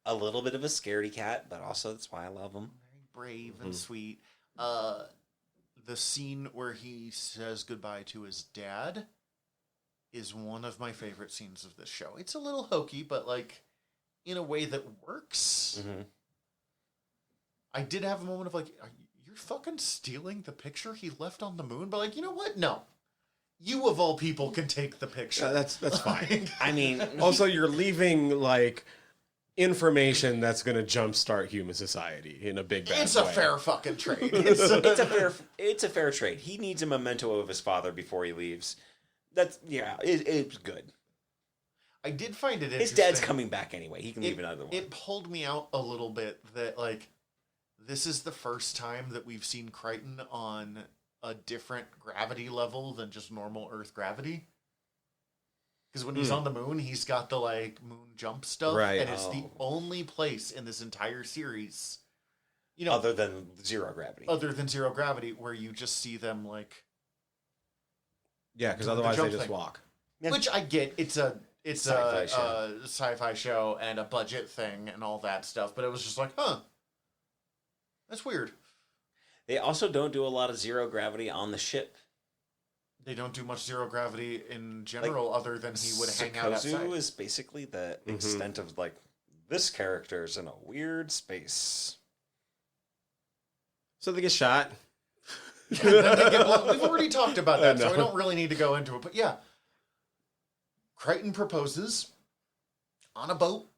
A little bit of a scaredy cat, but also that's why I love him. Very brave and sweet. The scene where he says goodbye to his dad is one of my favorite scenes of this show. It's a little hokey, but, like, in a way that works. Mm-hmm. I did have a moment of, like, you're fucking stealing the picture he left on the moon? But, like, you know what? No. You, of all people, can take the picture. That's fine. I mean... Also, you're leaving, like... information that's going to jumpstart human society in a big bad It's way. a fair fucking trade. It's a fair trade. He needs a memento of his father before he leaves. It's good. I did find it interesting. His dad's coming back anyway. He can leave another one. It pulled me out a little bit that, like, this is the first time that we've seen Crichton on a different gravity level than just normal Earth gravity. Because when he's on the moon, he's got the, like, moon jump stuff. Right. And it's the only place in this entire series, other than zero gravity, where you just see them, like... Yeah, because otherwise they just walk. Yeah. Which I get. It's a Sci-fi sci-fi show and a budget thing and all that stuff. But it was just like, that's weird. They also don't do a lot of zero gravity on the ship. They don't do much zero gravity in general, other than he would hang out outside. Sukozu is basically the extent of, like, this character's in a weird space. So they get shot. We've already talked about that, so I don't really need to go into it. But yeah, Crichton proposes on a boat.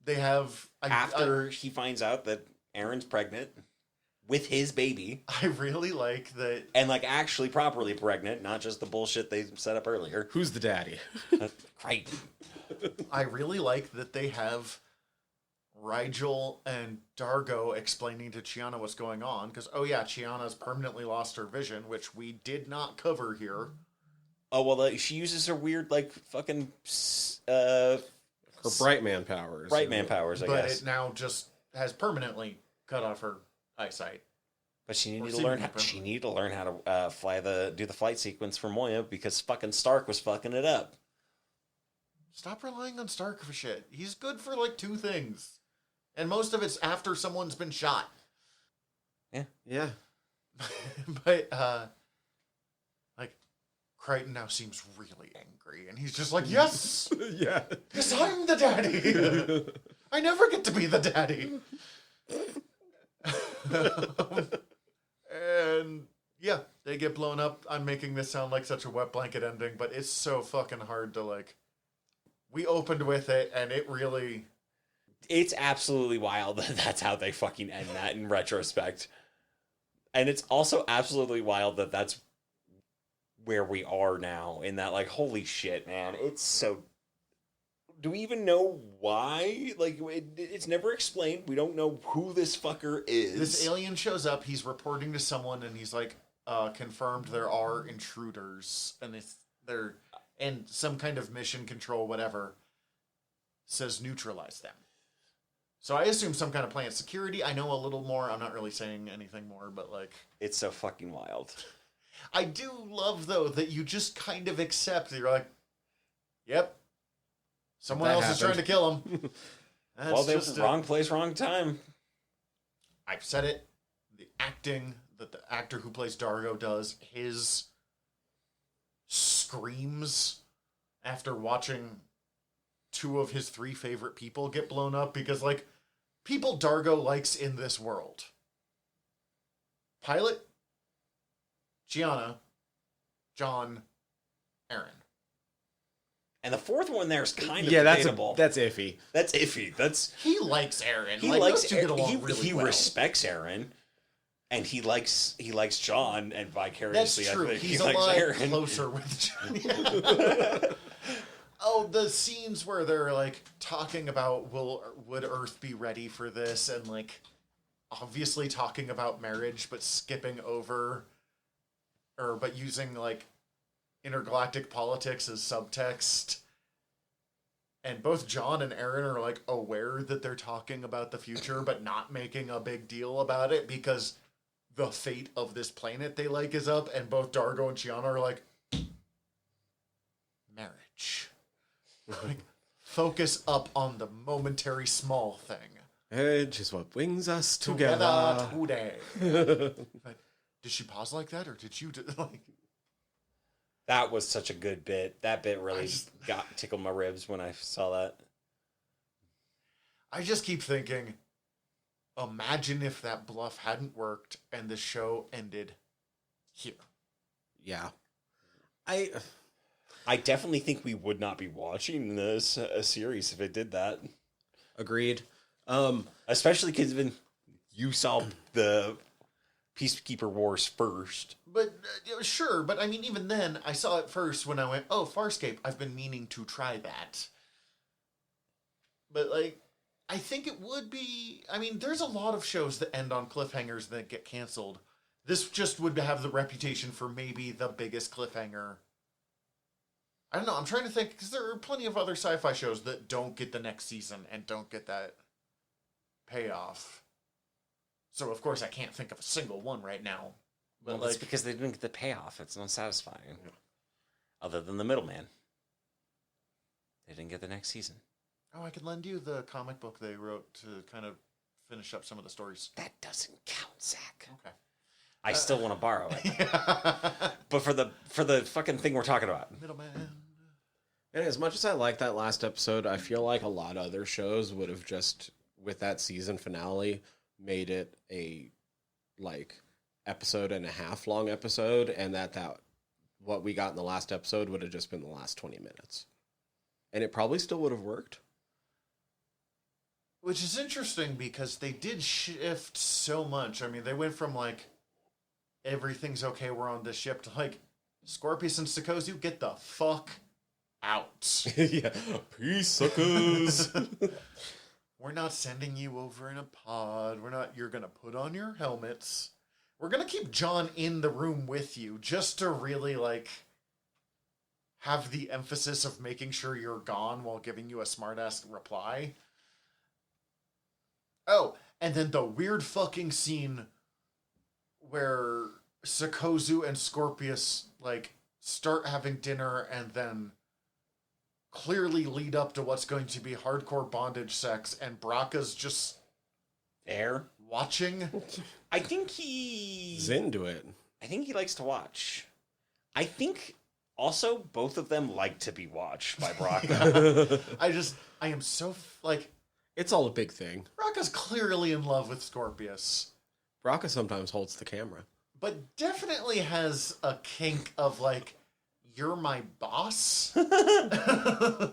They have... After he finds out that Erin's pregnant with his baby. I really like that... And, like, actually properly pregnant, not just the bullshit they set up earlier. Who's the daddy? Crichton. I really like that they have Rigel and Dargo explaining to Chiana what's going on. Because, Chiana's permanently lost her vision, which we did not cover here. Oh, well, she uses her weird, like, fucking... her bright man powers. Bright man powers, I guess. But it now just has permanently cut off her eyesight. But she needed to learn how to do the flight sequence for Moya because fucking Stark was fucking it up. Stop relying on Stark for shit. He's good for, like, 2 things. And most of it's after someone's been shot. Yeah. But, like, Crichton now seems really angry. And he's just like, yes! Yeah. Yes, I'm the daddy! I never get to be the daddy! And, yeah, they get blown up. I'm making this sound like such a wet blanket ending, but it's so fucking hard to, like... We opened with it, and it really... It's absolutely wild that that's how they fucking end that in retrospect. And it's also absolutely wild that that's where we are now. In that, like, holy shit, man. It's so... Do we even know why? Like, it's never explained. We don't know who this fucker is. This alien shows up, he's reporting to someone, and he's like, confirmed there are intruders, and they're... And some kind of mission control, whatever, says neutralize them. So I assume some kind of plant security. I know a little more. I'm not really saying anything more, but, like... It's so fucking wild. I do love, though, that you just kind of accept. You're like, yep. Someone else is trying to kill him. Well, they were wrong place, wrong time. I've said it. The acting that the actor who plays Dargo does, his screams after watching 2 of his 3 favorite people get blown up because, like, people Dargo likes in this world. Pilot, Gianna, John, Aaron. And the fourth one there is kind of that's debatable. that's iffy. That's iffy. He likes Aaron. He like, likes those two get along really he well. respects Aaron, and he likes John, and vicariously, That's true. I think He's he likes a lot Aaron. closer with John. Oh, the scenes where they're like talking about would Earth be ready for this, and like obviously talking about marriage, but skipping over, but using like intergalactic politics as subtext. And both John and Aaron are like aware that they're talking about the future, but not making a big deal about it because the fate of this planet they like is up. And both Dargo and Gianna are like, marriage. Like, focus up on the momentary small thing. Edge is what brings us together. Today. But did she pause like that, or did you like? That was such a good bit. That bit really tickled my ribs when I saw that. I just keep thinking, imagine if that bluff hadn't worked and the show ended here. Yeah. I definitely think we would not be watching this a series if it did that. Agreed. Especially because you saw the Peacekeeper Wars first. But sure, but I mean, even then, I saw it first when I went, oh, Farscape, I've been meaning to try that. But, like, I think it would be, I mean, there's a lot of shows that end on cliffhangers that get canceled. This just would have the reputation for maybe the biggest cliffhanger. I don't know, I'm trying to think, because there are plenty of other sci-fi shows that don't get the next season and don't get that payoff. So, of course, I can't think of a single one right now. But Well, that's because they didn't get the payoff. It's not satisfying. Other than the middleman. They didn't get the next season. oh, I could lend you the comic book they wrote to kind of finish up some of the stories. That doesn't count, Zach. Okay. I still want to borrow it. Yeah. But for the fucking thing we're talking about. Middleman. And as much as I like that last episode, I feel like a lot of other shows would have just, with that season finale, made it a, like, episode and a half long episode, and that what we got in the last episode would have just been the last 20 minutes. And it probably still would have worked. Which is interesting because they did shift so much. I mean, they went from, like, everything's okay, we're on this ship, to, like, Scorpius and Sikozu, get the fuck out. Yeah. Peace, suckers. We're not sending you over in a pod. You're going to put on your helmets. We're going to keep John in the room with you just to really, like, have the emphasis of making sure you're gone while giving you a smartass reply. Oh, and then the weird fucking scene where Sikozu and Scorpius, like, start having dinner and then clearly lead up to what's going to be hardcore bondage sex, and Braca's just There. watching. I think he's into it. I think he likes to watch. I think also both of them like to be watched by Braca. I am so, like, It's all a big thing. Braca's clearly in love with Scorpius, Braca sometimes holds the camera. but definitely has a kink of, like, you're my boss? I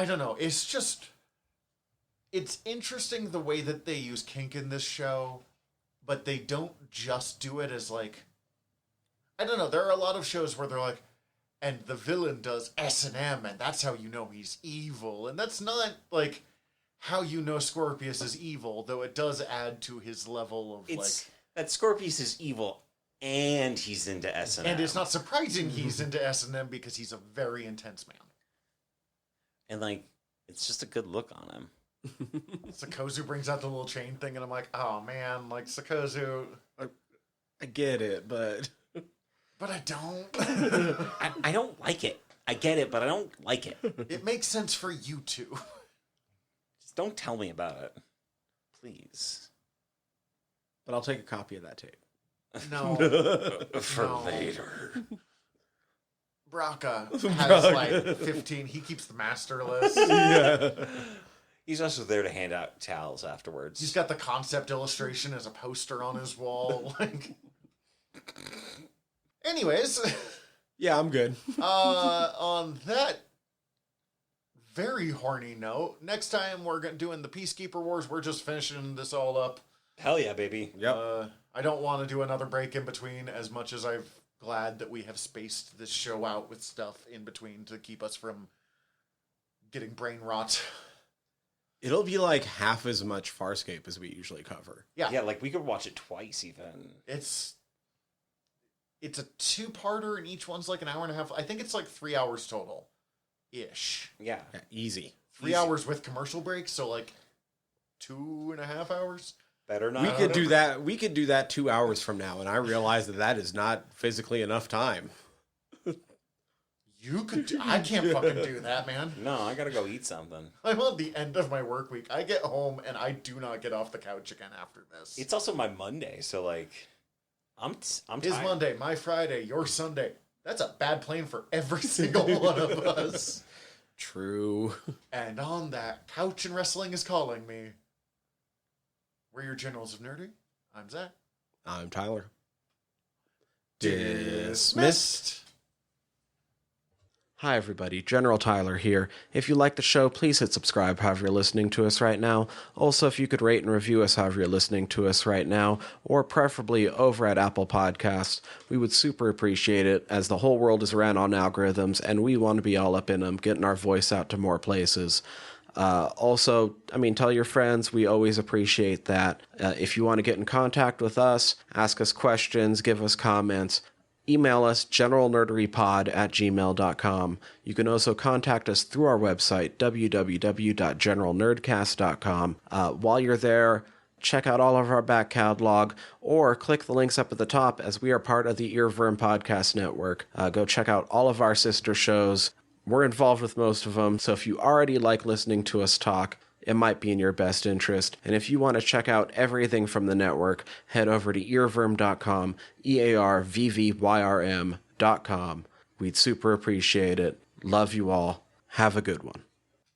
don't know. It's just, it's interesting the way that they use kink in this show, but they don't just do it as, like, I don't know. There are a lot of shows where they're like, and the villain does S&M, and that's how you know he's evil. And that's not, like, how you know Scorpius is evil, though it does add to his level of, It's that Scorpius is evil and he's into S&M. and it's not surprising he's into S&M because he's a very intense man. And, like, it's just a good look on him. Sikozu brings out the little chain thing, and I'm like, oh man, like, Sikozu. I get it, but But I don't. I don't like it. I get it, but I don't like it. It makes sense for you two. Just don't tell me about it. Please. I'll take a copy of that tape. No. For No. later. Braca has like 15. He keeps the master list. Yeah. He's also there to hand out towels afterwards. He's got the concept illustration as a poster on his wall. Like, anyways, Yeah, I'm good. on that very horny note, next time we're doing the Peacekeeper Wars. We're just finishing this all up. Hell yeah, baby. Yep. I don't want to do another break in between, as much as I'm glad that we have spaced this show out with stuff in between to keep us from getting brain rot. It'll be like half as much Farscape as we usually cover. Yeah. Yeah, like we could watch it twice even. It's a 2-parter, and each one's like an hour and a half. I think it's like 3 hours total, ish. Yeah. Yeah, easy. 3 hours with commercial breaks, so like 2.5 hours. Better not. We could do that. We could do that 2 hours from now, and I realize that is not physically enough time. You could do, I can't fucking do that, man. No, I gotta go eat something. I'm on the end of my work week. I get home and I do not get off the couch again after this. It's also my Monday, so like, I'm His tired. Monday, my Friday, your Sunday. That's a bad plan for every single one of us. True. And on that, Couch and Wrestling is calling me. We're your Generals of Nerdy. I'm Zach. I'm Tyler. Dismissed. Hi, everybody. General Tyler here. If you like the show, please hit subscribe however you're listening to us right now. Also, if you could rate and review us however you're listening to us right now, or preferably over at Apple Podcasts, we would super appreciate it, as the whole world is ran on algorithms, and we want to be all up in them, getting our voice out to more places. Also, tell your friends. We always appreciate that. If you want to get in contact with us, ask us questions, give us comments, email us generalnerderypod@gmail.com. You can also contact us through our website, www.generalnerdcast.com. While you're there, check out all of our back catalog, or click the links up at the top, as we are part of the Earworm Podcast Network. Go check out all of our sister shows. We're involved with most of them, so if you already like listening to us talk, it might be in your best interest. And if you want to check out everything from the network, head over to earworm.com, EARVVYRM.com. We'd super appreciate it. Love you all. Have a good one.